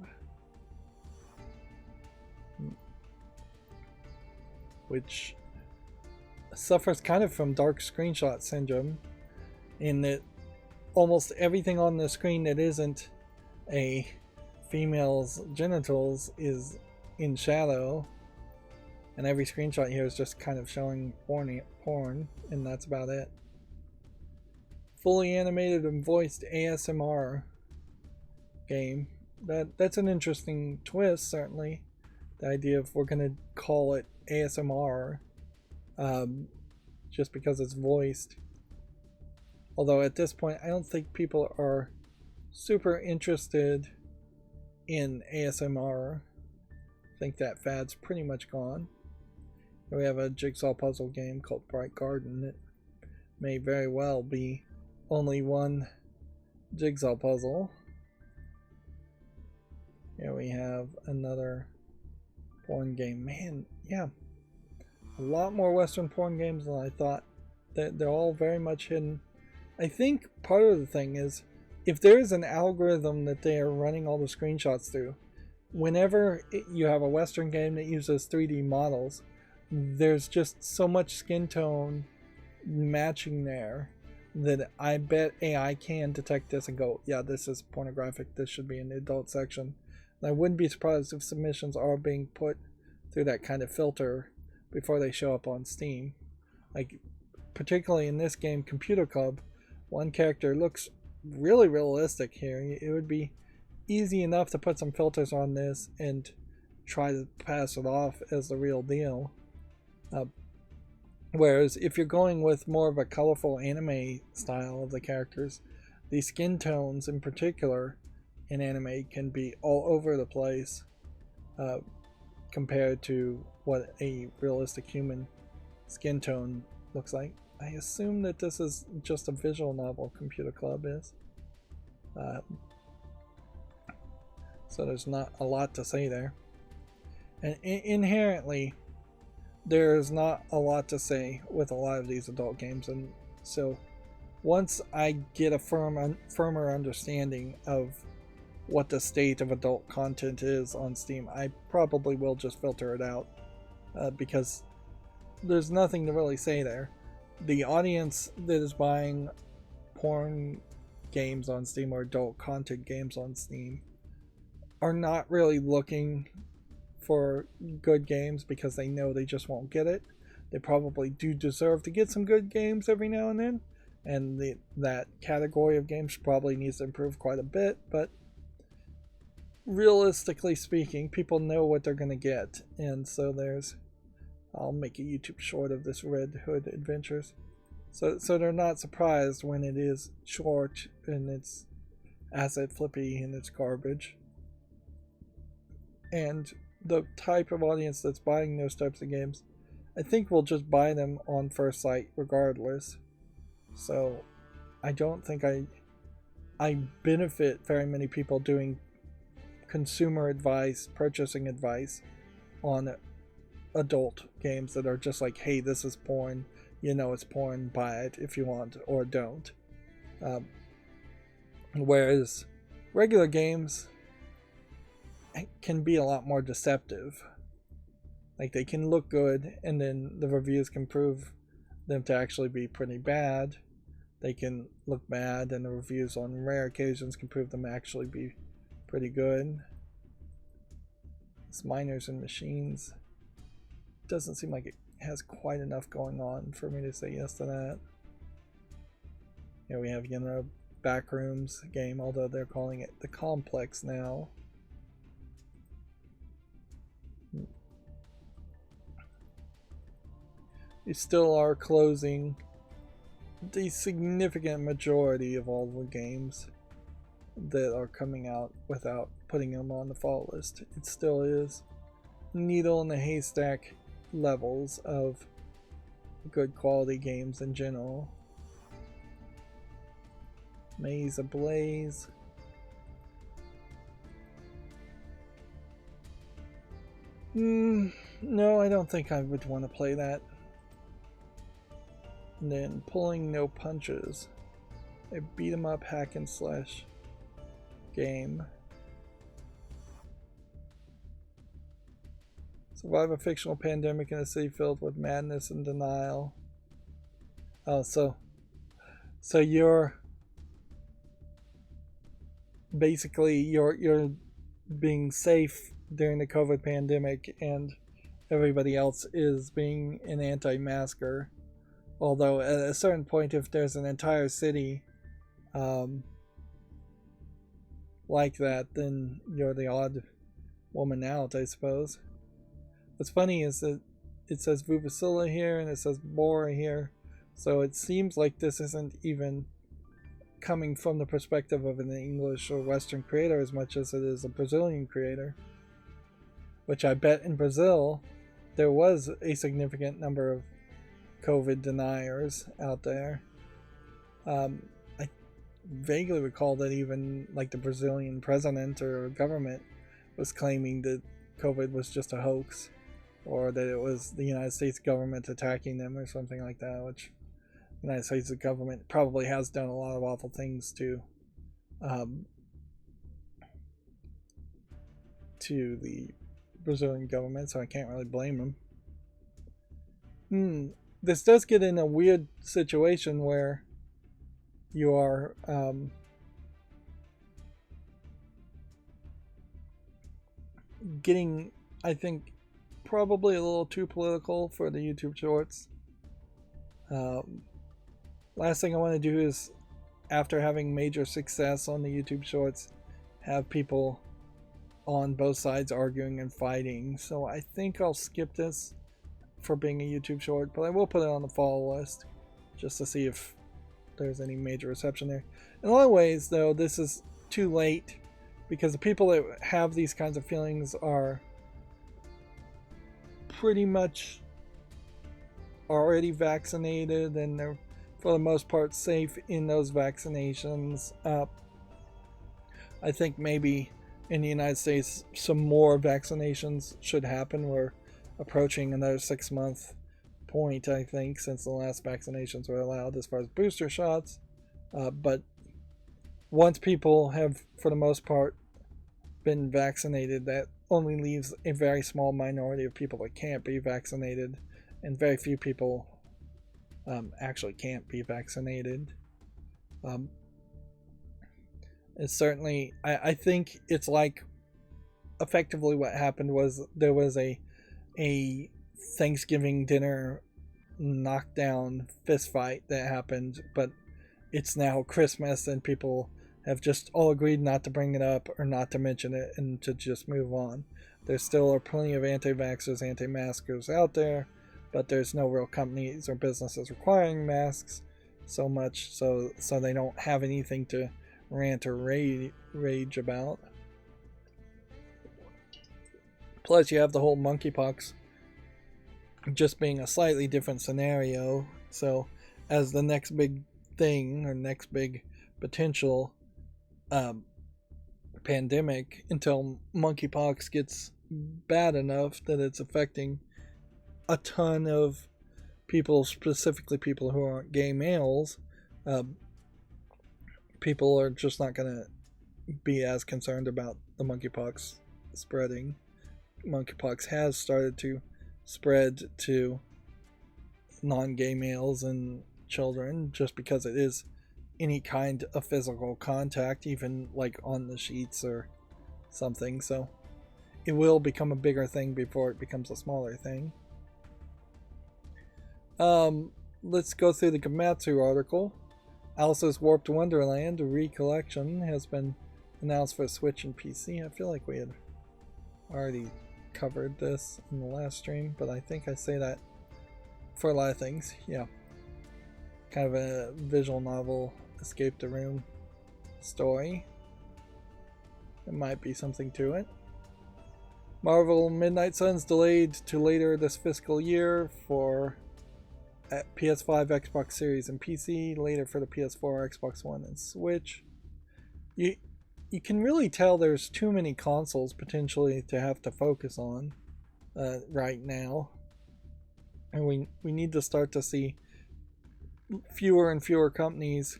which suffers kind of from dark screenshot syndrome, in that almost everything on the screen that isn't a female's genitals is in shadow, and every screenshot here is just kind of showing porn, and that's about it. Fully animated and voiced ASMR game. That's an interesting twist, certainly. The idea of we're gonna call it ASMR just because it's voiced. Although at this point I don't think people are super interested in ASMR. I think that fad's pretty much gone. Here we have a jigsaw puzzle game called Bright Garden. It may very well be only one jigsaw puzzle. Here we have another porn game. Man, yeah, a lot more Western porn games than I thought. They're all very much hidden. I think part of the thing is, if there is an algorithm that they are running all the screenshots through, whenever you have a Western game that uses 3D models, there's just so much skin tone matching there that I bet AI can detect this and go, yeah, this is pornographic, this should be in the adult section. And I wouldn't be surprised if submissions are being put through that kind of filter before they show up on Steam. Like, particularly in this game, Computer Club, one character looks really realistic here. It would be easy enough to put some filters on this and try to pass it off as the real deal. Whereas if you're going with more of a colorful anime style of the characters, the skin tones in particular in anime can be all over the place compared to what a realistic human skin tone looks like. I assume that this is just a visual novel, Computer Club is. So there's not a lot to say there. And inherently, there's not a lot to say with a lot of these adult games. And so once I get a firmer understanding of what the state of adult content is on Steam, I probably will just filter it out because there's nothing to really say there. The audience that is buying porn games on Steam or adult content games on Steam are not really looking for good games because they know they just won't get it. They probably do deserve to get some good games every now and then, and that category of games probably needs to improve quite a bit, but realistically speaking, people know what they're going to get, and so I'll make a YouTube short of this Red Hood Adventures. So they're not surprised when it is short and it's asset flippy and it's garbage. And the type of audience that's buying those types of games, I think will just buy them on first sight regardless. So I don't think I benefit very many people doing consumer advice, purchasing advice on adult games that are just like, hey, this is porn, you know it's porn, buy it if you want or don't. Whereas regular games can be a lot more deceptive. Like, they can look good and then the reviews can prove them to actually be pretty bad. They can look bad and the reviews on rare occasions can prove them to actually be pretty good. It's Miners and Machines. Doesn't seem like it has quite enough going on for me to say yes to that. Here we have, Backrooms game, although they're calling it the Complex now. They still are closing the significant majority of all the games that are coming out without putting them on the fall list. It still is needle in the haystack levels of good quality games in general. Maze Ablaze. No, I don't think I would want to play that. And then Pulling No Punches, a beat 'em up hack and slash game. Survive a fictional pandemic in a city filled with madness and denial. Oh, so you're basically you're being safe during the COVID pandemic, and everybody else is being an anti-masker. Although at a certain point, if there's an entire city like that, then you're the odd woman out, I suppose. What's funny is that it says Vuvuzela here and it says Bora here, so it seems like this isn't even coming from the perspective of an English or Western creator as much as it is a Brazilian creator. Which I bet in Brazil there was a significant number of COVID deniers out there. I vaguely recall that even like the Brazilian president or government was claiming that COVID was just a hoax, or that it was the United States government attacking them or something like that, which the United States government probably has done a lot of awful things to the Brazilian government, so I can't really blame them. This does get in a weird situation where you are getting, I think, probably a little too political for the YouTube shorts. Last thing I want to do is, after having major success on the YouTube shorts, have people on both sides arguing and fighting. So I think I'll skip this for being a YouTube short, but I will put it on the follow list just to see if there's any major reception there. In a lot of ways, though, this is too late, because the people that have these kinds of feelings are pretty much already vaccinated, and they're for the most part safe in those vaccinations. I think maybe in the United States some more vaccinations should happen. We're approaching another 6-month point, I think, since the last vaccinations were allowed as far as booster shots. But once people have, for the most part, been vaccinated, that only leaves a very small minority of people that can't be vaccinated, and very few people actually can't be vaccinated. It's certainly, I think it's like effectively what happened was there was a Thanksgiving dinner knockdown fist fight that happened, but it's now Christmas and people have just all agreed not to bring it up or not to mention it and to just move on. There still are plenty of anti-vaxxers, anti-maskers out there, but there's no real companies or businesses requiring masks so much, so they don't have anything to rant or rage about. Plus, you have the whole monkeypox just being a slightly different scenario. So, as the next big thing or next big potential pandemic, until monkeypox gets bad enough that it's affecting a ton of people, specifically people who aren't gay males, people are just not going to be as concerned about the monkeypox spreading. Monkeypox has started to spread to non-gay males and children just because it is any kind of physical contact, even like on the sheets or something. So it will become a bigger thing before it becomes a smaller thing. Let's go through the Gamatsu article. Alice's Warped Wonderland Recollection has been announced for Switch and PC. I feel like we had already covered this in the last stream, but I think I say that for a lot of things. Yeah. Kind of a visual novel, escape the room story. There might be something to it. Marvel Midnight Suns delayed to later this fiscal year for PS5, Xbox Series, and PC, later for the PS4, Xbox One, and Switch. You can really tell there's too many consoles potentially to have to focus on right now. And we need to start to see fewer and fewer companies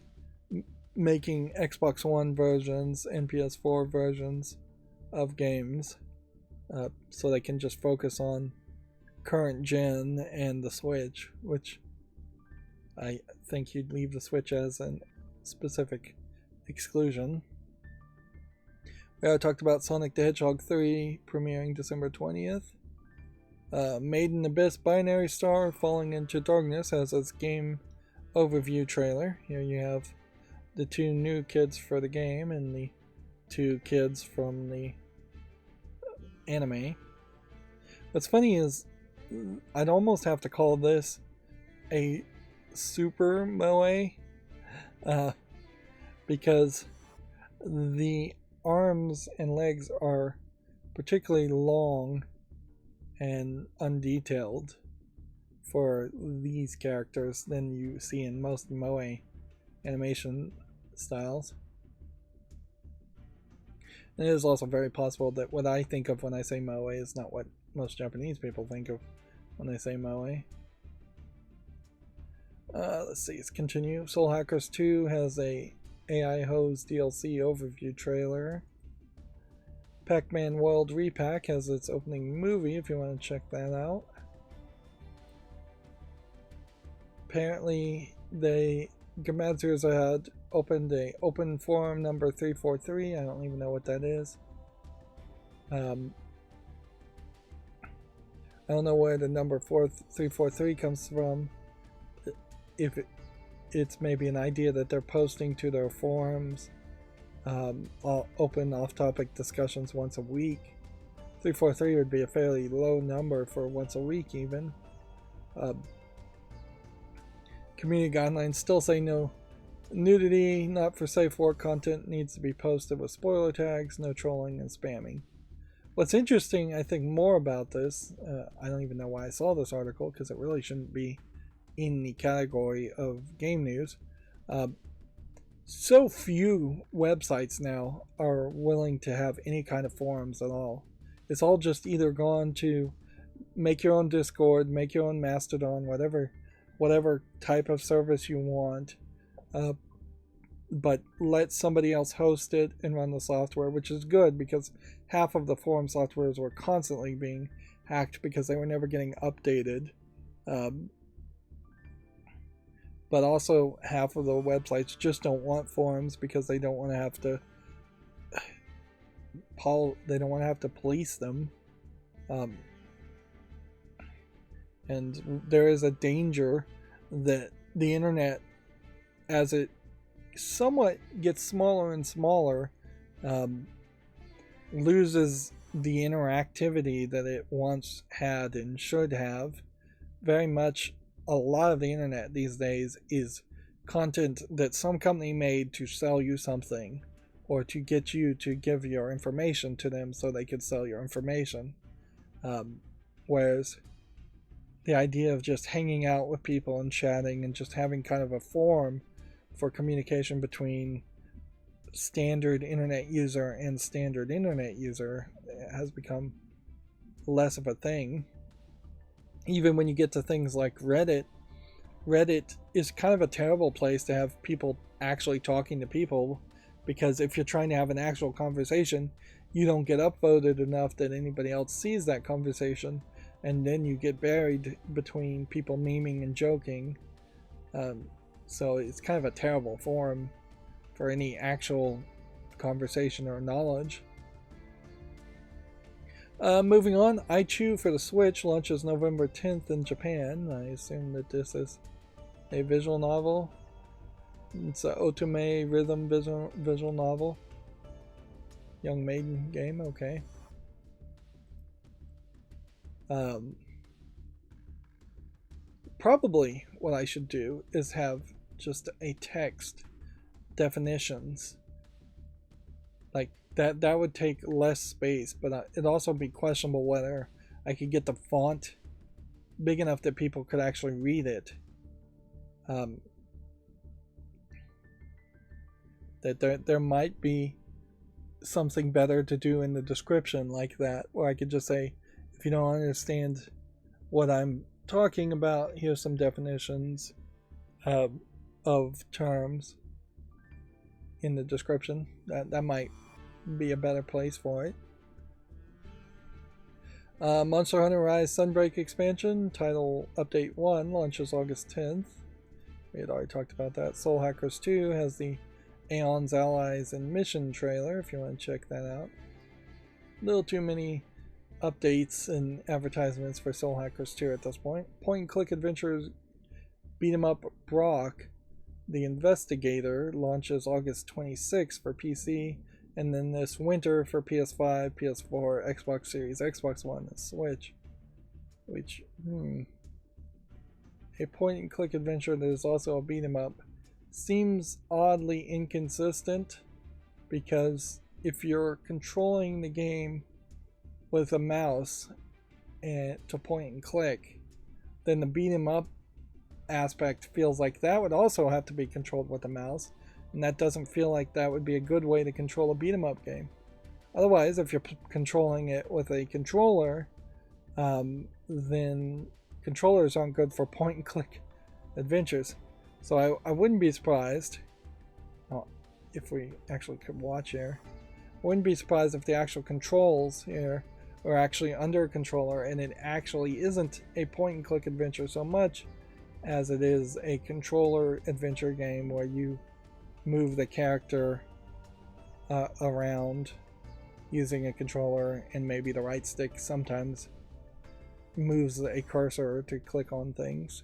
making Xbox One versions and PS4 versions of games, so they can just focus on current gen and the Switch, which I think you'd leave the Switch as a specific exclusion. We already talked about Sonic the Hedgehog 3 premiering December 20th. Made in Abyss Binary Star Falling into Darkness has its game overview trailer. Here you have the two new kids for the game and the two kids from the anime. What's funny is I'd almost have to call this a super moe, because the arms and legs are particularly long and undetailed for these characters than you see in most moe animation styles. And it is also very possible that what I think of when I say moe is not what most Japanese people think of when they say moe. Let's see, let's continue. Soul Hackers 2 has a AI Hose DLC overview trailer. Pac-Man World Repack has its opening movie if you want to check that out. Apparently, the Gamatsu's had opened a open forum number 343. I don't even know what that is. I don't know where the number 343 comes from. If it's maybe an idea that they're posting to their forums, open off-topic discussions once a week. 343 would be a fairly low number for once a week even. Community guidelines still say no nudity, not for safe work content needs to be posted with spoiler tags, no trolling and spamming. What's interesting, I think, more about this, I don't even know why I saw this article because it really shouldn't be in the category of game news. So few websites now are willing to have any kind of forums at all. It's all just either gone to make your own Discord, make your own Mastodon, whatever type of service you want, but let somebody else host it and run the software, which is good because half of the forum softwares were constantly being hacked because they were never getting updated. But also half of the websites just don't want forums because they don't want to have to they don't want to have to police them. And there is a danger that the internet, as it somewhat gets smaller and smaller, loses the interactivity that it once had and should have. Very much a lot of the internet these days is content that some company made to sell you something, or to get you to give your information to them so they could sell your information. Whereas the idea of just hanging out with people and chatting and just having kind of a forum for communication between standard internet user and standard internet user has become less of a thing. Even when you get to things like Reddit is kind of a terrible place to have people actually talking to people, because if you're trying to have an actual conversation, you don't get upvoted enough that anybody else sees that conversation, and then you get buried between people memeing and joking. So it's kind of a terrible forum for any actual conversation or knowledge. Moving on, iChew for the Switch launches November 10th in Japan. I assume that this is a visual novel. It's a otome rhythm visual novel. Young maiden game, okay. Probably what I should do is have just a text definitions. Like that would take less space, but it'd also be questionable whether I could get the font big enough that people could actually read it. That there might be something better to do in the description like that, where I could just say, if you don't understand what I'm talking about, here's some definitions of terms in the description. That might be a better place for it. Monster Hunter Rise Sunbreak expansion, title Update 1, launches August 10th. We had already talked about that. Soul Hackers 2 has the Aeon's Allies and Mission trailer, if you want to check that out. A little too many updates and advertisements for Soul Hackers 2 at this point. Point and click adventures beat 'em up Brock, the Investigator, launches August 26th for PC, and then this winter for PS5, PS4, Xbox Series, Xbox One, and Switch. Which, a point and click adventure that is also a beat 'em up seems oddly inconsistent, because if you're controlling the game with a mouse and to point and click, then the beat 'em up aspect feels like that would also have to be controlled with a mouse, and that doesn't feel like that would be a good way to control a beat 'em up game. Otherwise, if you're controlling it with a controller, then controllers aren't good for point and click adventures. So I wouldn't be surprised, if we actually could watch here, I wouldn't be surprised if the actual controls here are actually under a controller, and it actually isn't a point and click adventure so much as it is a controller adventure game where you move the character around using a controller, and maybe the right stick sometimes moves a cursor to click on things.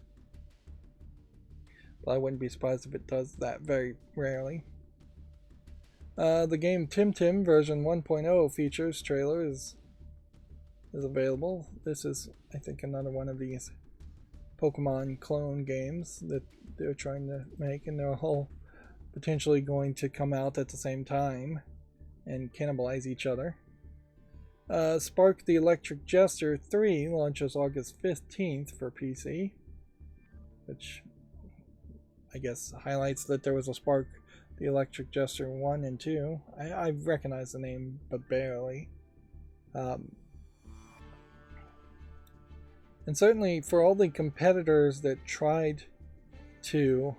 But I wouldn't be surprised if it does that very rarely. The game Tim Tim version 1.0 features trailer is available. This is, I think, another one of these Pokemon clone games that they're trying to make, and they're all potentially going to come out at the same time and cannibalize each other. Spark the Electric Jester 3 launches August 15th for PC, which I guess highlights that there was a Spark the Electric Jester 1 and 2. I recognize the name, but barely. And certainly for all the competitors that tried to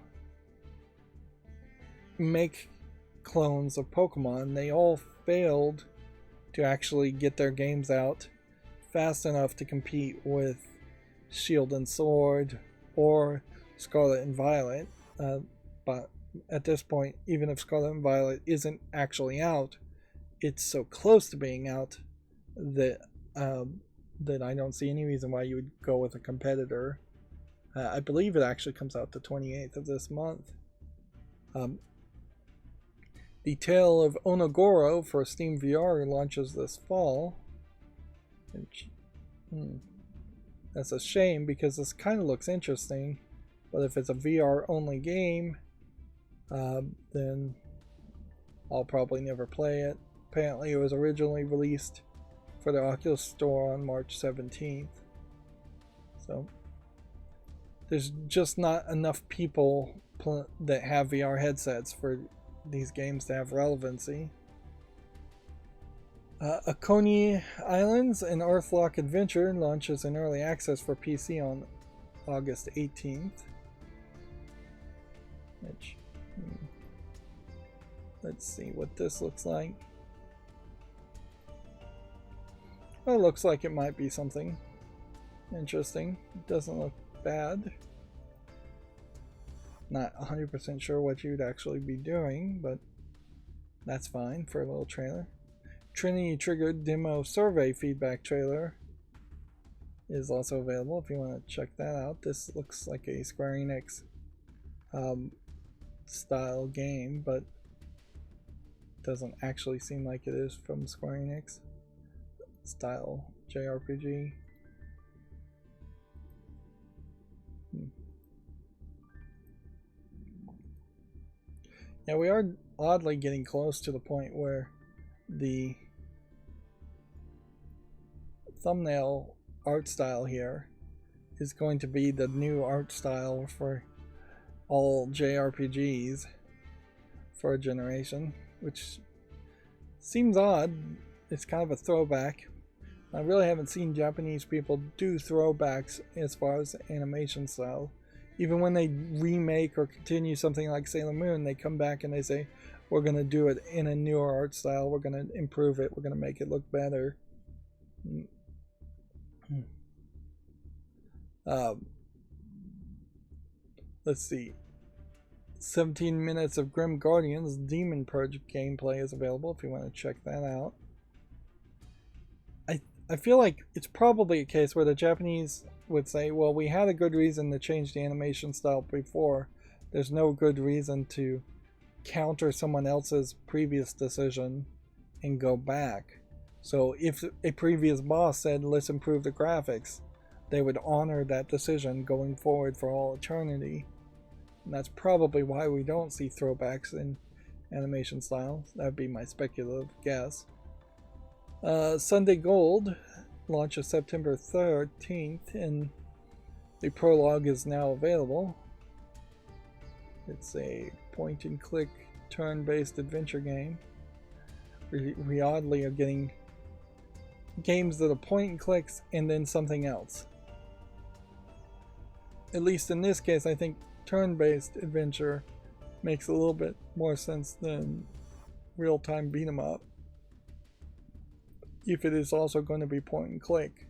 make clones of Pokemon, they all failed to actually get their games out fast enough to compete with Shield and Sword or Scarlet and Violet. But at this point, even if Scarlet and Violet isn't actually out, it's so close to being out that that I don't see any reason why you would go with a competitor. I believe it actually comes out the 28th of this month. The Tale of Onogoro for Steam VR launches this fall. That's a shame because this kind of looks interesting, but if it's a VR only game, then I'll probably never play it. Apparently it was originally released for the Oculus Store on March 17th. So there's just not enough people that have VR headsets for these games to have relevancy. Coney Islands, an Earthlock adventure, launches in early access for PC on August 18th. Which, let's see what this looks like. Well, it looks like it might be something interesting. It doesn't look bad. Not 100% sure what you'd actually be doing, but that's fine for a little trailer. Trinity Triggered demo survey feedback trailer is also available if you want to check that out. This looks like a Square Enix style game, but doesn't actually seem like it is from Square Enix style JRPG. Yeah, we are oddly getting close to the point where the thumbnail art style here is going to be the new art style for all JRPGs for a generation, which seems odd. It's kind of a throwback. I really haven't seen Japanese people do throwbacks as far as animation style. Even when they remake or continue something like Sailor Moon, they come back and they say, we're going to do it in a newer art style, we're going to improve it, we're going to make it look better. Let's see. 17 minutes of Grim Guardians Demon Purge gameplay is available if you want to check that out. I feel like it's probably a case where the Japanese would say, well, we had a good reason to change the animation style before. There's no good reason to counter someone else's previous decision and go back. So if a previous boss said, let's improve the graphics, they would honor that decision going forward for all eternity. And that's probably why we don't see throwbacks in animation style. That would be my speculative guess. Sunday Gold launches September 13th, and the prologue is now available. It's a point-and-click, turn-based adventure game. We oddly are getting games that are point-and-clicks and then something else. At least in this case, I think turn-based adventure makes a little bit more sense than real-time beat-em-up, if it is also going to be point and click.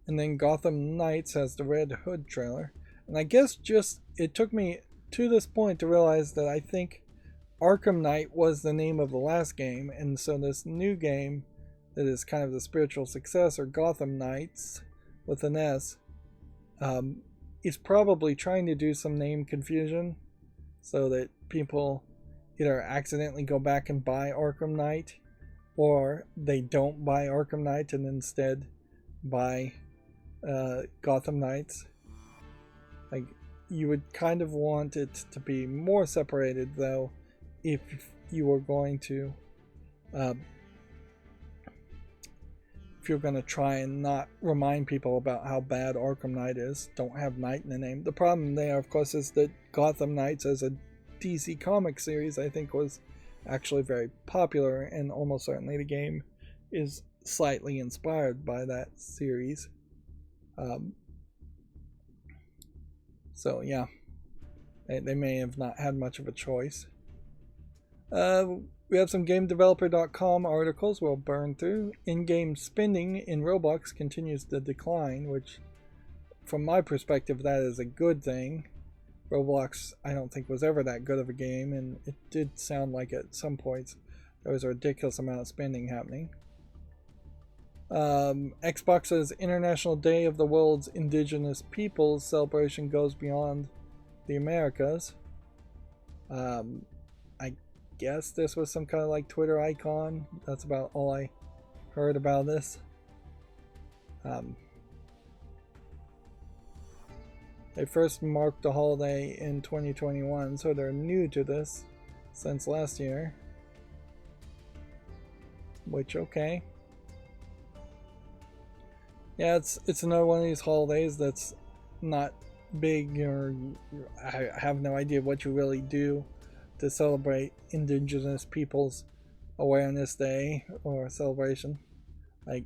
And then Gotham Knights has the Red Hood trailer. And I guess just it took me to this point to realize that I think Arkham Knight was the name of the last game, and so this new game that is kind of the spiritual successor, Gotham Knights with an S, is probably trying to do some name confusion so that people either accidentally go back and buy Arkham Knight, or they don't buy Arkham Knight and instead buy Gotham Knights. Like, you would kind of want it to be more separated, though, if you were going to try and not remind people about how bad Arkham Knight is. Don't have Knight in the name. The problem there, of course, is that Gotham Knights as a DC comic series, I think, was actually very popular, and almost certainly the game is slightly inspired by that series. So yeah, they may have not had much of a choice. We have some GameDeveloper.com articles we'll burn through. In-game spending in Roblox continues to decline, which, from my perspective, that is a good thing. Roblox, I don't think, was ever that good of a game, and it did sound like at some points there was a ridiculous amount of spending happening. Xbox's International Day of the World's Indigenous Peoples celebration goes beyond the Americas. I guess this was some kind of like Twitter icon. That's about all I heard about this. They first marked the holiday in 2021, so they're new to this since last year. Which, okay. Yeah, it's another one of these holidays that's not big, or I have no idea what you really do to celebrate Indigenous Peoples Awareness Day or celebration. Like,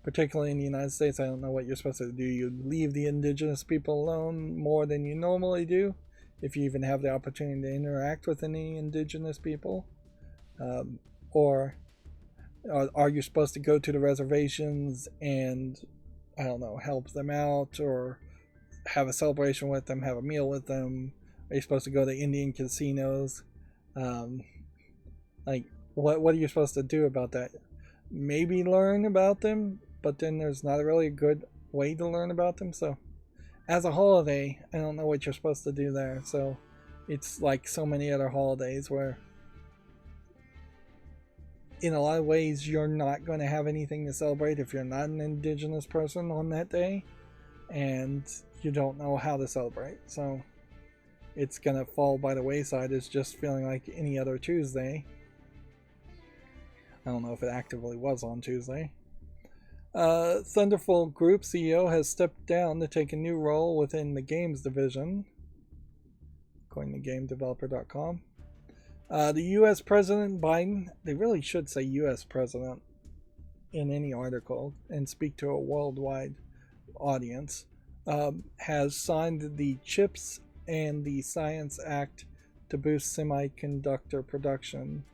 particularly in the United States, I don't know what you're supposed to do. You leave the indigenous people alone more than you normally do, if you even have the opportunity to interact with any indigenous people. Or are you supposed to go to the reservations and, I don't know, help them out, or have a celebration with them, have a meal with them? Are you supposed to go to Indian casinos? Like, what are you supposed to do about that? Maybe learn about them, but then there's not really a good way to learn about them. So as a holiday, I don't know what you're supposed to do there. So it's like so many other holidays where in a lot of ways you're not going to have anything to celebrate if you're not an indigenous person on that day, and you don't know how to celebrate. So it's going to fall by the wayside as just feeling like any other Tuesday. I don't know if it actively was on Tuesday. Thunderful Group CEO has stepped down to take a new role within the games division, according to GameDeveloper.com. The U.S. President Biden, they really should say U.S. President in any article and speak to a worldwide audience, has signed the CHIPS and the Science Act to boost semiconductor production,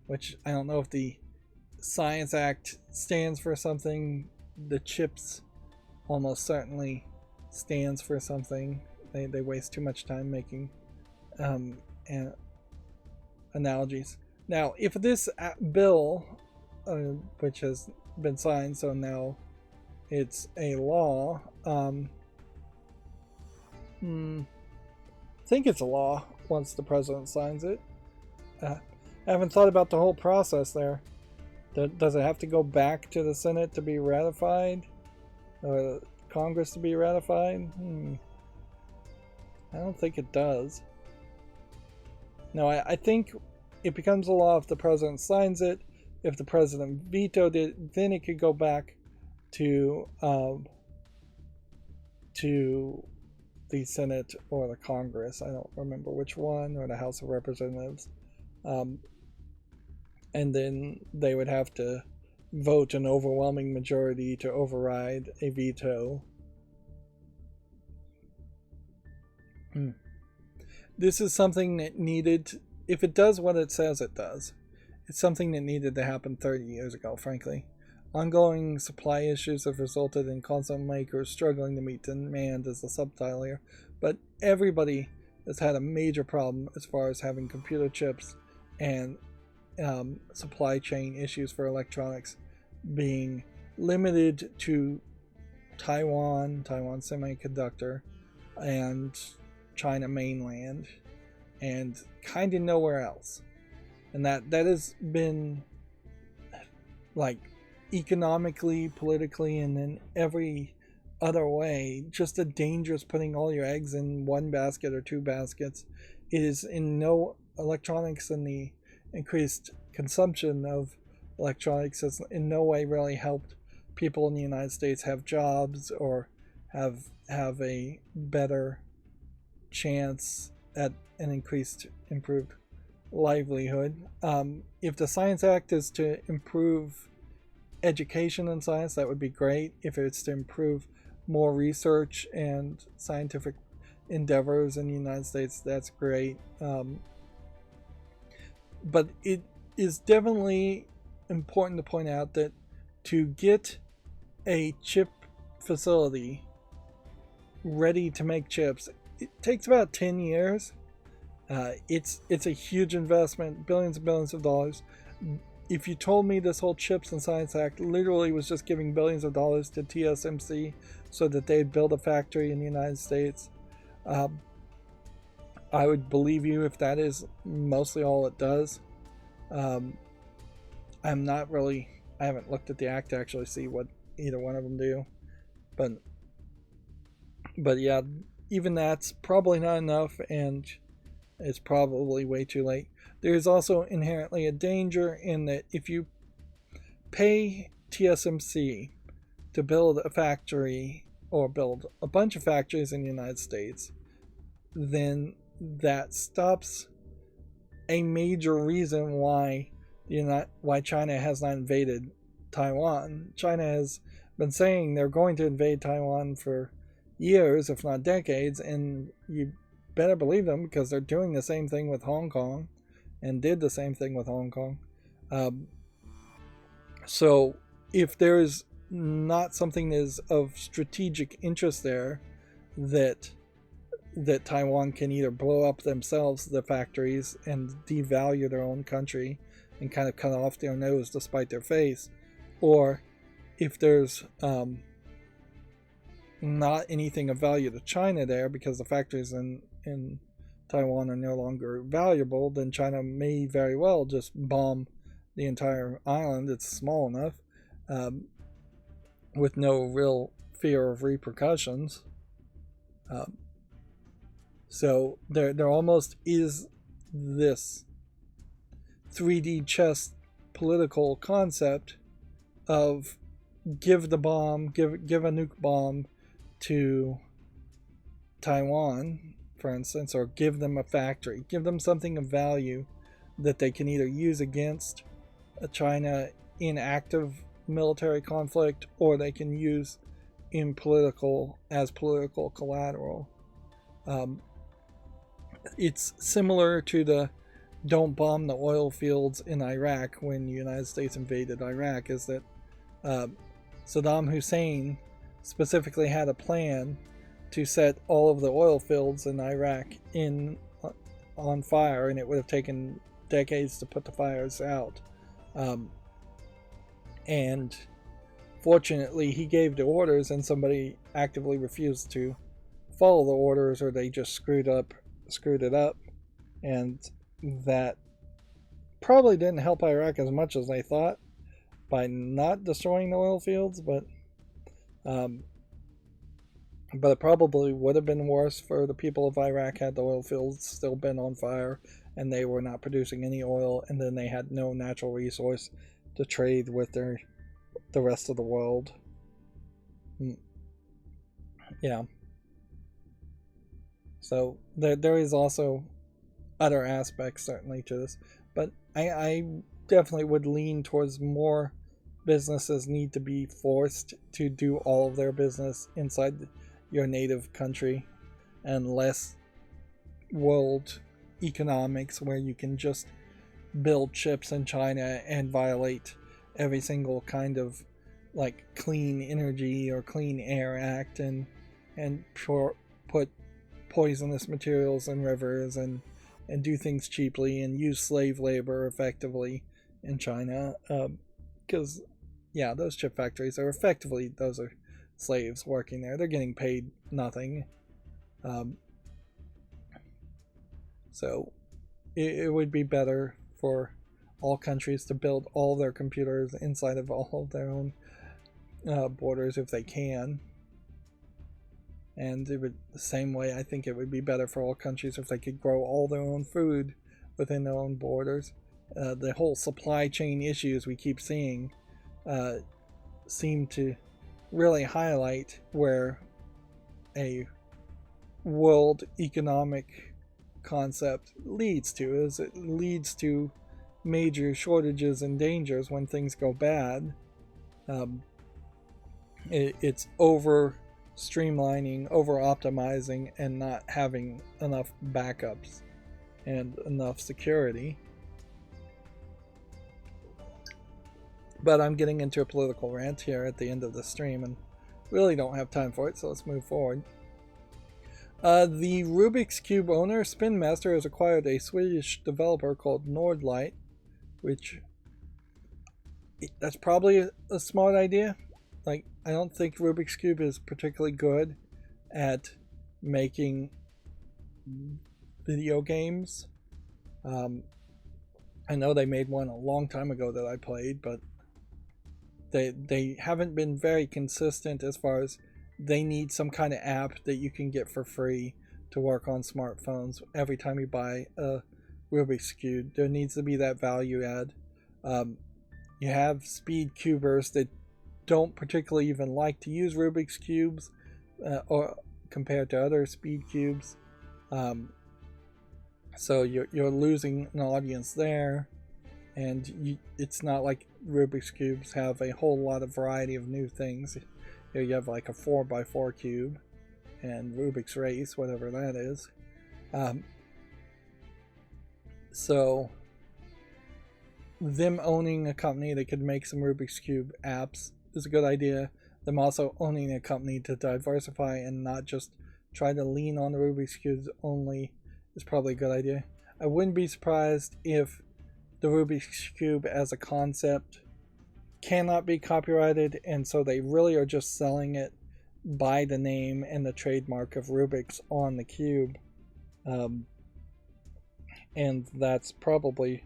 which I don't know if the Science Act stands for something. The CHIPS almost certainly stands for something. They waste too much time making analogies. Now, if this bill, which has been signed, so now it's a law, I think it's a law once the president signs it. I haven't thought about the whole process there. Does it have to go back to the Senate to be ratified? Or Congress to be ratified? I don't think it does. No, I think it becomes a law if the president signs it. If the president vetoed it, then it could go back to the Senate or the Congress. I don't remember which one, or the House of Representatives. And then they would have to vote an overwhelming majority to override a veto. This is something that needed, if it does what it says it does, it's something that needed to happen 30 years ago, frankly. Ongoing supply issues have resulted in console makers struggling to meet demand, as the subtitle here, but everybody has had a major problem as far as having computer chips and supply chain issues for electronics being limited to Taiwan Semiconductor, and China mainland, and kind of nowhere else. And that has been, like, economically, politically, and in every other way, just a dangerous putting all your eggs in one basket or two baskets. It is in no electronics, and the increased consumption of electronics has in no way really helped people in the United States have jobs or have a better chance at an improved livelihood. If the Science Act is to improve education in science, that would be great. If it's to improve more research and scientific endeavors in the United States, that's great. But it is definitely important to point out that to get a chip facility ready to make chips. It takes about 10 years. It's a huge investment, billions and billions of dollars. If you told me this whole Chips and Science Act literally was just giving billions of dollars to TSMC so that they'd build a factory in the United States, I would believe you if that is mostly all it does. I haven't looked at the act to actually see what either one of them do, but yeah, even that's probably not enough, and it's probably way too late. There is also inherently a danger in that if you pay TSMC to build a factory or build a bunch of factories in the United States, then that stops a major reason why China has not invaded Taiwan. China has been saying they're going to invade Taiwan for years, if not decades, and you better believe them because they're doing the same thing with Hong Kong and did the same thing with Hong Kong. So if there's not something that is of strategic interest there, that Taiwan can either blow up themselves, the factories, and devalue their own country and kind of cut off their nose to spite their face, or if there's not anything of value to China there because the factories in Taiwan are no longer valuable, then China may very well just bomb the entire island. It's small enough, with no real fear of repercussions. So there almost is this 3D chess political concept of give a nuke bomb to Taiwan, for instance, or give them a factory, give them something of value that they can either use against China in active military conflict, or they can use in political collateral. It's similar to the don't bomb the oil fields in Iraq when the United States invaded Iraq, is that Saddam Hussein specifically had a plan to set all of the oil fields in Iraq on fire, and it would have taken decades to put the fires out. And fortunately, he gave the orders, and somebody actively refused to follow the orders, or they just screwed it up, and that probably didn't help Iraq as much as they thought by not destroying the oil fields, but it probably would have been worse for the people of Iraq had the oil fields still been on fire and they were not producing any oil, and then they had no natural resource to trade with the rest of the world. Yeah. So there is also other aspects certainly to this, but I definitely would lean towards more businesses need to be forced to do all of their business inside your native country, and less world economics where you can just build chips in China and violate every single kind of like clean energy or clean air act and put poisonous materials in rivers and do things cheaply and use slave labor effectively in China, because those chip factories are effectively, those are slaves working there. They're getting paid nothing. So it would be better for all countries to build all their computers inside of all of their own borders if they can. And the same way, I think it would be better for all countries if they could grow all their own food within their own borders. The whole supply chain issues we keep seeing seem to really highlight where a world economic concept leads to, is it leads to major shortages and dangers when things go bad. It's over streamlining, over optimizing, and not having enough backups and enough security. But I'm getting into a political rant here at the end of the stream and really don't have time for it, so let's move forward. The Rubik's Cube owner, Spin Master, has acquired a Swedish developer called Nordlight, which that's probably a smart idea. Like, I don't think Rubik's Cube is particularly good at making video games. I know they made one a long time ago that I played, but they haven't been very consistent as far as they need some kind of app that you can get for free to work on smartphones every time you buy a Rubik's Cube. There needs to be that value add. You have speed cubers that don't particularly even like to use Rubik's Cubes or compared to other speed cubes. So you're losing an audience there, and it's not like Rubik's Cubes have a whole lot of variety of new things. Here you have like a 4x4 cube and Rubik's Race, whatever that is. So them owning a company that could make some Rubik's Cube apps is a good idea. Them also owning a company to diversify and not just try to lean on the Rubik's Cubes only is probably a good idea. I wouldn't be surprised if the Rubik's Cube as a concept cannot be copyrighted, and so they really are just selling it by the name and the trademark of Rubik's on the cube. And that's probably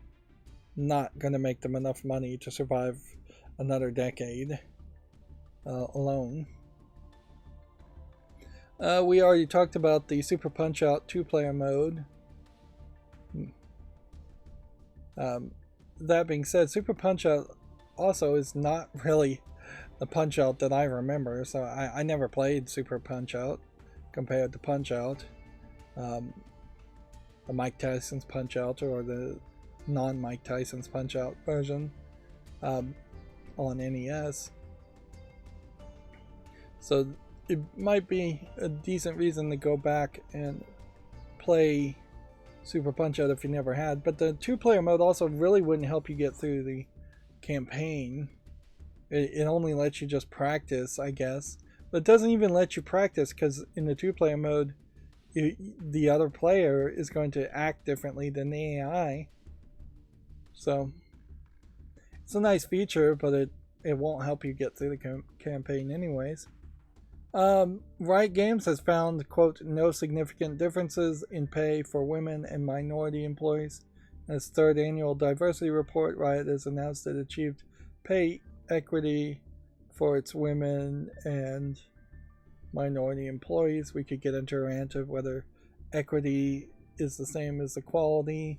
not going to make them enough money to survive another decade alone. We already talked about the Super Punch-Out 2-player mode. That being said, Super Punch-Out also is not really the Punch-Out that I remember, so I never played Super Punch-Out compared to Punch-Out. The Mike Tyson's Punch-Out or the non-Mike Tyson's Punch-Out version on NES. So it might be a decent reason to go back and play Super Punch-Out if you never had, but the 2-player mode also really wouldn't help you get through the campaign. It only lets you just practice, I guess, but it doesn't even let you practice because in the 2-player mode the other player is going to act differently than the AI. So it's a nice feature, but it won't help you get through the campaign anyways. Riot Games has found, quote, no significant differences in pay for women and minority employees. In its third annual diversity report, Riot has announced it achieved pay equity for its women and minority employees. We could get into a rant of whether equity is the same as equality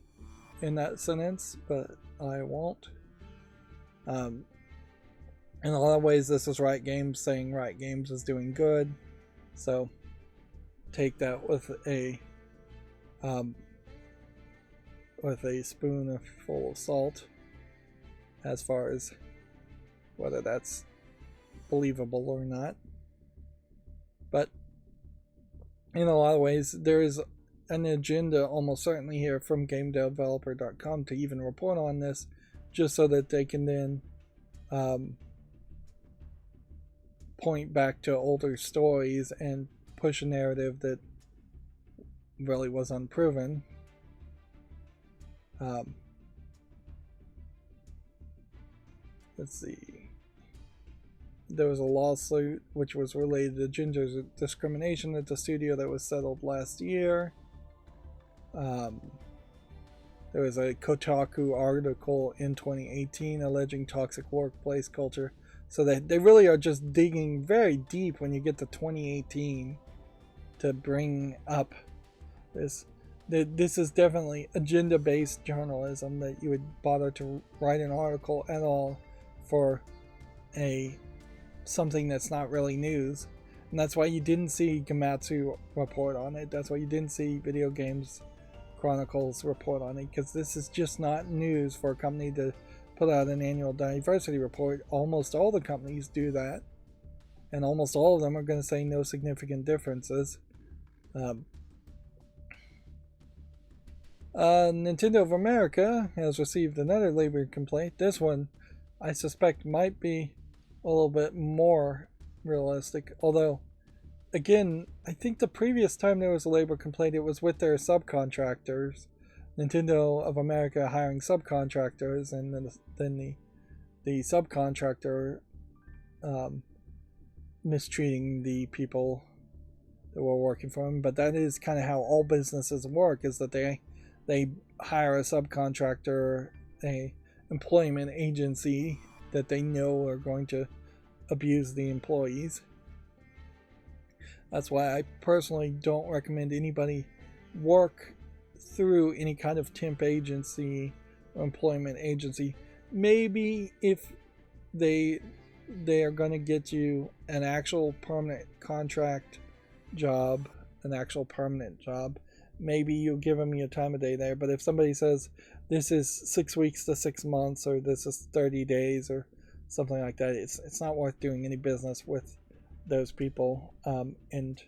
in that sentence, but I won't. In a lot of ways, this is Riot Games saying Riot Games is doing good, so take that with a spoon full of salt as far as whether that's believable or not. But in a lot of ways, there is an agenda almost certainly here from GameDeveloper.com to even report on this, just so that they can then point back to older stories and push a narrative that really was unproven. Let's see. There was a lawsuit which was related to gender discrimination at the studio that was settled last year. There was a Kotaku article in 2018 alleging toxic workplace culture. So they really are just digging very deep when you get to 2018 to bring up this. This is definitely agenda-based journalism, that you would bother to write an article at all for something that's not really news. And that's why you didn't see Gamatsu report on it. That's why you didn't see Video Games Chronicles report on it, because this is just not news for a company to put out an annual diversity report. Almost all the companies do that, and almost all of them are going to say no significant differences. Nintendo of America has received another labor complaint. This one I suspect might be a little bit more realistic, although again, I think the previous time there was a labor complaint, it was with their subcontractors. Nintendo of America hiring subcontractors, and then the subcontractor um, mistreating the people that were working for them. But that is kind of how all businesses work: is that they hire a subcontractor, a employment agency that they know are going to abuse the employees. That's why I personally don't recommend anybody work through any kind of temp agency or employment agency. Maybe if they are going to get you an actual permanent contract job, an actual permanent job, maybe you'll give them your time of day there. But if somebody says this is 6 weeks to 6 months, or this is 30 days or something like that, it's not worth doing any business with those people, and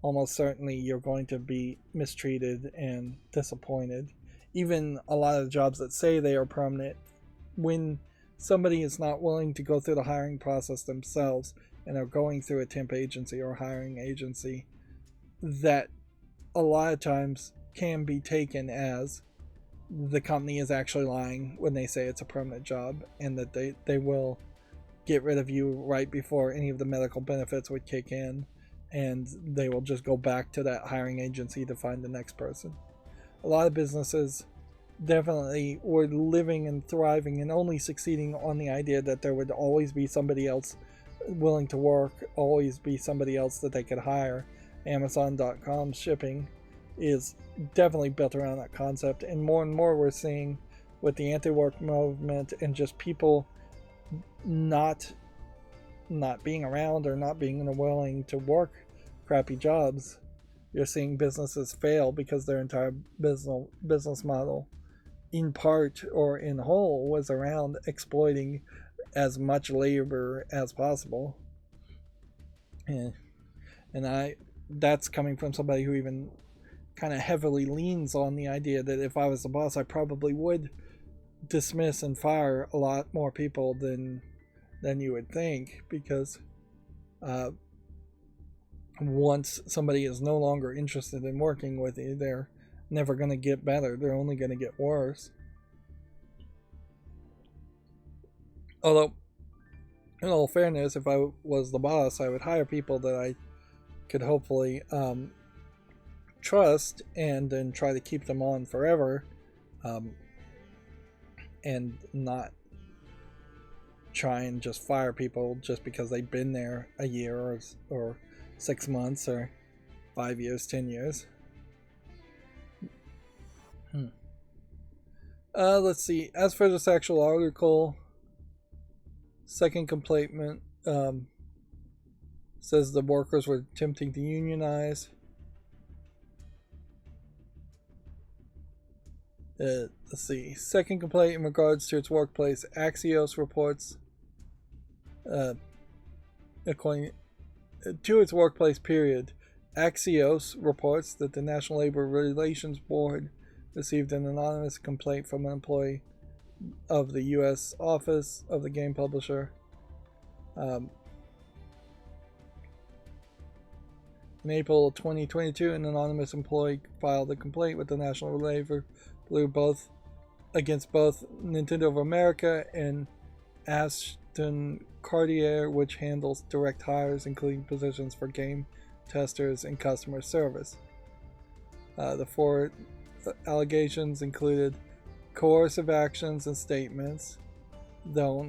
almost certainly you're going to be mistreated and disappointed. Even a lot of the jobs that say they are permanent, when somebody is not willing to go through the hiring process themselves and are going through a temp agency or hiring agency, that a lot of times can be taken as the company is actually lying when they say it's a permanent job, and that they will get rid of you right before any of the medical benefits would kick in, and they will just go back to that hiring agency to find the next person. A lot of businesses definitely were living and thriving and only succeeding on the idea that there would always be somebody else willing to work, always be somebody else that they could hire. Amazon.com shipping is definitely built around that concept, and more we're seeing with the anti-work movement and just people not being around or not being willing to work crappy jobs. You're seeing businesses fail because their entire business model, in part or in whole, was around exploiting as much labor as possible. And that's coming from somebody who even kind of heavily leans on the idea that if I was the boss, I probably would dismiss and fire a lot more people than you would think, because once somebody is no longer interested in working with you, they're never going to get better. They're only going to get worse. Although, in all fairness, if I was the boss, I would hire people that I could hopefully trust, and then try to keep them on forever, and not try and just fire people just because they've been there a year or 6 months or 5 years, 10 years. Let's see. As for this actual article, second complaint says the workers were attempting to unionize. Let's see. Second complaint in regards to its workplace. Axios reports, according to its workplace period, Axios reports that the National Labor Relations Board received an anonymous complaint from an employee of the U.S. office of the game publisher. In April 2022, an anonymous employee filed a complaint with the National Labor Board against both Nintendo of America and Ashton Cartier, which handles direct hires, including positions for game testers and customer service. The four allegations included coercive actions and statements, though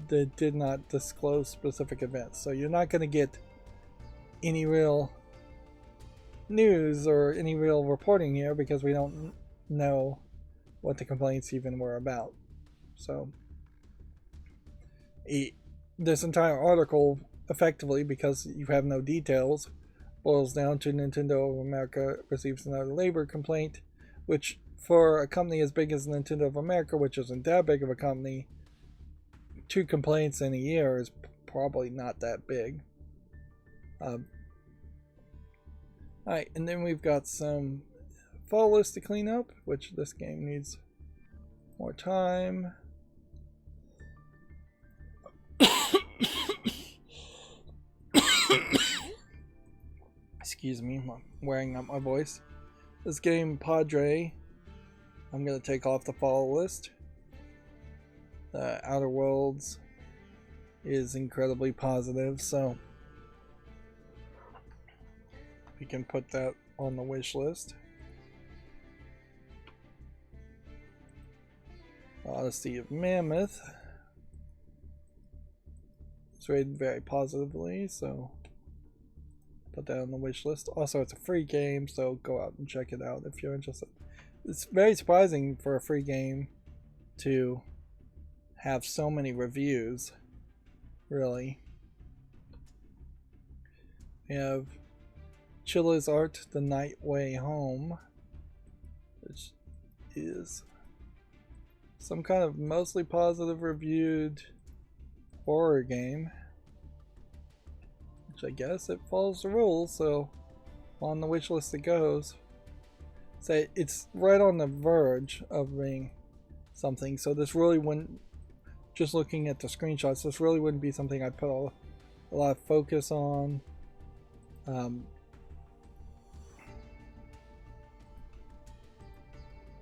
they did not disclose specific events. So you're not going to get any real news or any real reporting here, because we don't know what the complaints even were about. So this entire article, effectively, because you have no details, boils down to Nintendo of America receives another labor complaint, which for a company as big as Nintendo of America, which isn't that big of a company, 2 complaints in a year is probably not that big. Alright, and then we've got some fall list to clean up, which this game needs more time. Excuse me, I'm wearing out my voice. This game, Padre, I'm going to take off the follow list. The Outer Worlds is incredibly positive, so we can put that on the wish list. Odyssey of Mammoth. It's rated very positively, so put that on the wish list. Also, it's a free game, so go out and check it out if you're interested. It's very surprising for a free game to have so many reviews, really. We have Chilla's Art, The Night Way Home, which is some kind of mostly positive reviewed horror game, which I guess it follows the rules, so on the wish list it goes. So it's right on the verge of being something, so this really wouldn't, just looking at the screenshots, this really wouldn't be something I'd put a lot of focus on.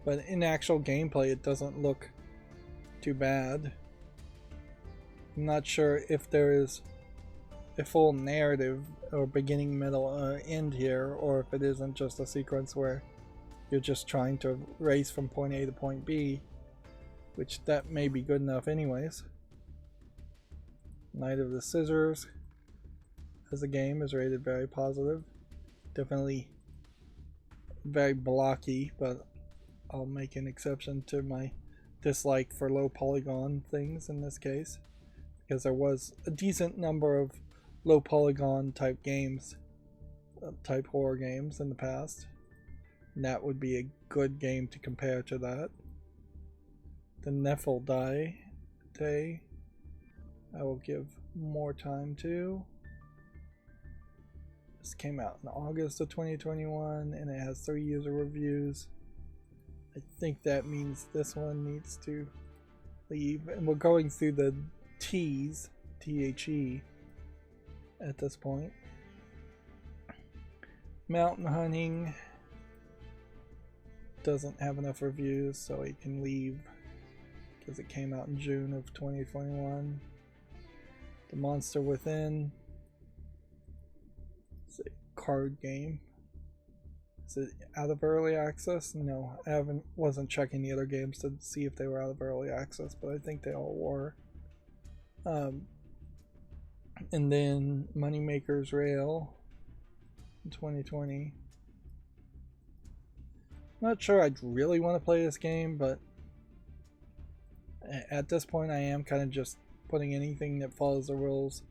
But in actual gameplay it doesn't look too bad. I'm not sure if there is a full narrative or beginning, middle, or end here, or if it isn't just a sequence where you're just trying to race from point A to point B, which that may be good enough anyways. Night of the Scissors as a game is rated very positive. Definitely very blocky, but I'll make an exception to my dislike for low polygon things in this case, because there was a decent number of low polygon type games, type horror games in the past, and that would be a good game to compare to that. The Nephil Day I will give more time to. This came out in August of 2021 and it has 3 user reviews. I think that means this one needs to leave, and we're going through the T's, THE, at this point. Mountain Hunting doesn't have enough reviews, so it can leave because it came out in June of 2021. The Monster Within, it's a card game. Is it out of early access? No, I wasn't checking the other games to see if they were out of early access, but I think they all were. And then Moneymaker's Rail in 2020. Not sure I'd really want to play this game, but at this point I am kind of just putting anything that follows the rules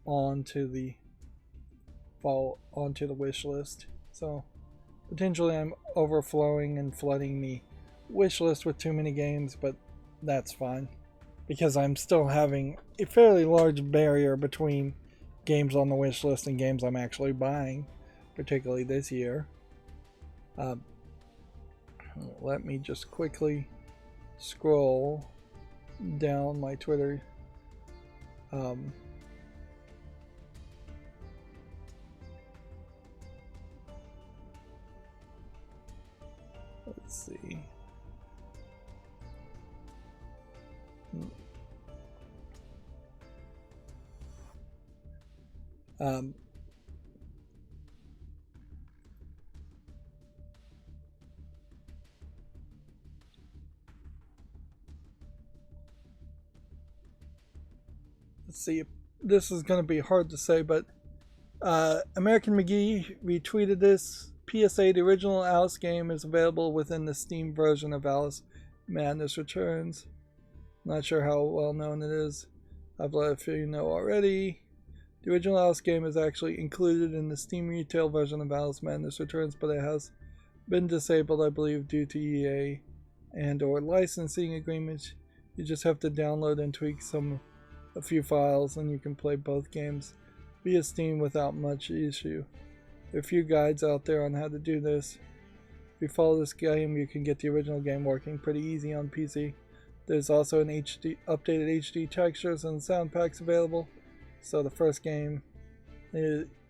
onto the wish list. So potentially I'm overflowing and flooding the wish list with too many games, but that's fine, because I'm still having a fairly large barrier between games on the wish list and games I'm actually buying, particularly this year. Let me just quickly scroll down my Twitter. Let's see. Let's see. This is going to be hard to say, but American McGee retweeted this. PSA, the original Alice game is available within the Steam version of Alice Madness Returns. Not sure how well known it is. I've let a few you know already. The original Alice game is actually included in the Steam retail version of Alice Madness Returns, but it has been disabled, I believe, due to EA and/or licensing agreements. You just have to download and tweak a few files, and you can play both games via Steam without much issue. There are a few guides out there on how to do this. If you follow this game, you can get the original game working pretty easy on PC. There's also an updated HD textures and sound packs available. So the first game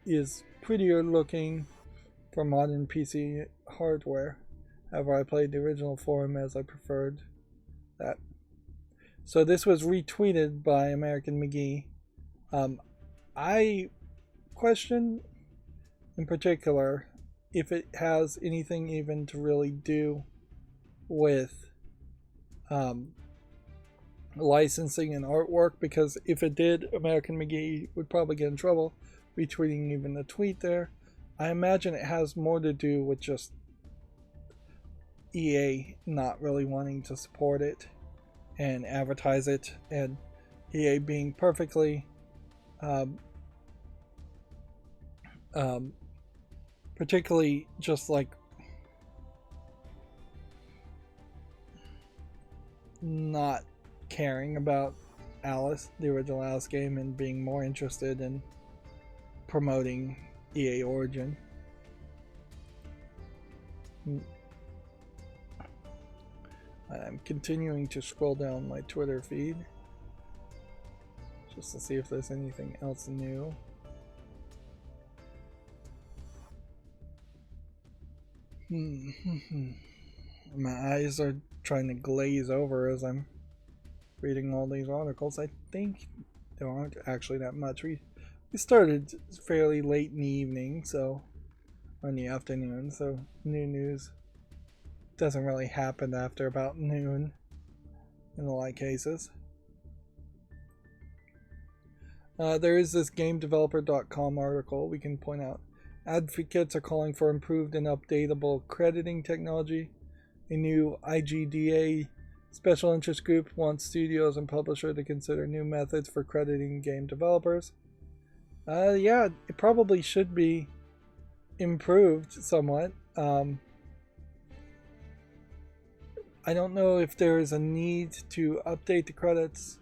is prettier looking for modern PC hardware. However, I played the original form as I preferred that. So this was retweeted by American McGee. I question in particular if it has anything even to really do with licensing and artwork, because if it did, American McGee would probably get in trouble retweeting even the tweet there. I imagine it has more to do with just EA not really wanting to support it and advertise it, and EA being perfectly particularly just like not caring about Alice, the original Alice game, and being more interested in promoting EA Origin. I'm continuing to scroll down my Twitter feed just to see if there's anything else new. My eyes are trying to glaze over as I'm reading all these articles. I think there aren't actually that much. We started fairly late in the evening, so, or in the afternoon, so new news doesn't really happen after about noon in a lot of cases. There is this GameDeveloper.com article we can point out. Advocates are calling for improved and updatable crediting technology. A new IGDA special interest group wants studios and publishers to consider new methods for crediting game developers. Yeah, it probably should be improved somewhat. I don't know if there is a need to update the credits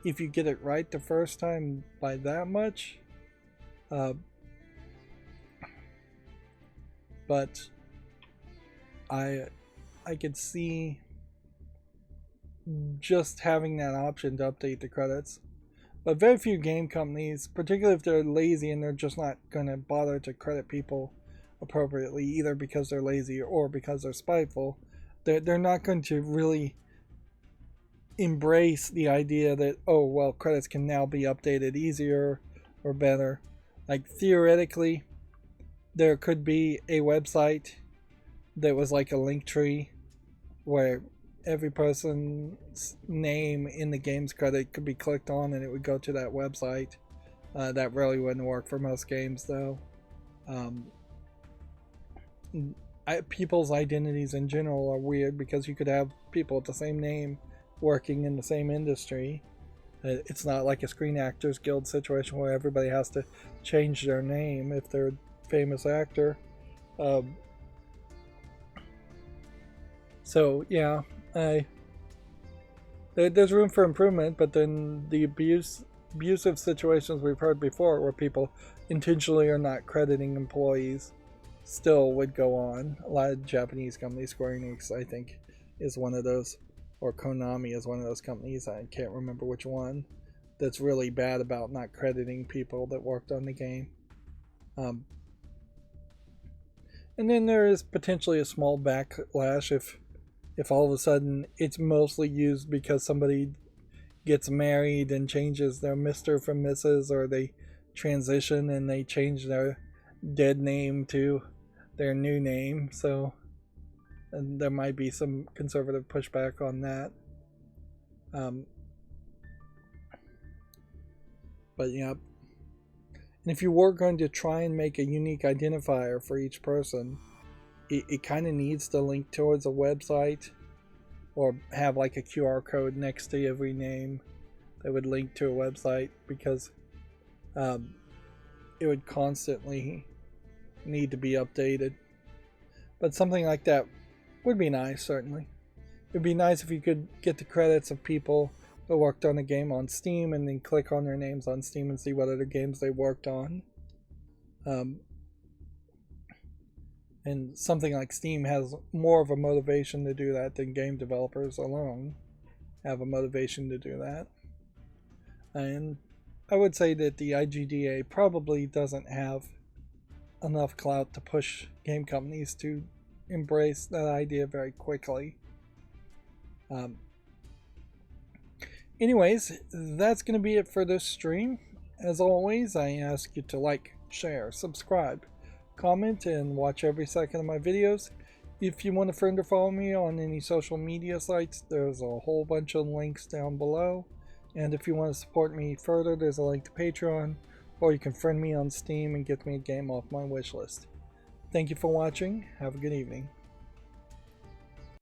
if you get it right the first time by that much. But I could see just having that option to update the credits. But very few game companies, particularly if they're lazy and they're just not going to bother to credit people appropriately, either because they're lazy or because they're spiteful, they're not going to really embrace the idea that, oh, well, credits can now be updated easier or better. Like, theoretically, there could be a website that was like a link tree where every person's name in the game's credit could be clicked on and it would go to that website. That really wouldn't work for most games, though. People's identities in general are weird because you could have people with the same name working in the same industry. It's not like a Screen Actors Guild situation where everybody has to change their name if they're a famous actor. So yeah, there's room for improvement, but then the abusive situations we've heard before where people intentionally are not crediting employees still would go on. A lot of Japanese companies, Square Enix I think is one of those, or Konami is one of those companies, I can't remember which one, that's really bad about not crediting people that worked on the game. And then there is potentially a small backlash if all of a sudden it's mostly used because somebody gets married and changes their Mr. from Mrs., or they transition and they change their dead name to their new name. So, and there might be some conservative pushback on that. But yeah, and if you were going to try and make a unique identifier for each person, it kind of needs to link towards a website or have like a QR code next to every name that would link to a website, because it would constantly need to be updated. But something like that would be nice, certainly. It would be nice if you could get the credits of people that worked on a game on Steam and then click on their names on Steam and see what other games they worked on. And something like Steam has more of a motivation to do that than game developers alone have a motivation to do that. And I would say that the IGDA probably doesn't have enough clout to push game companies to embrace that idea very quickly. Anyways, that's going to be it for this stream. As always, I ask you to like, share, subscribe, comment, and watch every second of my videos. If you want to friend or follow me on any social media sites, there's a whole bunch of links down below. And if you want to support me further, there's a link to Patreon, or you can friend me on Steam and get me a game off my wishlist. Thank you for watching. Have a good evening.